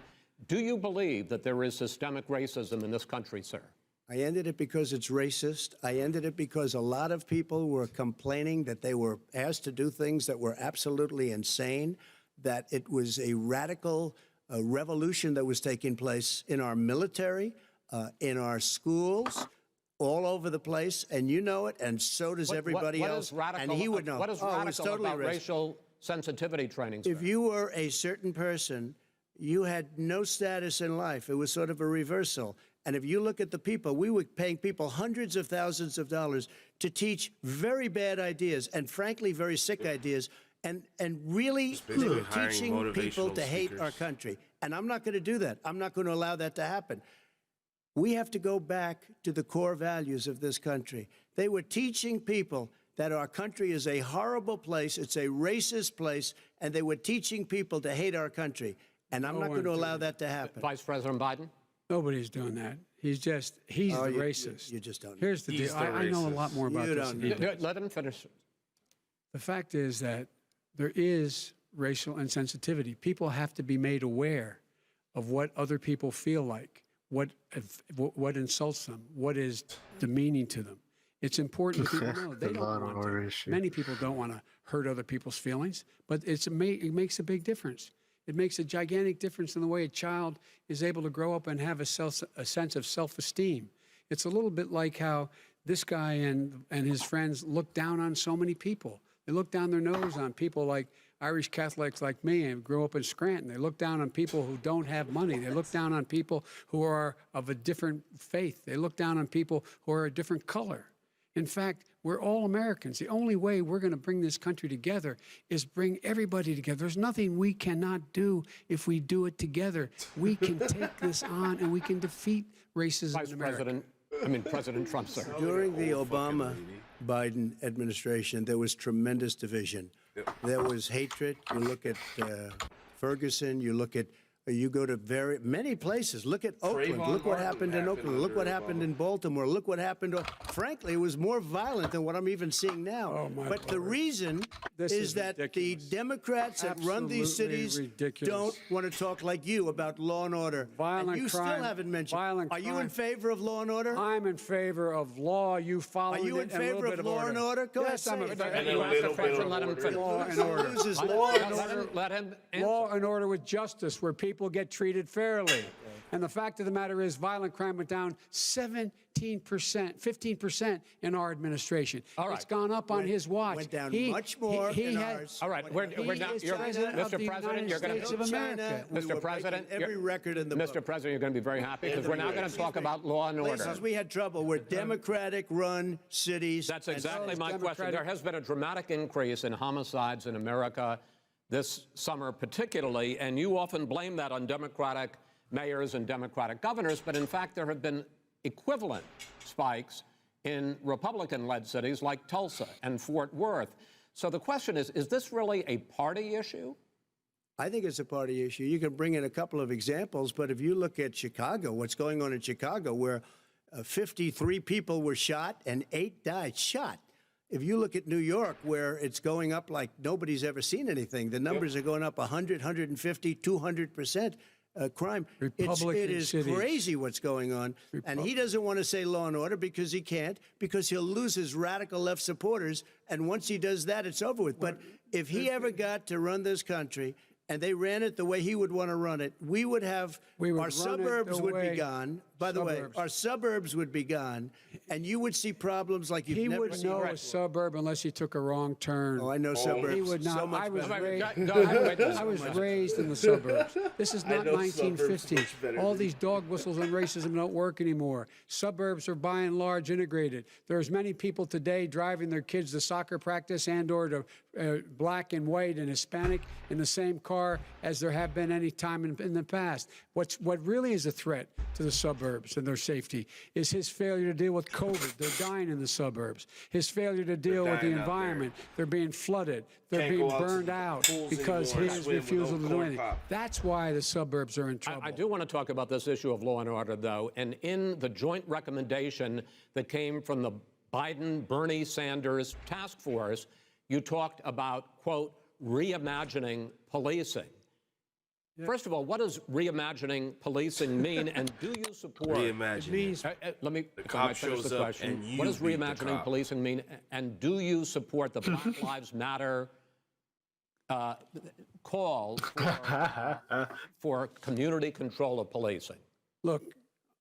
S9: do you believe that there is systemic racism in this country, sir?
S10: I ended it because it's racist. I ended it because a lot of people were complaining that they were asked to do things that were absolutely insane, that it was a radical revolution that was taking place in our military, in our schools, all over the place, and you know it, and so does everybody else. And he would know.
S9: What is radical about racial sensitivity training, sir?
S10: If you were a certain person, you had no status in life. It was sort of a reversal. And if you look at the people, we were paying people hundreds of thousands of dollars to teach very bad ideas and, frankly, very sick ideas, and really teaching people to hate our country. And I'm not going to do that. I'm not going to allow that to happen. We have to go back to the core values of this country. They were teaching people that our country is a horrible place, it's a racist place, and they were teaching people to hate our country. And I'm not going to allow that to happen.
S9: Vice President Biden?
S11: Nobody's doing that. He's the racist.
S10: You just don't know.
S11: Here's the deal. I know a lot more about this.
S9: Let him finish.
S11: The fact is that there is racial insensitivity. People have to be made aware of what other people feel like, what insults them, what is demeaning to them. It's important that people know. They don't want to. Many people don't want to hurt other people's feelings, but it makes a big difference. It makes a gigantic difference in the way a child is able to grow up and have a sense of self-esteem. It's a little bit like how this guy and his friends look down on so many people. They look down their nose on people like Irish Catholics like me and grew up in Scranton. They look down on people who don't have money. They look down on people who are of a different faith. They look down on people who are a different color. In fact, we're all Americans. The only way we're going to bring this country together is bring everybody together. There's nothing we cannot do if we do it together. We can take this on and we can defeat racism in America.
S9: President Trump, sir.
S10: During the Obama-Biden administration, there was tremendous division. There was hatred. You look at Ferguson. You go to many places. Look at Oakland. Look what happened in Oakland. Look what happened in Baltimore. Look what happened. Frankly, it was more violent than what I'm even seeing now. But the reason is that the Democrats that run these cities don't want to talk like you about law and order.
S11: Violent
S10: and you
S11: crime,
S10: still haven't mentioned. Are you in favor of law and order?
S11: I'm in favor of law. You follow.
S10: Are you in favor of law and order? Go ahead.
S11: I'm in favor.
S9: Let him finish.
S11: Law and order.
S9: Let him answer.
S11: Law and order with justice, where people get treated fairly. And the fact of the matter is violent crime went down 17%, 15% in our administration.
S9: All right.
S11: It's gone up on his watch.
S10: Went down much more in ours.
S9: All right, we're not. Mr. President, you're going to. Mr. President,
S10: every record in the
S9: Mr. President, you're going to be very happy because we're now going to talk about law and order.
S10: Places we had trouble were Democratic-run cities.
S9: That's exactly my question. There has been a dramatic increase in homicides in America this summer, particularly, and you often blame that on Democratic mayors and Democratic governors, but in fact, there have been equivalent spikes in Republican-led cities like Tulsa and Fort Worth. So the question is this really a party issue?
S10: I think it's a party issue. You can bring in a couple of examples, but if you look at Chicago, what's going on in Chicago, where 53 people were shot and 8 died shot. If you look at New York, where it's going up like nobody's ever seen anything, the numbers are going up 100, 150, 200%. Crime. It is crazy what's going on. And he doesn't want to say law and order because he can't, because he'll lose his radical left supporters. And once he does that, it's over with. But if he ever got to run this country and they ran it the way he would want to run it, we would have our suburbs would be gone. By the way, our suburbs would be gone, and you would see problems like you've never seen.
S11: He would know a suburb unless he took a wrong turn.
S10: Oh, I know suburbs.
S11: He would not.
S10: So much
S11: I was
S10: better.
S11: raised in the suburbs. This is not 1950. All these dog whistles and racism don't work anymore. Suburbs are by and large integrated. There's many people today driving their kids to soccer practice and/or to black and white and Hispanic in the same car as there have been any time in the past. What really is a threat to the suburbs and their safety is his failure to deal with COVID. They're dying in the suburbs. His failure to deal with the environment. They're being flooded. They're being burned out because his refusal to do anything. That's why the suburbs are in trouble.
S9: I do want to talk about this issue of law and order, though. And in the joint recommendation that came from the Biden-Bernie Sanders task force, you talked about, quote, reimagining policing. Yeah. First of all, what does reimagining policing mean, and do you support?
S4: Reimagining.
S9: Let me finish the question. What does reimagining policing mean, and do you support the Black Lives Matter call for community control of policing?
S11: Look,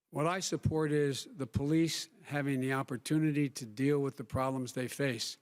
S11: what I support is the police having the opportunity to deal with the problems they face.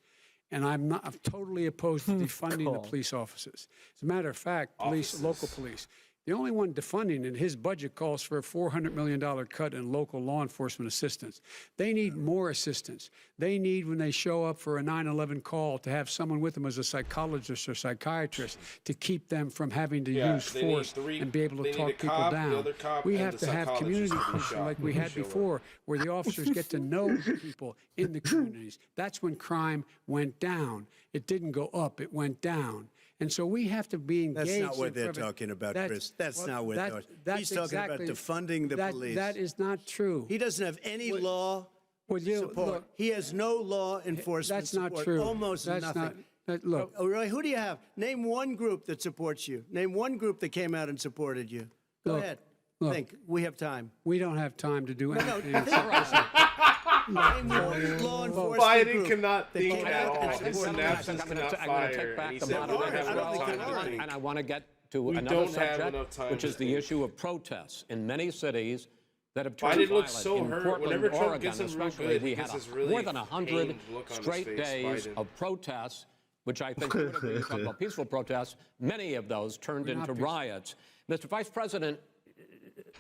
S11: And I'm totally opposed to defunding the police officers. As a matter of fact, local police. The only one defunding it, his budget calls for a $400 million cut in local law enforcement assistance. They need more assistance. They need, when they show up for a 9/11 call, to have someone with them as a psychologist or psychiatrist to keep them from having to use force and be able to talk people down. We have to have community policing like we had before, where the officers get to know people in the communities. That's when crime went down. It didn't go up, it went down. And so we have to be engaged.
S10: That's not what they're talking about, Chris. That's not what they're talking about. He's talking about defunding the police.
S11: That is not true.
S10: He doesn't have any law support. He has no law enforcement support.
S11: That's not true.
S10: Almost nothing.
S11: Look.
S10: Roy, who do you have? Name one group that supports you. Name one group that came out and supported you. Go ahead. Think. We have time.
S11: We don't have time to do anything.
S10: Law enforcement
S4: Biden cannot think at all. His synapses cannot fire.
S9: I'm going to take back the moderator, and I want to get to another subject, which is the issue of protests in many cities that have turned violent.
S4: Looks so
S9: in
S4: hurt.
S9: Portland,
S4: Whenever Trump
S9: Oregon,
S4: gets him
S9: especially, we had
S4: really
S9: more than 100 straight days of protests, which I think should have been talking about peaceful protests. Many of those turned into riots. Mr. Vice President,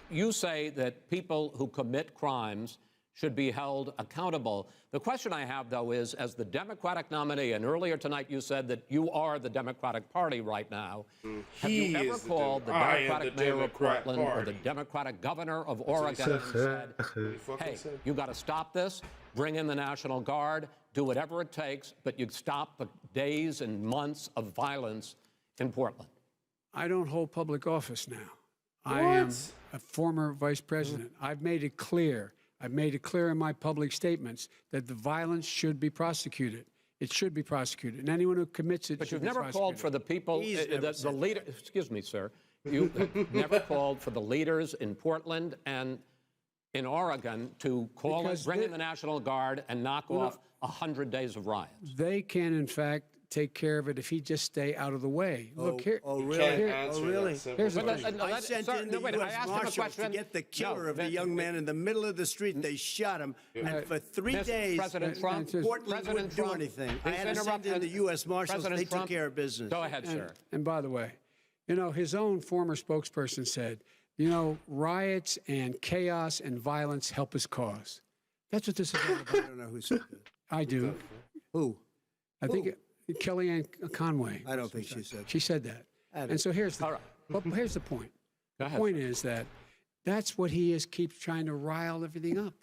S9: you say that people who commit crimes should be held accountable. The question I have, though, is, as the Democratic nominee, and earlier tonight you said that you are the Democratic Party right now, have you ever called the Democratic mayor of Portland or the Democratic governor of Oregon and said, hey, you got to stop this, bring in the National Guard, do whatever it takes, but you stop the days and months of violence in Portland?
S11: I don't hold public office now. I am a former vice president. I've made it clear. I've made it clear in my public statements that the violence should be prosecuted. It should be prosecuted, and anyone who commits it.
S9: But you've never called for the people, the leader. Excuse me, sir. You never called for the leaders in Portland and in Oregon to bring in the National Guard and knock off 100 days of riots.
S11: They can, in fact, take care of it if he'd just stay out of the way. Look here.
S10: Oh,
S4: You
S10: really?
S4: can't answer
S10: really?
S4: that simple
S11: Here's the
S4: question.
S11: thing.
S10: I sent in the U.S. Marshals to get the killer of the young man in the middle of the street. They shot him, and for 3 days,
S9: President Trump,
S10: Portland wouldn't do anything. I had to send in the U.S. Marshals. They took care of business.
S9: Go ahead, sir.
S11: And by the way, his own former spokesperson said, riots and chaos and violence help his cause. That's what this is all about.
S10: I don't know who said that.
S11: I do.
S10: Who?
S11: I think Kellyanne Conway.
S10: I don't think she said that.
S11: She said that. And so here's the, here's the point. The point is that that's what he is, keeps trying to rile everything up.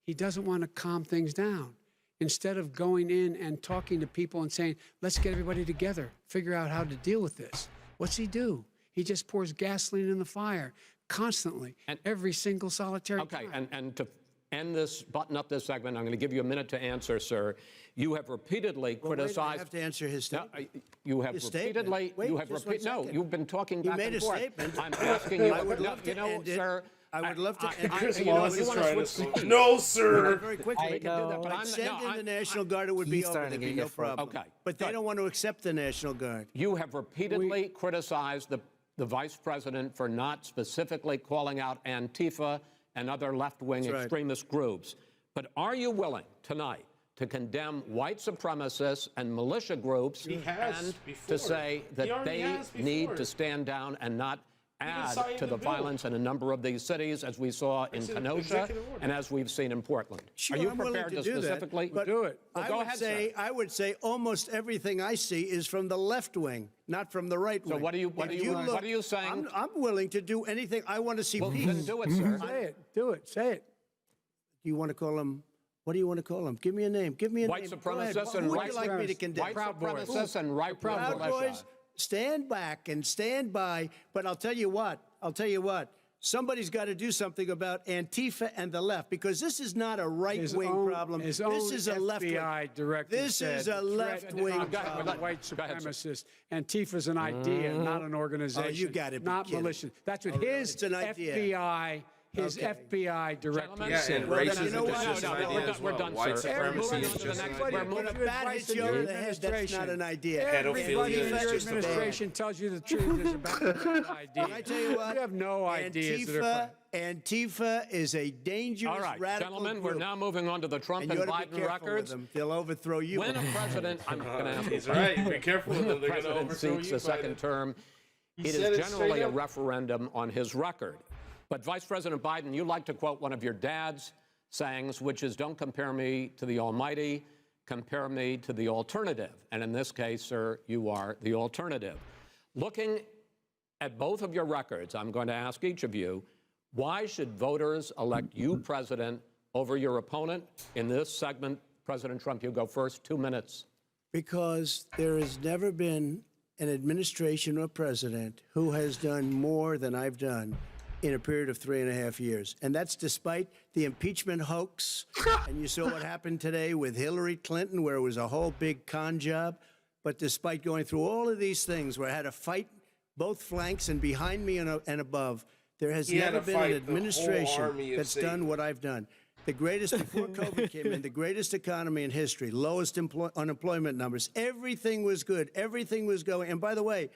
S11: He doesn't want to calm things down. Instead of going in and talking to people and saying, let's get everybody together, figure out how to deal with this. What's he do? He just pours gasoline in the fire constantly, and every single solitary time.
S9: And to end this, button up this segment, I'm going to give you a minute to answer, sir. You have repeatedly criticized.
S10: I have to answer his statement.
S9: You have repeatedly. You have repeatedly. No, you've been talking back
S10: and
S9: forth.
S10: He made a statement.
S9: I'm asking you.
S10: I would love to end it.
S9: Sir.
S10: I would love to end
S4: Chris
S10: it.
S4: Wallace is trying to. No, sir.
S10: Very quickly.
S12: I know.
S10: But I'd send in the National Guard. It would be over. There'd be no problem.
S9: Okay.
S10: But they don't want to accept the National Guard.
S9: You have repeatedly criticized the vice president for not specifically calling out Antifa and other left-wing extremist groups. But are you willing tonight to condemn white supremacists and militia groups and to say that they need to stand down and not add to the violence in a number of these cities, as we saw in Kenosha and as we've seen in Portland?
S10: Sure,
S9: are you
S10: I'm
S9: prepared to
S10: do
S9: specifically
S10: do
S11: it?
S9: Well, go ahead, sir.
S10: I would say almost everything I see is from the left wing, not from the right wing.
S9: So what are you saying?
S10: I'm willing to do anything. I want to see peace.
S9: Then do it, sir.
S11: Say it. Do it. Say it.
S10: You want to call them? What do you want to call them? Give me a name. Give me a
S9: White
S10: name.
S9: supremacists and
S10: Who would
S9: white
S10: you like me to condemn?
S9: White supremacists and right
S10: Proud Boys, stand back and stand by. But I'll tell you what. Somebody's got to do something about Antifa and the left, because this is not a right-wing problem. This is a left-wing.
S11: Director
S10: This is a left-wing problem.
S11: White supremacist. Antifa's an idea, not an organization.
S10: Oh, you got to be
S11: not
S10: kidding.
S11: militia. That's what his
S10: It's an idea.
S11: FBI. His FBI director said.
S10: You know what?
S9: We're done,
S1: White
S9: sir.
S1: supremacy is just an idea.
S10: When a bat hits you over the head, that's not an idea.
S11: Everybody in
S4: Pedophilia is
S11: your
S4: just a
S11: administration tells you the truth is about an idea.
S10: I tell you what,
S11: you have no ideas.
S10: Antifa is a dangerous
S9: All right,
S10: radical
S9: gentlemen,
S10: group.
S9: we're now moving on to the Trump and
S10: you ought to be
S9: Biden
S10: careful
S9: records.
S10: with them. They'll overthrow you.
S9: When a president, I'm going to ask
S4: He's right. Be careful with them. They're going to
S9: president
S4: overthrow
S9: seeks
S4: you.
S9: a second term, it
S4: said
S9: is
S4: it
S9: generally
S4: straight
S9: a
S4: up.
S9: referendum on his record. But Vice President Biden, you like to quote one of your dad's sayings, which is, don't compare me to the almighty, compare me to the alternative. And in this case, sir, you are the alternative. Looking at both of your records, I'm going to ask each of you, why should voters elect you president over your opponent? In this segment, President Trump, you go first, 2 minutes.
S10: Because there has never been an administration or president who has done more than I've done in a period of 3.5 years. And that's despite the impeachment hoax. And you saw what happened today with Hillary Clinton, where it was a whole big con job. But despite going through all of these things, where I had to fight both flanks and behind me and above, there has never been an administration that's done what I've done. The greatest, before COVID came in, the greatest economy in history, lowest unemployment numbers. Everything was good. Everything was going. And by the way,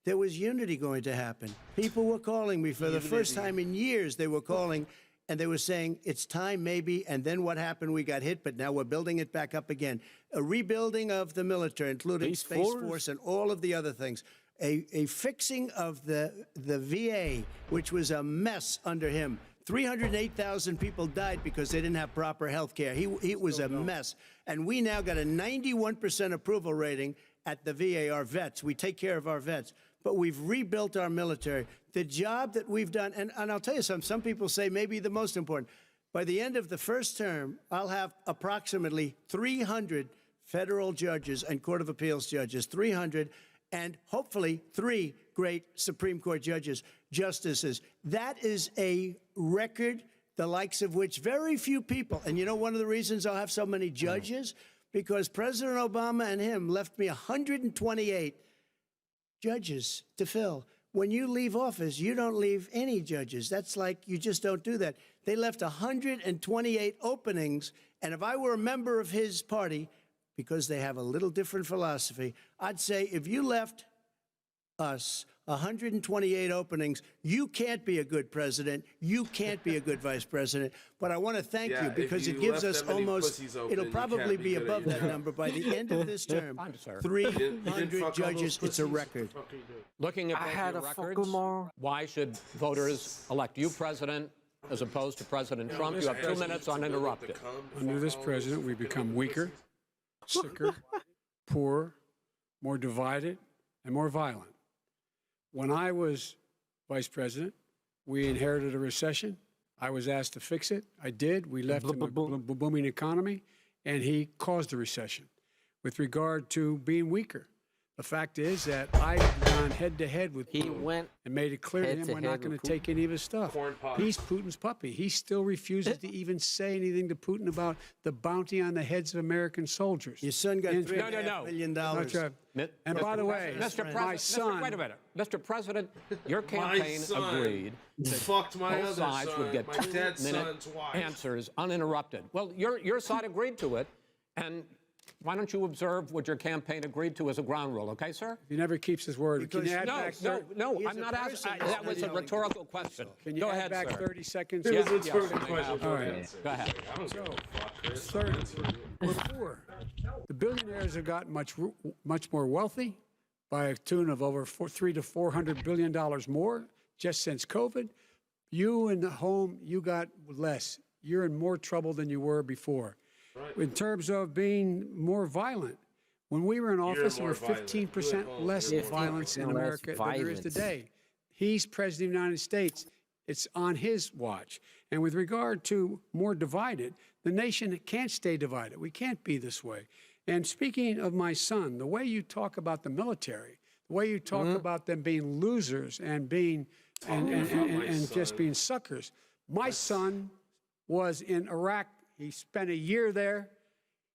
S10: there was unity going to happen. People were calling me for the first time in years. They were calling, and they were saying, it's time maybe. And then what happened? We got hit, but now we're building it back up again. A rebuilding of the military, including Space Force and all of the other things. A fixing of the VA, which was a mess under him. 308,000 people died because they didn't have proper health care. It was a mess. And we now got a 91% approval rating at the VA, our vets. We take care of our vets. But we've rebuilt our military. The job that we've done, and I'll tell you something, some people say maybe the most important. By the end of the first term, I'll have approximately 300 federal judges and Court of Appeals judges, 300, and hopefully 3 great Supreme Court justices. That is a record, the likes of which very few people, and you know one of the reasons I'll have so many judges? Because President Obama and him left me 128 judges to fill. When you leave office, you don't leave any judges. That's like, you just don't do that. They left 128 openings, and if I were a member of his party, because they have a little different philosophy. I'd say if you left us 128 openings, you can't be a good president. You can't be a good vice president. But I want to thank you because it gives us almost, it'll probably be above that number by the end of this term. 300 judges, it's a record.
S9: Looking at your records, why should voters elect you president as opposed to President Trump? You have 2 minutes uninterrupted.
S11: Under this president, we become weaker, sicker, poorer, more divided, and more violent. When I was vice president, we inherited a recession. I was asked to fix it. I did. We left him a booming economy, and he caused a recession. With regard to being weaker, the fact is that I've gone head-to-head with Putin and made it clear to him we're not going to take any of his stuff. He's Putin's puppy. He still refuses to even say anything to Putin about the bounty on the heads of American soldiers.
S10: Your son got $3.5 million.
S11: And by the way, my son...
S9: Wait a minute. Mr. President, your campaign agreed that both sides would get 2-minute answers uninterrupted. Well, your side agreed to it, and why don't you observe what your campaign agreed to as a ground rule, okay, sir?
S11: He never keeps his word. Can you add back
S9: no, I'm not asking. That was a rhetorical question.
S11: Can you add back 30 seconds?
S4: It was a rhetorical question.
S11: All right.
S9: Go ahead.
S11: We're poor. The billionaires have gotten much more wealthy by a tune of over $300 to $400 billion more just since COVID. You in the home, you got less. You're in more trouble than you were before. Right. In terms of being more violent, when we were in office, there were 15% less violence in America than there is today. He's president of the United States. It's on his watch. And with regard to more divided, the nation can't stay divided. We can't be this way. And speaking of my son, the way you talk about the military, the way you talk about them being losers and being and just being suckers. My son was in Iraq. He spent a year there.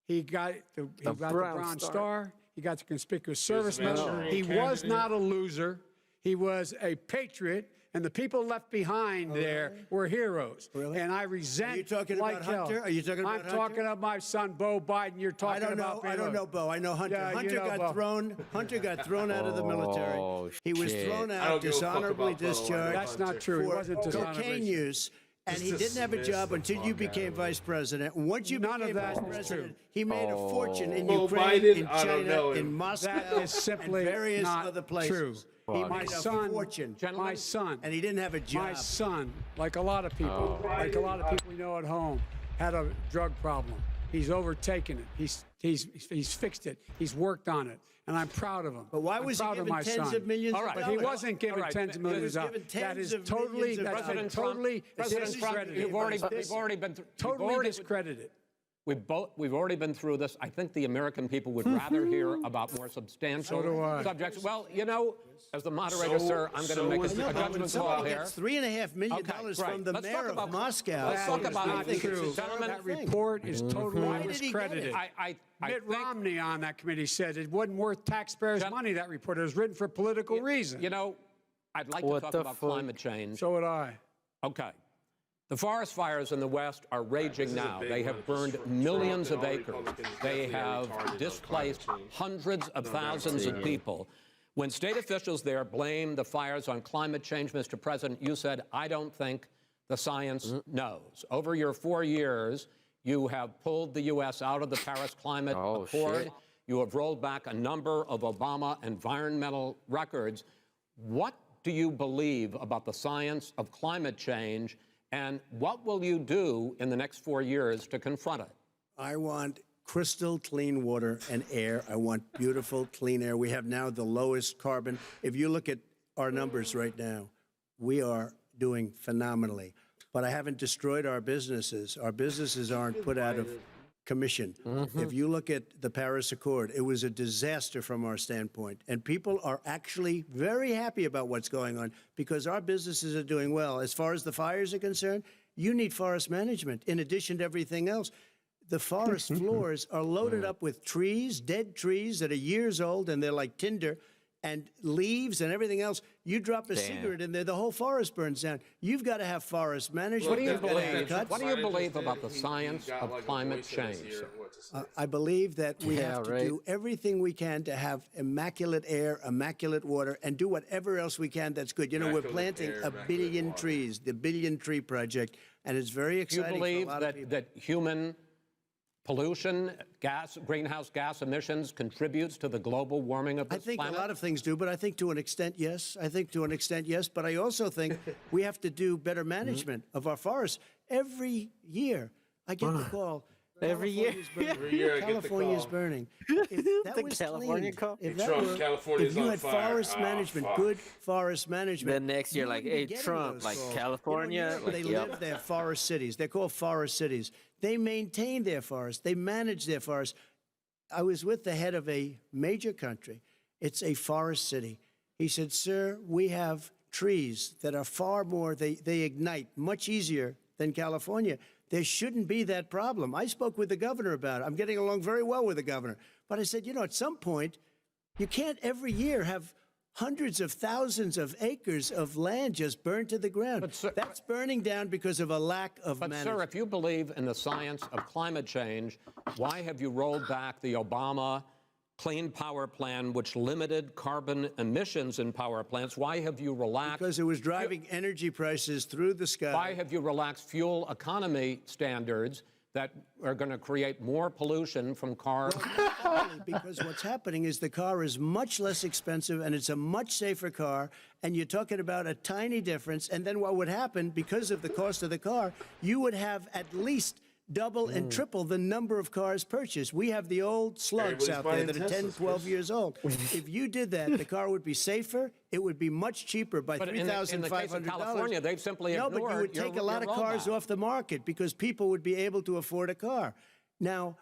S11: He got the Bronze Star. He got the Conspicuous Service Medal. He was not a loser. He was a patriot. And the people left behind there were heroes.
S10: Really?
S11: And I resent.
S10: Are you talking about Hunter? Are you talking about Hunter?
S11: I'm talking about my son, Bo Biden. You're talking about.
S10: I don't know Bo. I know Hunter.
S11: Yeah,
S10: Hunter got thrown out of the military. He was thrown out, dishonorably discharged.
S11: That's not true. He wasn't dishonorably.
S10: Cocaine use. And he didn't have a job until you became vice president. Once you became vice president, he made a fortune in Ukraine, in China, in Moscow, and various other places.
S11: True.
S10: He made a fortune.
S11: My son.
S10: And he didn't have a job.
S11: My son, like a lot of people, we know at home, had a drug problem. He's overtaken it. He's fixed it. He's worked on it. And I'm proud of him.
S10: But why was he given tens of millions of dollars?
S11: But he wasn't given tens of millions of dollars. That is totally discredited.
S9: You've already been
S11: totally discredited.
S9: We've already been through this. I think the American people would rather hear about more substantial subjects. Well, you know, as the moderator, sir, I'm going to make a judgment call here.
S10: $3.5 million from the mayor of Moscow.
S9: Let's talk about it.
S11: Gentlemen, that report is totally discredited. Mitt Romney on that committee said it wasn't worth taxpayers' money, that report. It was written for political reasons.
S9: You know, I'd like to talk about climate change.
S11: So would I.
S9: Okay. The forest fires in the West are raging now. They have burned millions of acres. They have displaced hundreds of thousands of people. When state officials there blame the fires on climate change, Mr. President, you said, I don't think the science knows. Over your 4 years, you have pulled the U.S. out of the Paris Climate Accord. You have rolled back a number of Obama environmental records. What do you believe about the science of climate change, and what will you do in the next 4 years to confront it?
S10: I want crystal clean water and air. I want beautiful, clean air. We have now the lowest carbon. If you look at our numbers right now, we are doing phenomenally. But I haven't destroyed our businesses. Our businesses aren't put out of commission. If you look at the Paris Accord, it was a disaster from our standpoint. And people are actually very happy about what's going on because our businesses are doing well. As far as the fires are concerned, you need forest management in addition to everything else. The forest floors are loaded up with trees, dead trees that are years old, and they're like tinder. and leaves and everything else. You drop a cigarette in there, the whole forest burns down. You've got to have forest management.
S9: What do you believe about the science of climate change?
S10: I believe that we have to do everything we can to have immaculate air, immaculate water, and do whatever else we can that's good. You know, we're planting a billion trees, the Billion Tree Project, and it's very exciting.
S9: Do you believe
S10: for a lot of people.
S9: that human pollution, greenhouse gas emissions contributes to the global warming of this planet?
S10: I think a lot of things do, but I think to an extent, yes. I think to an extent, yes. But I also think we have to do better management of our forests. Every year, I get the call.
S12: Every year.
S10: California's burning. If that was
S12: California
S10: cleaned,
S12: call?
S10: if, that were, if you had forest management, good forest management.
S12: Then next year, like, hey, Trump, like California.
S10: They live, they're forest cities. They're called forest cities. They maintain their forests. They manage their forests. I was with the head of a major country. It's a forest city. He said, sir, we have trees that are far more, they ignite much easier than California. There shouldn't be that problem. I spoke with the governor about it. I'm getting along very well with the governor. But I said, you know, at some point, you can't every year have hundreds of thousands of acres of land just burned to the ground.
S9: But, sir,
S10: that's burning down because of a lack of management.
S9: Sir, if you believe in the science of climate change, why have you rolled back the Obama Clean Power Plan, which limited carbon emissions in power plants? Why have you relaxed?
S10: Because it was driving energy prices through the sky.
S9: Why have you relaxed fuel economy standards that are going to create more pollution from cars?
S10: Well, because what's happening is the car is much less expensive and it's a much safer car, and you're talking about a tiny difference. And then what would happen, because of the cost of the car, you would have at least double and triple the number of cars purchased. We have the old slugs out there that are 10, 12 years old. If you did that, the car would be safer. It would be much cheaper by $3,500.
S9: In the case of California, they've simply ignored
S10: No, but you would take a lot of cars off the market because people would be able to afford a car. Now,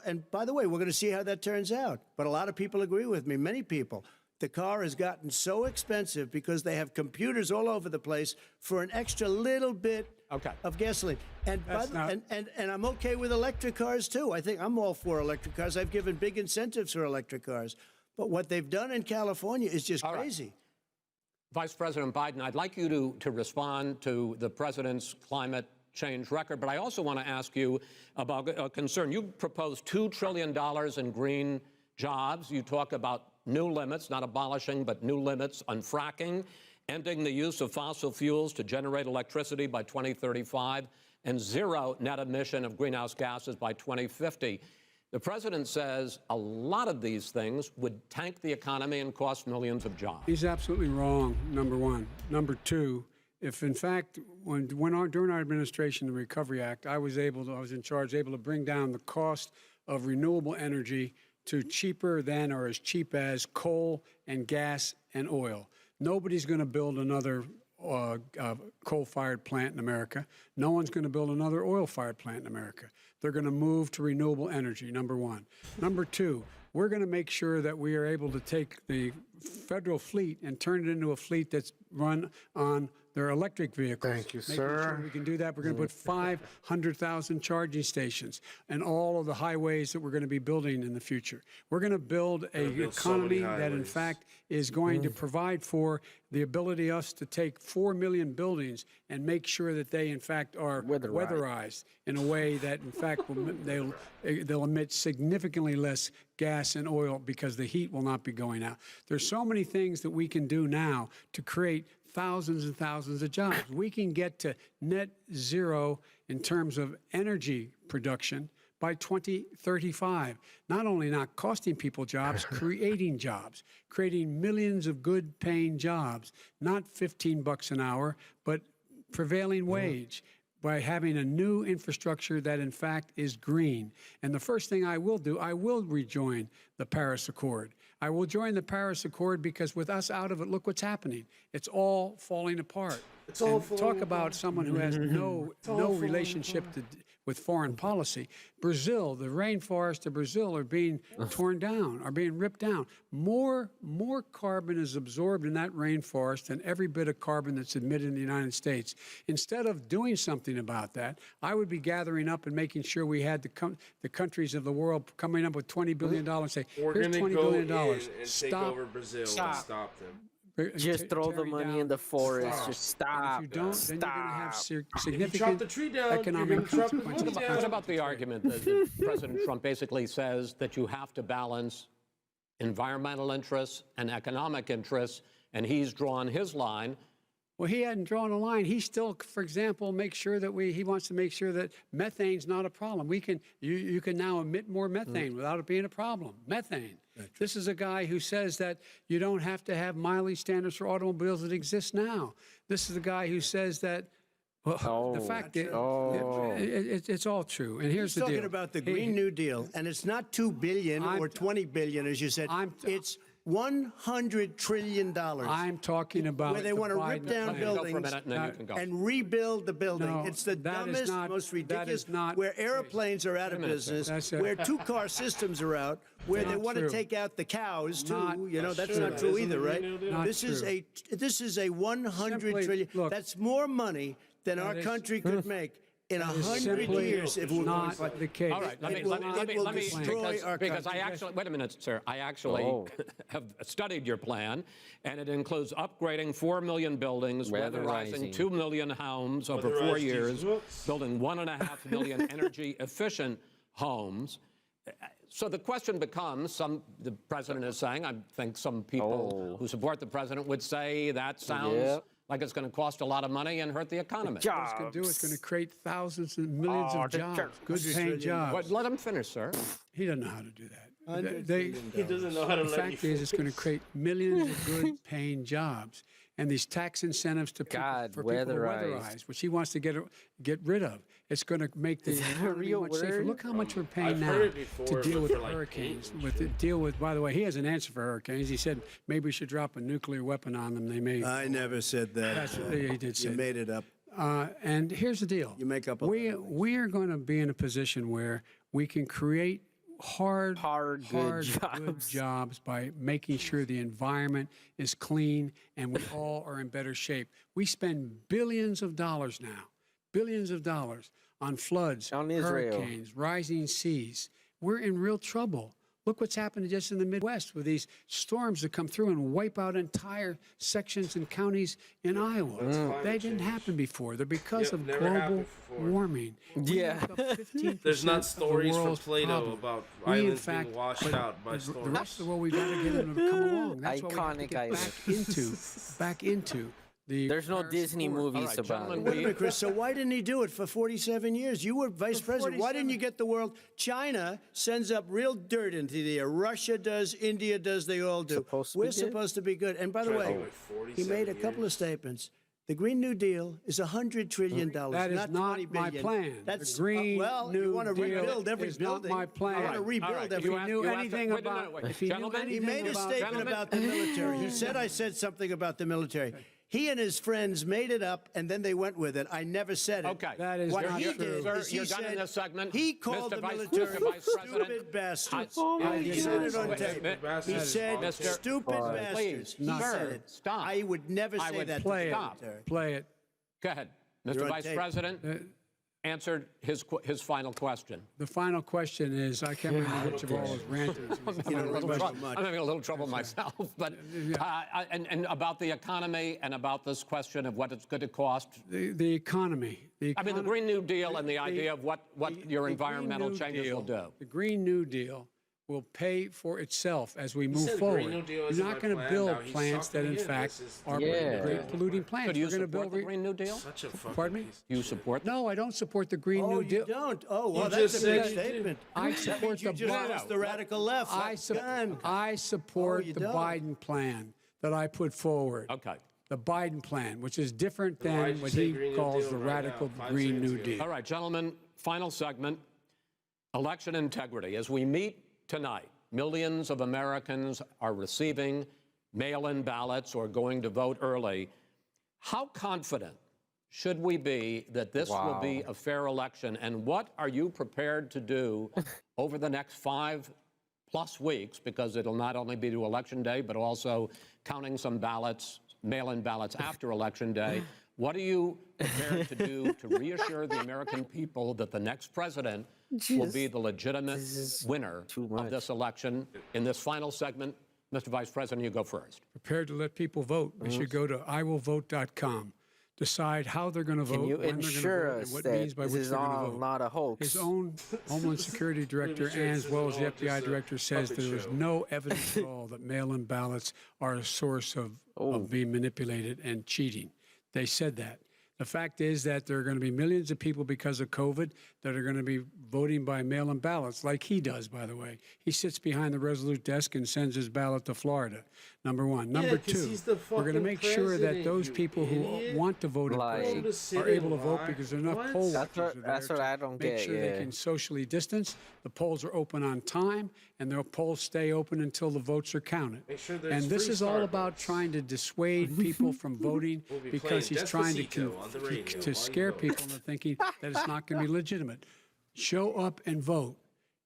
S10: and by the way, we're going to see how that turns out. But a lot of people agree with me, many people. The car has gotten so expensive because they have computers all over the place for an extra little bit of gasoline. And, and I'm okay with electric cars, too. I think I'm all for electric cars. I've given big incentives for electric cars. But what they've done in California is just crazy.
S9: Vice President Biden, I'd like you to respond to the president's climate change record, but I also want to ask you about a concern. You proposed $2 trillion in green jobs. You talk about new limits, not abolishing, but new limits on fracking, ending the use of fossil fuels to generate electricity by 2035, and zero net emission of greenhouse gases by 2050. The president says a lot of these things would tank the economy and cost millions of jobs.
S11: He's absolutely wrong, number one. Number two, if in fact, during our administration, the Recovery Act, I was in charge, able to bring down the cost of renewable energy to cheaper than or as cheap as coal and gas and oil. Nobody's going to build another coal-fired plant in America. No one's going to build another oil-fired plant in America. They're going to move to renewable energy, number one. Number two, we're going to make sure that we are able to take the federal fleet and turn it into a fleet that's run on their electric vehicles.
S8: Thank you,
S11: Making
S8: sir.
S11: sure we can do that. We're going to put 500,000 charging stations and all of the highways that we're going to be building in the future. We're going to build an economy that, in fact, is going to provide for the ability us to take 4 million buildings and make sure that they, in fact, are weatherized in a way that, in fact, they'll emit significantly less gas and oil because the heat will not be going out. There's so many things that we can do now to create thousands and thousands of jobs. We can get to net zero in terms of energy production by 2035. Not only not costing people jobs, creating jobs, creating millions of good paying jobs, not $15 an hour, but prevailing wage, by having a new infrastructure that, in fact, is green. And the first thing I will do, I will rejoin the Paris Accord. I will join the Paris Accord because with us out of it, look what's happening. It's all falling apart.
S4: It's all falling
S11: Talk about someone who has no relationship with foreign policy. Brazil, the rainforests of Brazil are being torn down, are being ripped down. More carbon is absorbed in that rainforest than every bit of carbon that's emitted in the United States. Instead of doing something about that, I would be gathering up and making sure we had the countries of the world coming up with $20 billion and say, here's $20 billion.
S4: And take over Brazil and stop them.
S12: Just throw the money in the forest. Just stop.
S11: And if you don't, then you're going to have significant
S4: If you chop the tree down,
S11: economic
S4: you're gonna chop the
S11: consequences.
S4: money down.
S9: What about the argument that President Trump basically says that you have to balance environmental interests and economic interests, and he's drawn his line?
S11: Well, he hadn't drawn a line. He still, for example, makes sure that he wants to make sure that methane's not a problem. You can now emit more methane without it being a problem. Methane. This is a guy who says that you don't have to have mileage standards for automobiles that exist now. This is a guy who says that, well, the fact is, it's all true. And here's the deal.
S10: He's talking about the Green New Deal, and it's not $2 billion or $20 billion, as you said. It's $100 trillion.
S11: I'm talking about
S10: where they want to rip down buildings and rebuild the building.
S11: No,
S10: it's the dumbest, most ridiculous. Where airplanes are out of business, where two-car systems are out, where they want to take out the cows too. That's not true either, right? This is a $100 trillion.
S11: Look,
S10: that's more money than our country could make in 100 years if we're
S11: not the case.
S9: All right, let me because I actually, wait a minute, sir. I actually have studied your plan, and it includes upgrading 4 million buildings, weatherizing 2 million homes over 4 years, building 1.5 million energy-efficient homes. So the question becomes, the president is saying, I think some people who support the president would say that sounds like it's going to cost a lot of money and hurt the economy.
S11: What it's going to do is going to create thousands and millions of jobs, good-paying jobs.
S9: But let him finish, sir.
S11: He doesn't know how to do that.
S4: He doesn't know how to
S11: The
S4: let
S11: fact is, it's going to create millions of good-paying jobs, and these tax incentives for people to weatherize, which he wants to get rid of. It's going to make the economy much safer. Look how much we're paying now to deal with hurricanes. By the way, he has an answer for hurricanes. He said maybe we should drop a nuclear weapon on them. They may.
S10: I never said that.
S11: He did say.
S10: You made it up.
S11: And here's the deal.
S10: You make up.
S11: We are going to be in a position where we can create hard good jobs by making sure the environment is clean and we all are in better shape. We spend billions of dollars now, on floods, hurricanes, rising seas. We're in real trouble. Look what's happened just in the Midwest with these storms that come through and wipe out entire sections and counties in Iowa. That didn't happen before. They're because of global warming.
S4: There's not stories from Plato about islands being washed out by storms.
S11: The rest of the world, we've got to get them to come along. That's why we have to get back into
S12: There's no Disney movies about it.
S10: Wait a minute, Chris. So why didn't he do it for 47 years? You were vice president. Why didn't you get the world? China sends up real dirt into the air. Russia does. India does. They all do. We're supposed to be good. And by the way, he made a couple of statements. The Green New Deal is $100 trillion.
S11: That is not my plan.
S10: That's
S11: the Green New
S10: you want to
S11: Deal
S10: rebuild every
S11: is
S10: building.
S11: not my plan.
S10: I want to rebuild every.
S11: If he knew anything about,
S10: he made a statement about the military. He said I said something about the military. He and his friends made it up, and then they went with it. I never said it.
S9: Okay.
S11: That is
S10: what
S11: not
S10: he
S11: true.
S10: did is he
S9: You're done in
S10: said
S9: this segment.
S10: he called the military stupid bastards. He said it on tape. He said stupid bastards. He said it.
S9: Stop.
S10: I would never say that to the military.
S11: Play it.
S9: Go ahead. Mr. Vice President, answered his final question.
S11: The final question is, I can't remember which of all his rantings.
S9: I'm having a little trouble myself. But and about the economy and about this question of what it's going to cost.
S11: The economy.
S9: I mean, the Green New Deal and the idea of what your environmental changes will do.
S11: The Green New Deal will pay for itself as we move forward. You're not going to build plants that, in fact, are great polluting plants.
S9: So do you
S11: We're going to
S9: support
S11: build
S9: the Green New Deal?
S11: Pardon me?
S9: You support?
S11: No, I don't support the Green New Deal.
S10: You don't? Oh, well,
S4: You
S10: that's
S4: just
S10: a big
S4: said you
S10: statement.
S11: I support
S10: You just asked the radical left.
S11: I support
S10: you
S11: the
S10: don't.
S11: Biden plan that I put forward.
S9: Okay.
S11: The Biden plan, which is different
S4: why'd
S11: than
S4: you
S11: what
S4: say
S11: he
S4: Green New
S11: calls
S4: Deal
S11: the
S4: right
S11: radical
S4: now? 5
S11: Green
S4: seconds
S11: New
S4: ago.
S11: Deal.
S9: All right, gentlemen, final segment. Election integrity. As we meet tonight, millions of Americans are receiving mail-in ballots or going to vote early. How confident should we be that this will be a fair election? And what are you prepared to do over the next 5+ weeks, because it'll not only be to Election Day, but also counting some ballots, mail-in ballots after Election Day. What are you prepared to do to reassure the American people that the next president will be the legitimate winner of this election? In this final segment, Mr. Vice President, you go first.
S11: Prepared to let people vote. They should go to iwillvote.com. Decide how they're going to vote,
S12: Can you
S11: when they're going to
S12: ensure
S11: vote,
S12: us
S11: and what
S12: that
S11: means by
S12: this
S11: which
S12: is
S11: they're going to
S12: all
S11: vote.
S12: not a hoax?
S11: His own Homeland Security Director and as well as the FBI Director says there is no evidence at all that mail-in ballots are a source of being manipulated and cheating. They said that. The fact is that there are going to be millions of people because of COVID that are going to be voting by mail-in ballots, like he does, by the way. He sits behind the Resolute desk and sends his ballot to Florida, number one. Number two, we're going to make sure that those people who want to vote in person are able to vote because there are enough poll watchers
S12: That's what I don't
S11: make
S12: get,
S11: sure they can socially distance. The polls are open on time, and the polls stay open until the votes are counted. And this is all about trying to dissuade people from voting because he's trying to scare people into thinking that it's not going to be legitimate. Show up and vote.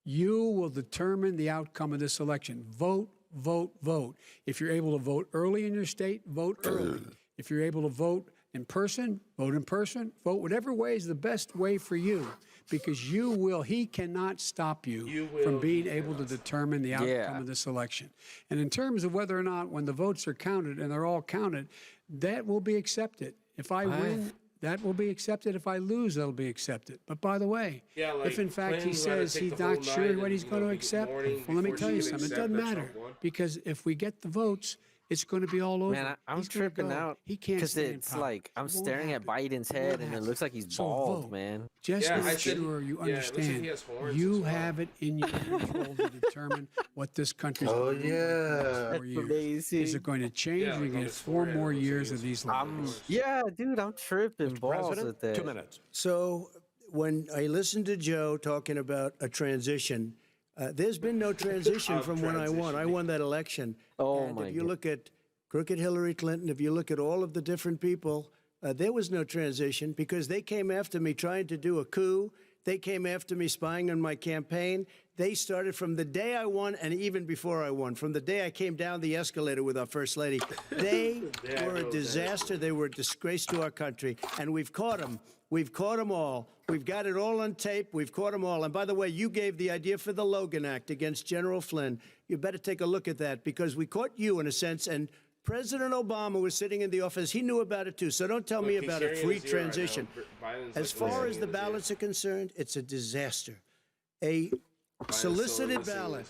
S11: You will determine the outcome of this election. Vote, vote, vote. If you're able to vote early in your state, vote early. If you're able to vote in person, vote in person. Vote whatever way is the best way for you, because he cannot stop you from being able to determine the outcome of this election. And in terms of whether or not when the votes are counted, and they're all counted, that will be accepted. If I win, that will be accepted. If I lose, that'll be accepted. But by the way, if in fact he says he's not sure what he's going to accept, well, let me tell you something. It doesn't matter, because if we get the votes, it's going to be all over.
S12: Man, I'm tripping out because it's like I'm staring at Biden's head and it looks like he's bald, man.
S11: Just make sure you understand you have it in your control to determine what this country's going to do in 4 years. Is it going to change? We're going to get 4 more years of these laws.
S12: Yeah, dude, I'm tripping balls with that.
S9: 2 minutes.
S10: So when I listened to Joe talking about a transition, there's been no transition from when I won. I won that election. And if you look at crooked Hillary Clinton, if you look at all of the different people, there was no transition because they came after me trying to do a coup. They came after me spying on my campaign. They started from the day I won and even before I won, from the day I came down the escalator with our First Lady. They were a disaster. They were a disgrace to our country. And we've caught them. We've caught them all. We've got it all on tape. We've caught them all. And by the way, you gave the idea for the Logan Act against General Flynn. You better take a look at that because we caught you in a sense. And President Obama was sitting in the office. He knew about it too. So don't tell me about a free transition. As far as the ballots are concerned, it's a disaster. A solicited ballot,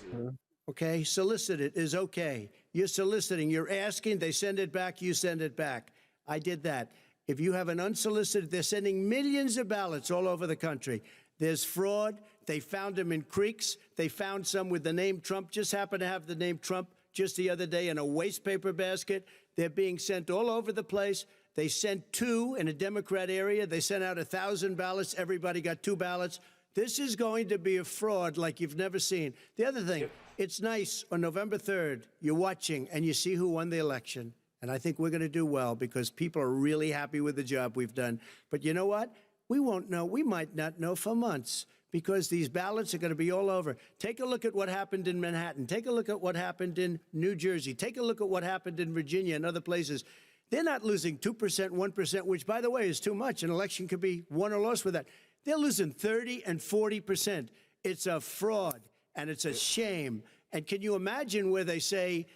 S10: okay, solicited is okay. You're soliciting, you're asking, they send it back, you send it back. I did that. If you have an unsolicited, they're sending millions of ballots all over the country. There's fraud. They found them in creeks. They found some with the name Trump, just happened to have the name Trump just the other day in a waste paper basket. They're being sent all over the place. They sent 2 in a Democrat area. They sent out 1,000 ballots. Everybody got 2 ballots. This is going to be a fraud like you've never seen. The other thing, it's nice on November 3rd, you're watching and you see who won the election. And I think we're going to do well because people are really happy with the job we've done. But you know what? We won't know. We might not know for months because these ballots are going to be all over. Take a look at what happened in Manhattan. Take a look at what happened in New Jersey. Take a look at what happened in Virginia and other places. They're not losing 2%, 1%, which, by the way, is too much. An election could be won or lost with that. They're losing 30 and 40%. It's a fraud, and it's a shame. And can you imagine where they say,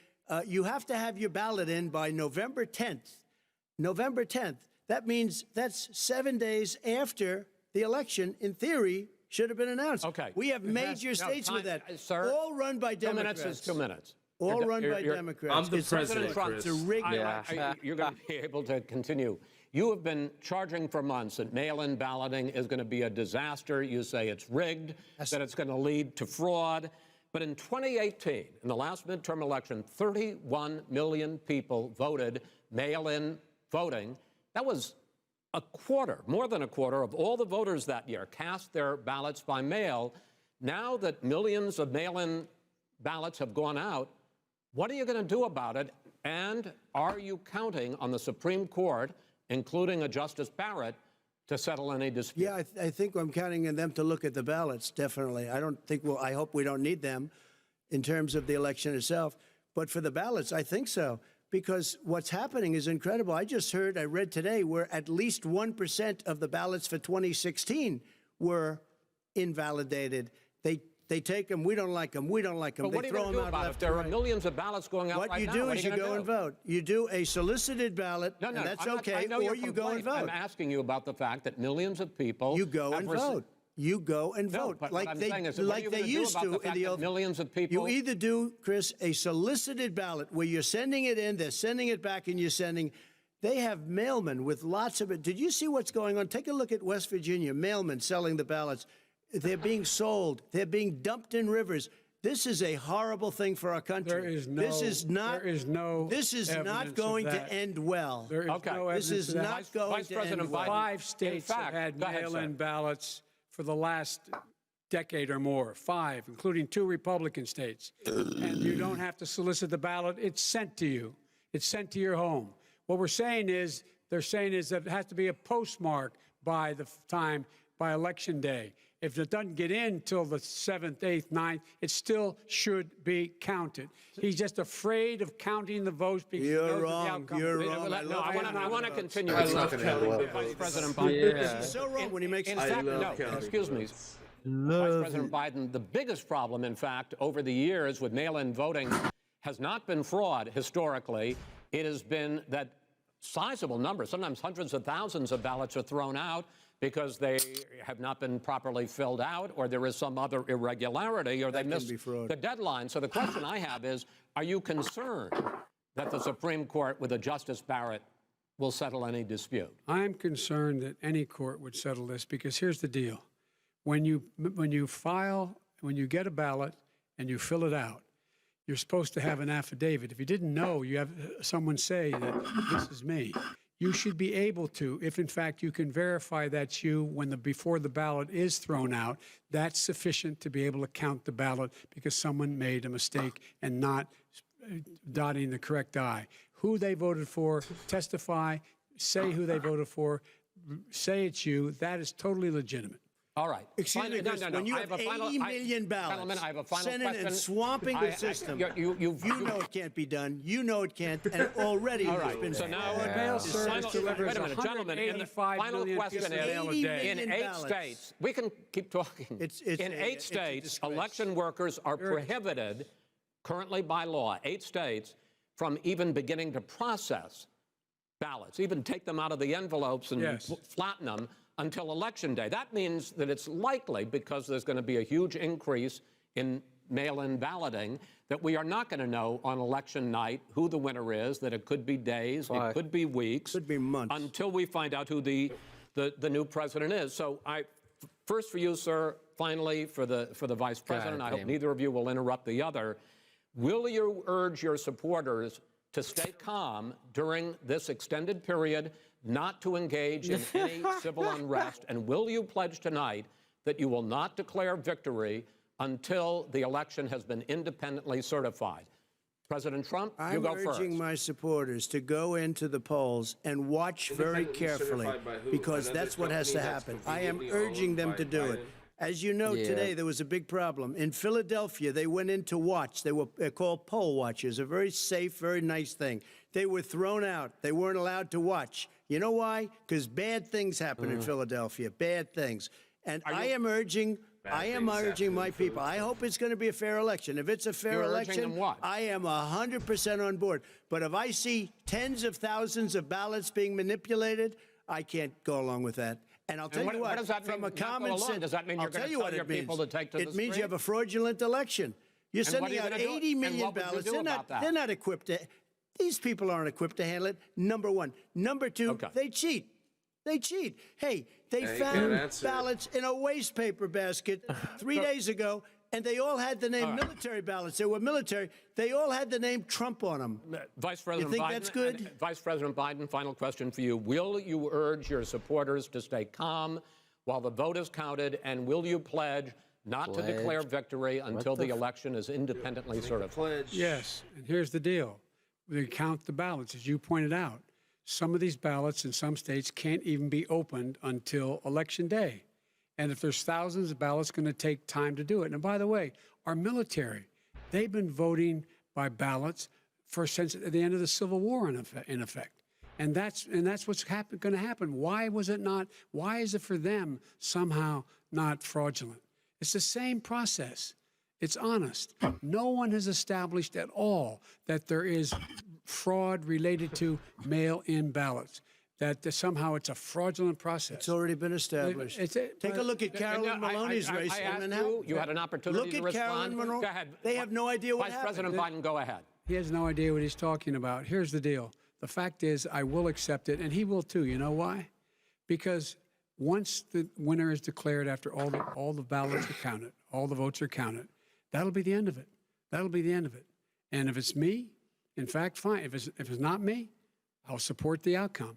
S10: you have to have your ballot in by November 10th. November 10th. That means that's 7 days after the election, in theory, should have been announced.
S9: Okay.
S10: We have major states with that.
S9: Sir,
S10: all run by Democrats.
S9: 2 minutes is 2 minutes.
S10: All run by Democrats.
S4: I'm the president,
S10: It's a rigged election.
S9: You're going to be able to continue. You have been charging for months that mail-in balloting is going to be a disaster. You say it's rigged, that it's going to lead to fraud. But in 2018, in the last midterm election, 31 million people voted mail-in voting. That was a quarter, more than a quarter of all the voters that year cast their ballots by mail. Now that millions of mail-in ballots have gone out, what are you going to do about it? And are you counting on the Supreme Court including a Justice Barrett, to settle any dispute?
S10: Yeah, I think I'm counting on them to look at the ballots, definitely. I don't think I hope we don't need them in terms of the election itself. But for the ballots, I think so. Because what's happening is incredible. I read today, where at least 1% of the ballots for 2016 were invalidated. They take them, we don't like them, we don't like them.
S9: But what are you going to do about it? If there are millions of ballots going out right now,
S10: what you do is you go and vote. You do a solicited ballot, and that's okay, or you go and vote.
S9: I'm asking you about the fact that millions of people...
S10: You go and vote. You go and vote.
S9: But like they
S10: used to in the old...
S9: Millions of people...
S10: You either do, Chris, a solicited ballot where you're sending it in, they're sending it back, and you're sending... They have mailmen with lots of it. Did you see what's going on? Take a look at West Virginia, mailmen selling the ballots. They're being sold. They're being dumped in rivers. This is a horrible thing for our country. This is not going to end well.
S11: There is no evidence
S10: This is not going to end well.
S11: 5 states have had mail-in ballots for the last decade or more. 5, including 2 Republican states. And you don't have to solicit the ballot. It's sent to you. It's sent to your home. What they're saying is that it has to be a postmark by election day. If it doesn't get in till the 7th, 8th, 9th, it still should be counted. He's just afraid of counting the votes because
S10: You're wrong. You're wrong.
S9: I want to continue.
S4: I love counting.
S9: Vice President Biden.
S10: He's so wrong when he makes...
S9: Excuse me. Vice President Biden, the biggest problem, in fact, over the years with mail-in voting has not been fraud historically. It has been that sizable numbers, sometimes hundreds of thousands of ballots are thrown out because they have not been properly filled out, or there is some other irregularity, or they missed the deadline. So the question I have is, are you concerned that the Supreme Court with a Justice Barrett will settle any dispute?
S11: I'm concerned that any court would settle this because here's the deal. When you get a ballot and you fill it out, you're supposed to have an affidavit. If you didn't know, you have someone say that this is me. You should be able to, if in fact you can verify that's you before the ballot is thrown out, that's sufficient to be able to count the ballot because someone made a mistake and not dotting the correct I. Who they voted for, testify, say who they voted for, say it's you, that is totally legitimate.
S9: All right.
S10: Excuse me, Chris, when you have 80 million ballots sending and swamping the system, you know it can't be done. You know it can't, and already it's been...
S9: So now,
S11: wait a minute, gentlemen, and the final question is,
S9: in 8 states, we can keep talking. In 8 states, election workers are prohibited, currently by law, 8 states, from even beginning to process ballots, even take them out of the envelopes and flatten them, until Election Day. That means that it's likely, because there's going to be a huge increase in mail-in balloting, that we are not going to know on election night who the winner is, that it could be days, it could be weeks.
S10: Could be months.
S9: Until we find out who the new president is. So first for you, sir, finally for the vice president, I hope neither of you will interrupt the other. Will you urge your supporters to stay calm during this extended period, not to engage in any civil unrest? And will you pledge tonight that you will not declare victory until the election has been independently certified? President Trump, you go first.
S10: I'm urging my supporters to go into the polls and watch very carefully, because that's what has to happen. I am urging them to do it. As you know, today there was a big problem. In Philadelphia, they went in to watch. They were called poll watchers, a very safe, very nice thing. They were thrown out. They weren't allowed to watch. You know why? Because bad things happen in Philadelphia, bad things. And I am urging my people. I hope it's going to be a fair election. If it's a fair election, I am 100% on board. But if I see tens of thousands of ballots being manipulated, I can't go along with that. And I'll tell you what,
S9: does that mean,
S10: from a common sense,
S9: does that mean you're going to tell your people to take to the street?
S10: It means you have a fraudulent election. You're sending out 80 million ballots. They're not equipped to... These people aren't equipped to handle it, number one. Number two, they cheat. They cheat. Hey, they found ballots in a waste paper basket 3 days ago, and they all had the name military ballots. They were military. They all had the name Trump on them.
S9: Vice President
S10: you think
S9: Biden,
S10: that's good?
S9: Vice President Biden, final question for you. Will you urge your supporters to stay calm while the vote is counted, and will you pledge not to declare victory until the election is independently certified?
S11: Yes, and here's the deal. They count the ballots, as you pointed out. some of these ballots in some states can't even be opened until Election Day. And if there's thousands of ballots, it's going to take time to do it. And by the way, our military, they've been voting by ballots since the end of the Civil War, in effect. And that's what's going to happen. Why was it not? Why is it for them somehow not fraudulent? It's the same process. It's honest. No one has established at all that there is fraud related to mail-in ballots, that somehow it's a fraudulent process.
S10: It's already been established. Take a look at Carolyn Maloney's race.
S9: You had an opportunity to respond.
S10: Look at Carolyn Maloney.
S9: Go ahead.
S10: They have no idea what happened.
S9: Vice President Biden, go ahead.
S11: He has no idea what he's talking about. Here's the deal. The fact is, I will accept it, and he will too. You know why? Because once the winner is declared, after all the ballots are counted, all the votes are counted, that'll be the end of it. That'll be the end of it. And if it's me, in fact, fine. If it's not me, I'll support the outcome.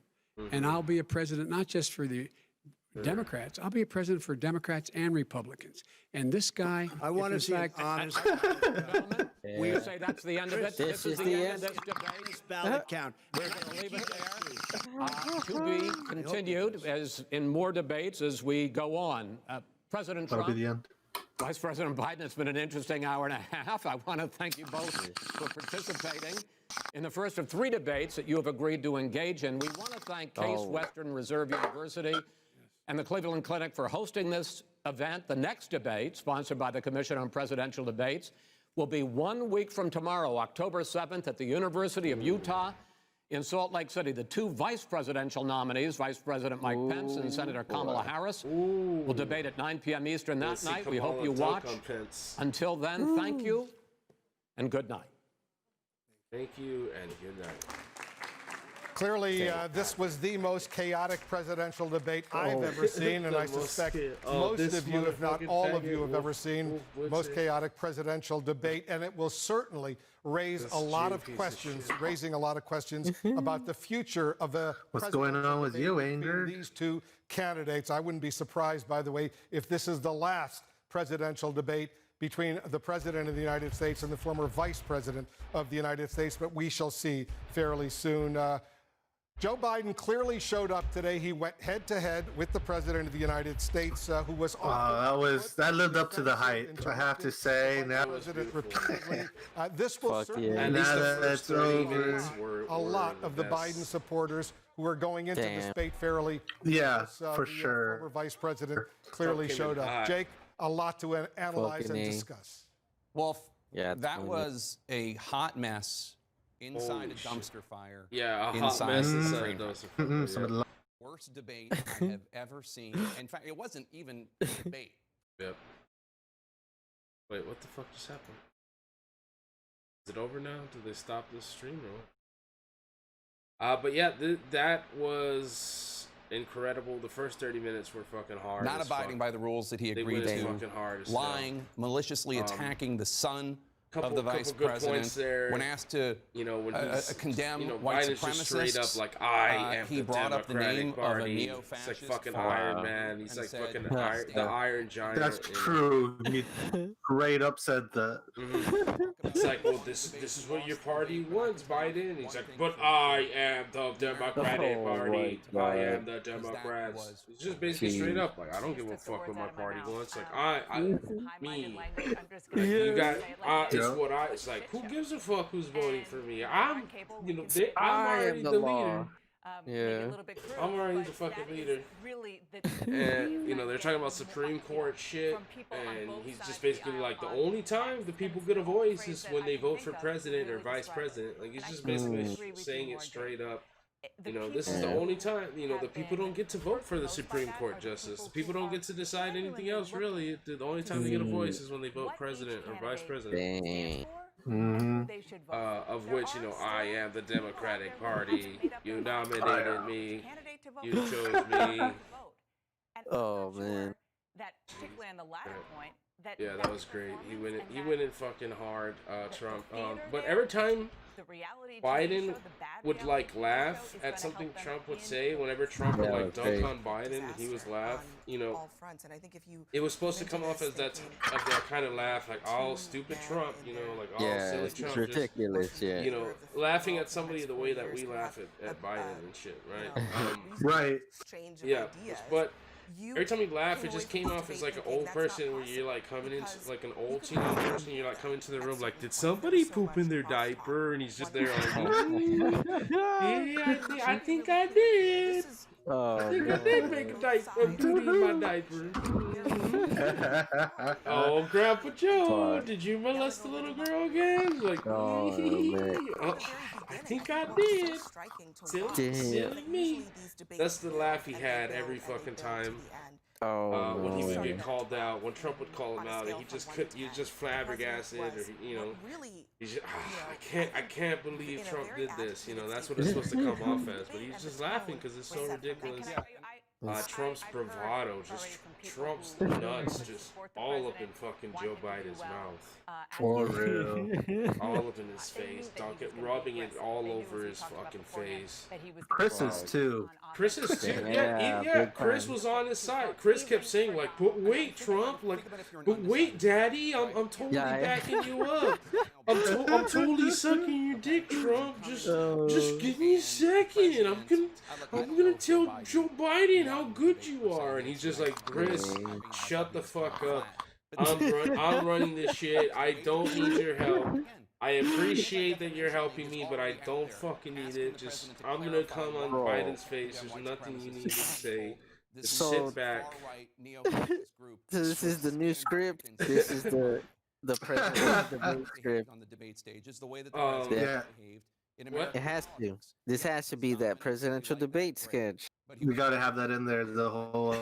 S11: And I'll be a president not just for the Democrats. I'll be a president for Democrats and Republicans. And this guy,
S10: I want to see an honest.
S9: We say that's the end of it.
S12: This is the end.
S9: Of this debate.
S10: Ballot count.
S9: We're going to leave it there. To be continued as in more debates as we go on. President Trump.
S4: That'll be the end.
S9: Vice President Biden, it's been an interesting hour and a half. I want to thank you both for participating in the first of 3 debates that you have agreed to engage in. We want to thank Case Western Reserve University and the Cleveland Clinic for hosting this event. The next debate, sponsored by the Commission on Presidential Debates, will be 1 week from tomorrow, October 7th, at the University of Utah in Salt Lake City. The 2 vice presidential nominees, Vice President Mike Pence and Senator Kamala Harris, will debate at 9 p.m. Eastern that night. We hope you watch. Until then, thank you and good night.
S4: Thank you and good night.
S8: Clearly, this was the most chaotic presidential debate I've ever seen, and I suspect most of you, if not all of you, have ever seen most chaotic presidential debate, and it will certainly raise a lot of questions, about the future of the
S4: What's going on with you, Anger?
S8: These 2 candidates. I wouldn't be surprised, by the way, if this is the last presidential debate between the President of the United States and the former Vice President of the United States, but we shall see fairly soon. Joe Biden clearly showed up today. He went head-to-head with the President of the United States, who was
S4: that lived up to the hype, I have to say. Now,
S8: this will certainly
S4: now that it's over.
S8: A lot of the Biden supporters who are going into this debate fairly.
S4: For sure.
S8: Former Vice President clearly showed up. Jake, a lot to analyze and discuss.
S5: Well, that was a hot mess inside a dumpster fire.
S4: Yeah, a
S5: hot
S4: mess
S5: inside
S4: a dumpster fire.
S5: Worst debate I have ever seen. In fact, it wasn't even a debate.
S4: Yep. Wait, what the fuck just happened? Is it over now? Did they stop this stream or what? But yeah, that was incredible. The first 30 minutes were fucking hard.
S5: Not abiding by the rules that he agreed to.
S4: Fucking hard.
S5: Lying, maliciously attacking the son of the vice president. When asked to condemn white supremacists,
S4: straight up like, I am
S5: he
S4: the
S5: brought up the name
S4: Party.
S5: of a neo-fascist.
S4: It's like fucking Iron Man. He's like fucking the Iron Giant.
S13: That's true. He straight up said that.
S4: It's like, well, this is what your party wants, Biden. He's like, but I am the Democratic Party. I am the Democrats. It's just basically straight up like, I don't give a fuck what my party wants. Like, me. You got. It's like, who gives a fuck who's voting for me? I'm already the leader. I'm already the fucking leader. And, they're talking about Supreme Court shit, and he's just basically like, the only time the people get a voice is when they vote for president or vice president. Like, he's just basically saying it straight up. This is the only time, the people don't get to vote for the Supreme Court justice. The people don't get to decide anything else, really. The only time they get a voice is when they vote president or vice president. Of which, I am the Democratic Party. You nominated me. You chose me.
S12: Oh, man.
S6: That particularly on the latter point,
S4: Yeah, that was great. He went in fucking hard, Trump. But every time Biden would like laugh at something Trump would say, whenever Trump would like dunk on Biden, he was laugh. You know, it was supposed to come off as that kind of laugh, like oh stupid Trump, you know, like oh silly Trump,
S12: it's ridiculous.
S4: just,
S12: Yeah,
S4: you know, laughing at somebody the way that we laugh at Biden and shit, right?
S13: Right.
S4: Yeah, but. Every time you laugh, it just came off as like an old person where you're like coming into like an old teenage person. You're like coming to the room like, did somebody poop in their diaper? And he's just there like, yeah, I think I did. I think I did make a poop in my diaper. Oh, Grandpa Joe, did you molest the little girl again? Like, I think I did. Silly me. That's the laugh he had every fucking time. When he would get called out, when Trump would call him out, and he just flabbergasted, or you know, he's just, I can't believe Trump did this. You know, that's what it's supposed to come off as, but he's just laughing because it's so ridiculous. Trump's bravado, just Trump's nuts, just all up in fucking Joe Biden's mouth.
S13: For real.
S4: All up in his face, rubbing it all over his fucking face.
S13: Chris's too.
S4: Chris's too. Yeah. Chris was on his side. Chris kept saying like, "But wait, Trump, like, but wait, Daddy, I'm totally backing you up. I'm totally sucking your dick, Trump. Just give me a second. I'm gonna tell Joe Biden how good you are." And he's just like, "Chris, shut the fuck up. I'm running this shit. I don't need your help. I appreciate that you're helping me, but I don't fucking need it. Just, I'm gonna come on Biden's face. There's nothing you need to say. Just sit back."
S12: So this is the new script. This is the president's debate script
S5: on the debate stage. Is the way that
S13: yeah.
S5: behaved.
S12: It has to. This has to be that presidential debate sketch.
S13: We gotta have that in there. The whole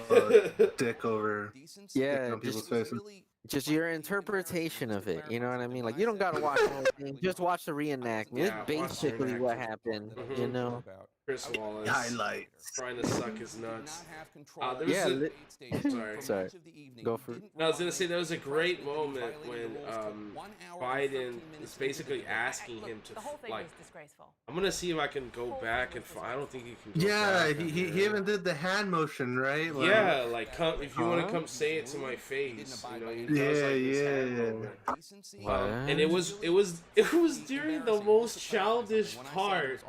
S13: dick over.
S12: Yeah,
S13: on people's faces.
S12: just your interpretation of it. You know what I mean? Like you don't gotta watch the whole thing. Just watch the reenactment.
S4: Yeah,
S12: It's basically what happened. You know.
S4: Chris Wallace
S13: Highlights.
S4: trying to suck his nuts.
S12: Sorry. Go for it.
S4: No, I was gonna say there was a great moment when Biden is basically asking him to like. I'm gonna see if I can go back and I don't think he can. Go back
S13: he even did the hand motion, right? Like,
S4: yeah, like come if you want to come say it to my face, you know. He does, like, this hand movement. And it was during the most childish part,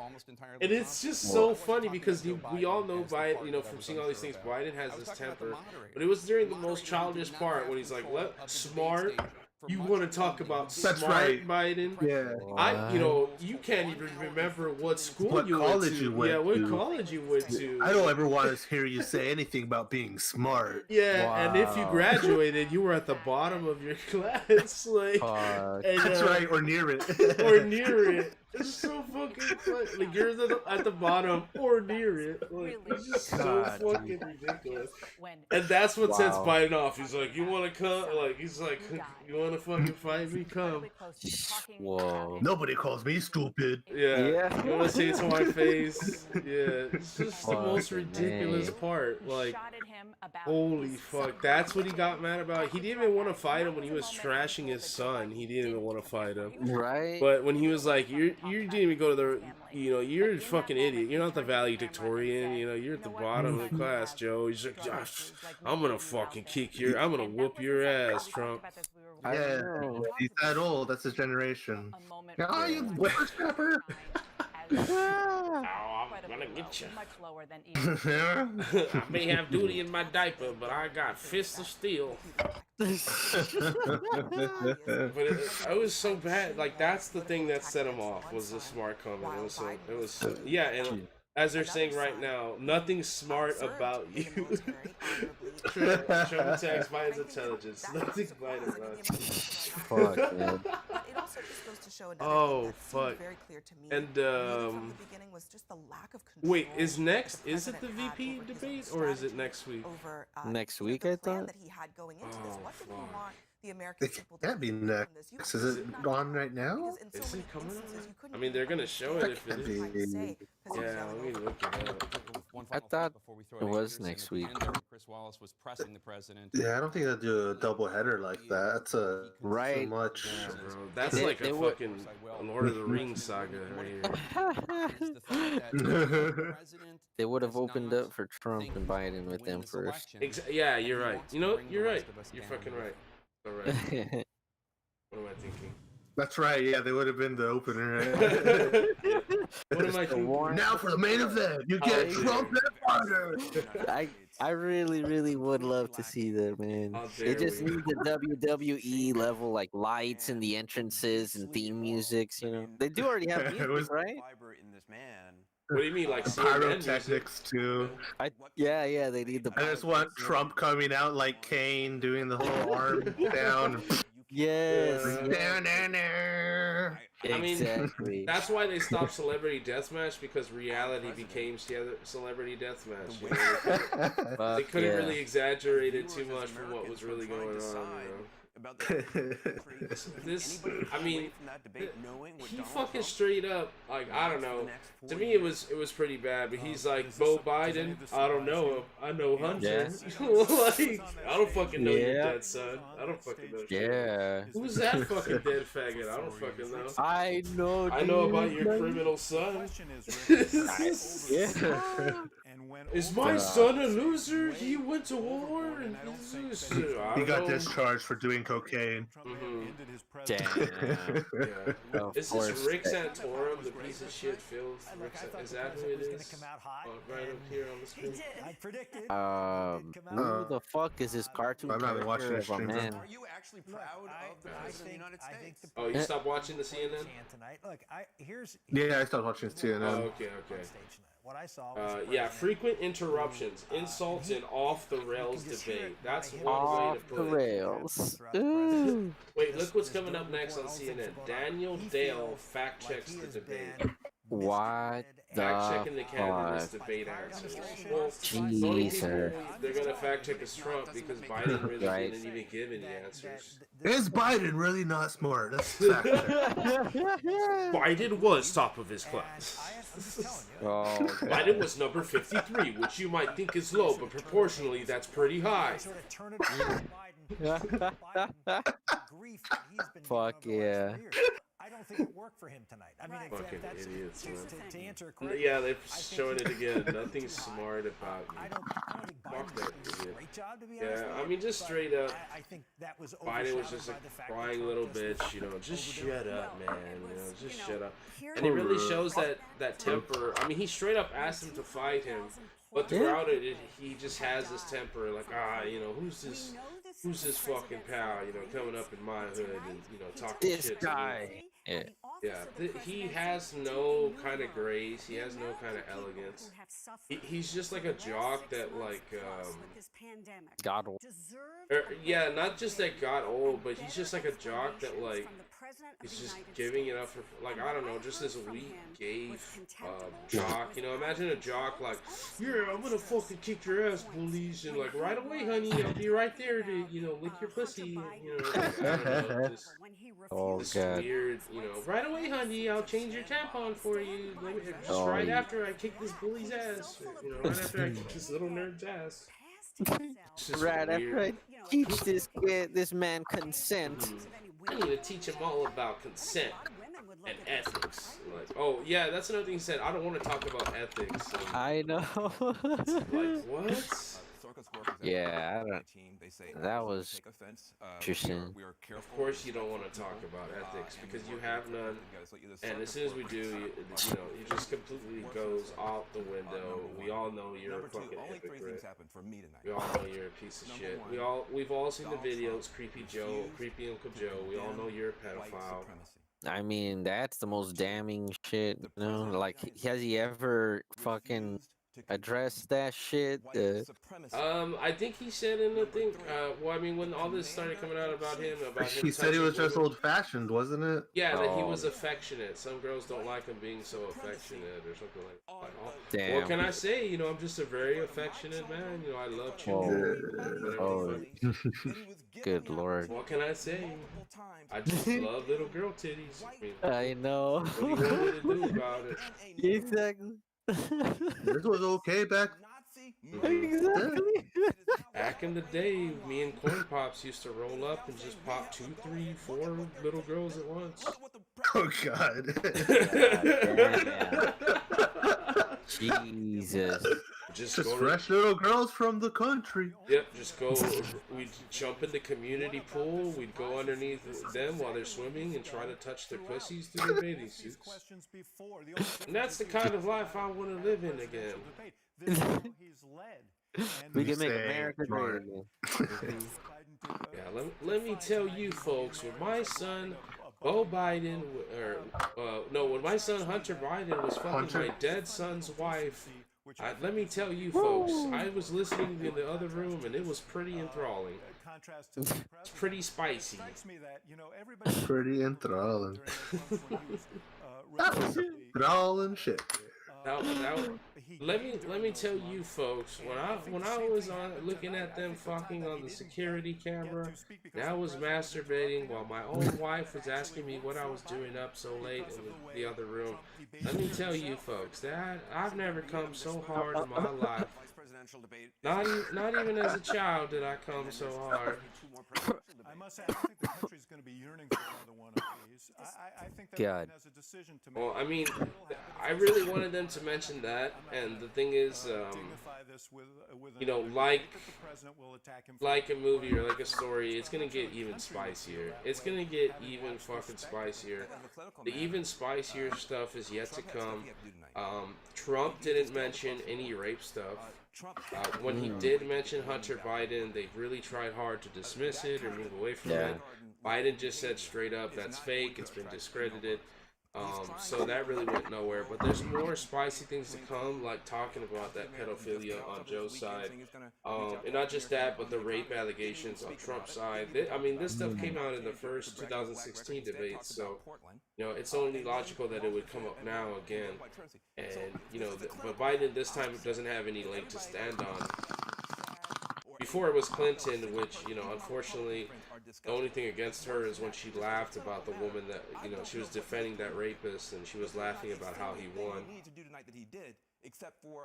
S4: and it's just so funny because we all know Biden, you know, from seeing all these things, Biden has this temper, but it was during the most childish part when he's like, smart. You want to talk about
S13: That's
S4: smart
S13: right.
S4: Biden?
S13: Yeah.
S4: You can't even remember what school
S13: What
S4: you
S13: college
S4: went to.
S13: you went
S4: Yeah, what
S13: to.
S4: college you went to.
S13: I don't ever want to hear you say anything about being smart.
S4: Yeah, and if you graduated, you were at the bottom of your class, like. And,
S13: That's right, or near it.
S4: Or near it. It's so fucking funny. Like you're at the bottom or near it. Like it's just so fucking ridiculous. And that's what sets Biden off. He's like, "You want to come?" Like he's like, "You want to fucking fight me? Come."
S12: Whoa.
S13: Nobody calls me stupid.
S4: Yeah. You want to say it to my face? Yeah. It's just the most ridiculous part. Like, holy fuck. That's what he got mad about. He didn't even want to fight him when he was trashing his son. He didn't even want to fight him.
S12: Right.
S4: But when he was like, you didn't even go to the, you know, you're a fucking idiot. You're not the valedictorian. You know, you're at the bottom of the class, Joe. He's like, Josh, I'm gonna fucking I'm gonna whoop your ass, Trump.
S13: Yeah, he's that old. That's his generation. Oh, you whippersnapper!
S4: I'm gonna get you. I may have duty in my diaper, but I got fists of steel. But it was so bad. Like that's the thing that set him off was the smart comment. It was so, yeah. And as they're saying right now, nothing smart about you. Trump attacks Biden's intelligence. Nothing smart about you.
S12: Fuck, man.
S4: Oh fuck! And wait, is it the VP debate or is it next week?
S12: Next week, I thought.
S4: Oh fuck!
S7: the American people.
S13: It can't be next. Is it on right now?
S4: Is it coming on? I mean, they're gonna show it if it is. Yeah, let me look it up.
S12: I thought it was next week.
S5: Chris Wallace was pressing the president.
S13: Yeah, I don't think they'll do a double header like that. That's too much.
S4: Yeah, bro. That's like a fucking Lord of the Rings saga right here.
S12: They would have opened up for Trump and Biden with them first.
S4: Yeah, you're right. You know, you're right. You're fucking right. All right. What am I thinking?
S13: That's right. Yeah, they would have been the opener. Right?
S4: What am I thinking?
S13: Now for the main event, you get Trump and Biden.
S12: I really would love to see that, man. It just needs the WWE level, like lights and the entrances and theme musics. You know, they do already have music, right?
S4: What do you mean, like
S13: pyrotechnics too?
S12: Yeah, they need the.
S13: I just want Trump coming out like Kane, doing the whole arm down.
S12: Yes.
S4: I mean, that's why they stopped Celebrity Deathmatch, because reality became Celebrity Deathmatch. You know? They couldn't really exaggerate it too much from what was really going on. You know? This, I mean, he fucking straight up, like, I don't know. To me, it was pretty bad. But he's like, Bo Biden, I don't know him. I know Hunter. Like, I don't fucking know your dead son. I don't fucking know.
S12: Yeah.
S4: Who's that fucking dead faggot? I don't fucking know.
S12: I know.
S4: I know about your criminal son. Is my son a loser? He went to war and
S13: he got discharged for doing cocaine.
S12: Damn.
S4: Is this Rick Santorum, the piece of shit filth? Is that who it is? Right up here on the screen.
S14: I predicted.
S12: Who the fuck is this cartoon character of a man?
S14: Are you actually proud of the president of the United States?
S4: Oh, you stopped watching the CNN?
S14: Look,
S13: Yeah, I stopped watching CNN.
S4: Oh, okay.
S14: What I saw
S4: yeah, frequent interruptions, insults, and off-the-rails debate. That's one way to put it.
S12: Off-the-rails.
S4: Wait, look what's coming up next on CNN. Daniel Dale fact-checks the debate.
S12: What
S4: Fact-checking the candidates' debate answers. Well, the only people they're going to fact-check is Trump, because Biden really didn't even give any answers.
S13: Is Biden really not smart? That's fact.
S4: Biden was top of his class. Biden was number 53, which you might think is low, but proportionally that's pretty high.
S12: Fuck yeah.
S14: I don't think it worked for him tonight. I mean,
S4: fucking idiots, man.
S14: To answer a question,
S4: yeah, they're showing it again. Nothing smart about me.
S14: I don't think
S4: Fuck that idiot.
S14: great job, to be honest.
S4: Yeah, I mean, just straight up.
S14: I think that was
S4: Biden was just a crying little bitch, you know. Just shut up, man. You know, just shut up. And it really shows that temper. I mean, he straight up asked him to fight him, but throughout it, he just has this temper, like, you know, who's this fucking pal, you know, coming up in my hood and, you know, talking shit to me. Yeah, he has no kind of grace. He has no kind of elegance. He's just like a jock that, like,
S12: got old.
S4: yeah, not just that got old, but he's just like a jock that, like, is just giving it up for, like, I don't know, just this weak, gay jock. You know, imagine a jock like, yeah, I'm gonna fucking kick your ass, bullies, and like, right away, honey, I'll be right there to, you know, lick your pussy. You know, like, I don't know, this weird, you know, right away, honey, I'll change your tampon for you. Just right after I kick this bully's ass. You know, right after I kick this little nerd's ass.
S12: Right after I teach this man consent.
S4: I need to teach him all about consent and ethics. Like, oh yeah, that's another thing he said. I don't want to talk about ethics.
S12: I know.
S4: Like, what?
S12: Yeah, I don't. That was interesting.
S4: Of course, you don't want to talk about ethics because you have none. And as soon as we do, you know, it just completely goes out the window. We all know you're a fucking hypocrite. We all know you're a piece of shit. We've all seen the videos. Creepy Joe, creepy Uncle Joe. We all know you're a pedophile.
S12: I mean, that's the most damning shit. You know, like, has he ever fucking address that shit?
S4: I think he said in the thing. Well, I mean, when all this started coming out about him,
S13: He said he was just old-fashioned, wasn't it?
S4: Yeah, that he was affectionate. Some girls don't like him being so affectionate or something like that.
S12: Damn.
S4: What can I say? You know, I'm just a very affectionate man. You know, I love children.
S12: Oh, good lord.
S4: What can I say? I just love little girl titties.
S12: I know.
S4: What do you want me to do about it?
S12: Exactly.
S13: This was okay back.
S12: Exactly.
S4: Back in the day, me and Corn Pops used to roll up and just pop 2, 3, 4 little girls at once.
S13: Oh God.
S12: Jesus.
S4: Just
S13: fresh little girls from the country.
S4: Yep, just go. We'd jump in the community pool. We'd go underneath them while they're swimming and try to touch their pussies through their bathing suits. And that's the kind of life I want to live in again.
S12: We can make America great again.
S4: Yeah, let me tell you folks, when my son Beau Biden, when my son Hunter Biden was fucking my dead son's wife, let me tell you folks, I was listening in the other room and it was pretty enthralling. It's pretty spicy.
S13: Pretty enthralling. Enthralling shit.
S4: Now, let me tell you folks, when I was looking at them fucking on the security camera, and I was masturbating while my own wife was asking me what I was doing up so late in the other room. Let me tell you folks that I've never come so hard in my life. Not even as a child did I come so hard.
S15: I must say, I think the country's going to be yearning for another one of these. I think that
S12: God.
S15: has a decision to make.
S4: Well, I mean, I really wanted them to mention that, and the thing is, you know, like a movie or like a story, it's gonna get even spicier. It's gonna get even fucking spicier. The even spicier stuff is yet to come. Trump didn't mention any rape stuff. When he did mention Hunter Biden, they really tried hard to dismiss it or move away from it. Biden just said straight up, that's fake, it's been discredited. So that really went nowhere. But there's more spicy things to come, like talking about that pedophilia on Joe's side. And not just that, but the rape allegations on Trump's side. I mean, this stuff came out in the first 2016 debate, so, you know, it's only logical that it would come up now again. And, you know, but Biden this time doesn't have any leg to stand on. Before it was Clinton, which, you know, unfortunately, the only thing against her is when she laughed about the woman that, you know, she was defending that rapist and she was laughing about how he won.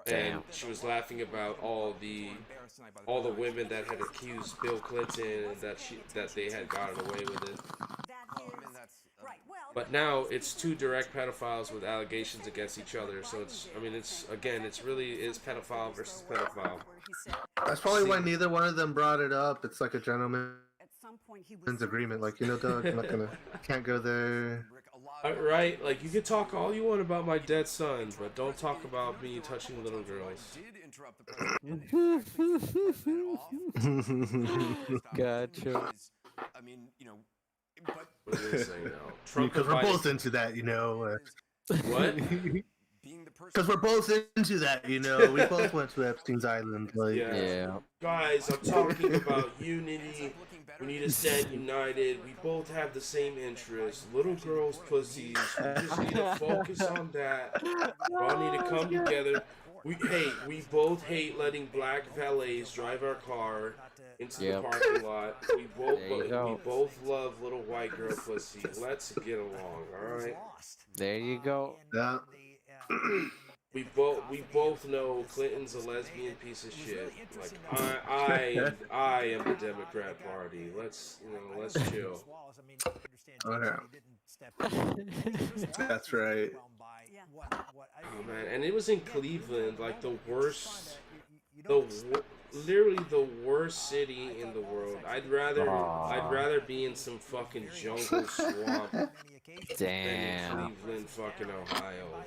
S4: And she was laughing about all the women that had accused Bill Clinton and that they had gotten away with it. But now it's two direct pedophiles with allegations against each other. So it's, I mean, it's really is pedophile versus pedophile.
S13: That's probably why neither one of them brought it up. It's like a gentleman's agreement. Like, you know, Doug, can't go there.
S4: Right? Like, you can talk all you want about my dead son, but don't talk about me touching little girls.
S12: Gotcha.
S16: I mean, you know,
S4: what are they saying now?
S13: Because we're both into that, you know.
S4: What?
S13: Because we're both into that, you know. We both went to Epstein's Island. Like,
S12: yeah.
S4: Guys, I'm talking about unity. We need to stand united. We both have the same interests. Little girls' pussies. We just need to focus on that. We all need to come together. We both hate letting black valets drive our car into the parking lot. We both love little white girl pussy. Let's get along, all right?
S12: There you go.
S13: Yeah.
S4: We both know Clinton's a lesbian piece of shit. Like I am the Democrat Party. Let's chill.
S13: That's right.
S4: Oh man, and it was in Cleveland, like literally the worst city in the world. I'd rather be in some fucking jungle swamp than in Cleveland, fucking Ohio.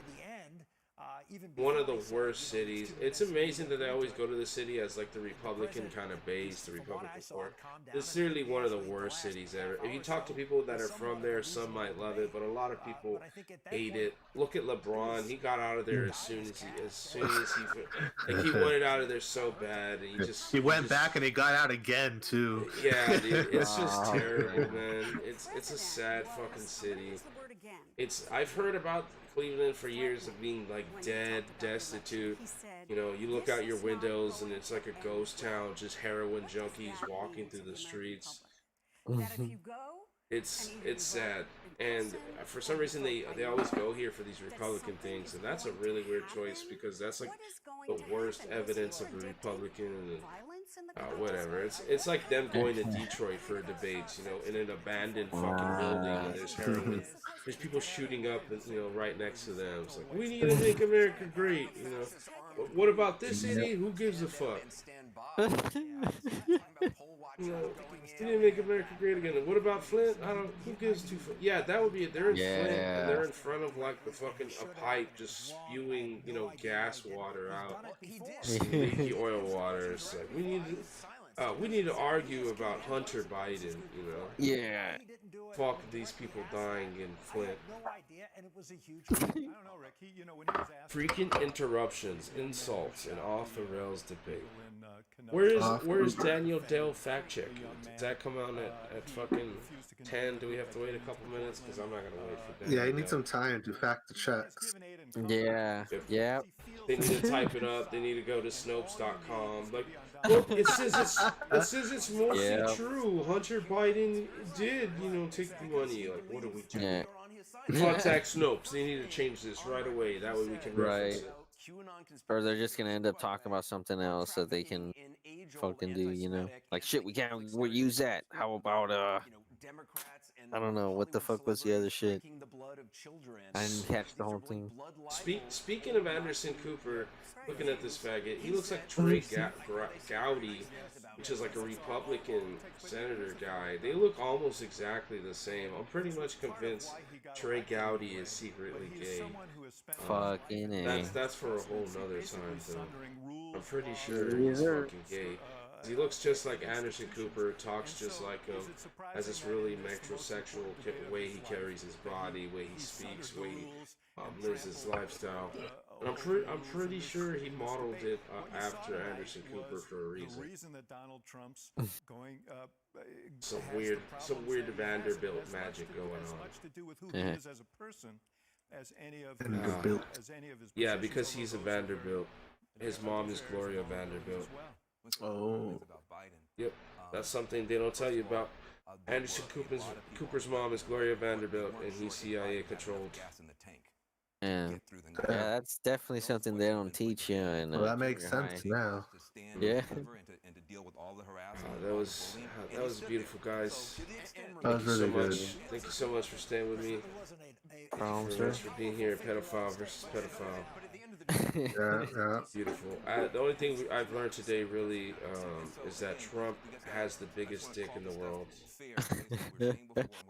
S4: one of the worst cities. It's amazing that they always go to the city as like the Republican kind of base, the Republican court. It's literally one of the worst cities ever. If you talk to people that are from there, some might love it, but a lot of people hate it. Look at LeBron; he got out of there as soon as he wanted out of there so bad, and
S13: he went back and he got out again too.
S4: Yeah, dude, it's just terrible, man. It's a sad fucking city. I've heard about Cleveland for years of being like dead, destitute. You know, you look out your windows and it's like a ghost town, just heroin junkies walking through the streets. It's sad, and for some reason they always go here for these Republican things, and that's a really weird choice because that's like the worst evidence of a Republican. Whatever. It's like them going to Detroit for debates, you know, in an abandoned fucking building, and there's heroin. There's people shooting up, you know, right next to them. It's like, we need to make America great, you know. But what about this city? Who gives a fuck? You know, we need to make America great again. And what about Flint? Who gives two fuck? Yeah, that would be it. They're in Flint, and they're in front of like the fucking a pipe just spewing, you know, gas water out, leaky oil water. It's like we need to argue about Hunter Biden, you know.
S12: Yeah.
S4: Fuck these people dying in Flint. Freaking interruptions, insults, and off the rails debate. Where's Daniel Dale fact check? Does that come out at fucking 10? Do we have to wait a couple minutes? Because I'm not gonna wait for Daniel.
S13: Yeah, you need some time to fact the checks.
S12: Yeah. Yeah.
S4: They need to type it up. They need to go to Snopes.com. Like, look, it says it's mostly true. Hunter Biden did, you know, take the money. Like, what do we do?
S12: Yeah.
S4: Contact Snopes. They need to change this right away. That way we can reference it.
S12: Or they're just gonna end up talking about something else that they can fucking do, you know? Like, shit, we can't use that. How about I don't know, what the fuck was the other shit? I didn't catch the whole thing.
S4: Speaking of Anderson Cooper, looking at this faggot, he looks like Trey Gowdy, which is like a Republican senator guy. They look almost exactly the same. I'm pretty much convinced Trey Gowdy is secretly gay.
S12: Fucking A.
S4: That's for a whole nother time, though. I'm pretty sure he's fucking gay. He looks just like Anderson Cooper, talks just like him, has this really metrosexual way he carries his body, way he speaks, way he lives his lifestyle. And I'm pretty sure he modeled it after Anderson Cooper for a reason. Some weird Vanderbilt magic going on. Yeah, because he's a Vanderbilt. His mom is Gloria Vanderbilt.
S13: Oh.
S4: Yep, that's something they don't tell you about. Anderson Cooper's mom is Gloria Vanderbilt, and he's CIA controlled.
S12: Yeah, that's definitely something they don't teach you.
S13: Well, that makes sense now.
S12: Yeah.
S4: That was beautiful, guys.
S13: That was really good.
S4: Thank you so much for staying with me.
S12: Problem,
S4: Thank you for being here. Pedophile versus pedophile.
S13: Yeah.
S4: Beautiful. The only thing I've learned today really is that Trump has the biggest dick in the world.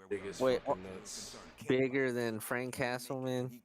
S4: Biggest
S12: Wait,
S4: fucking nuts.
S12: bigger than Frank Castleman?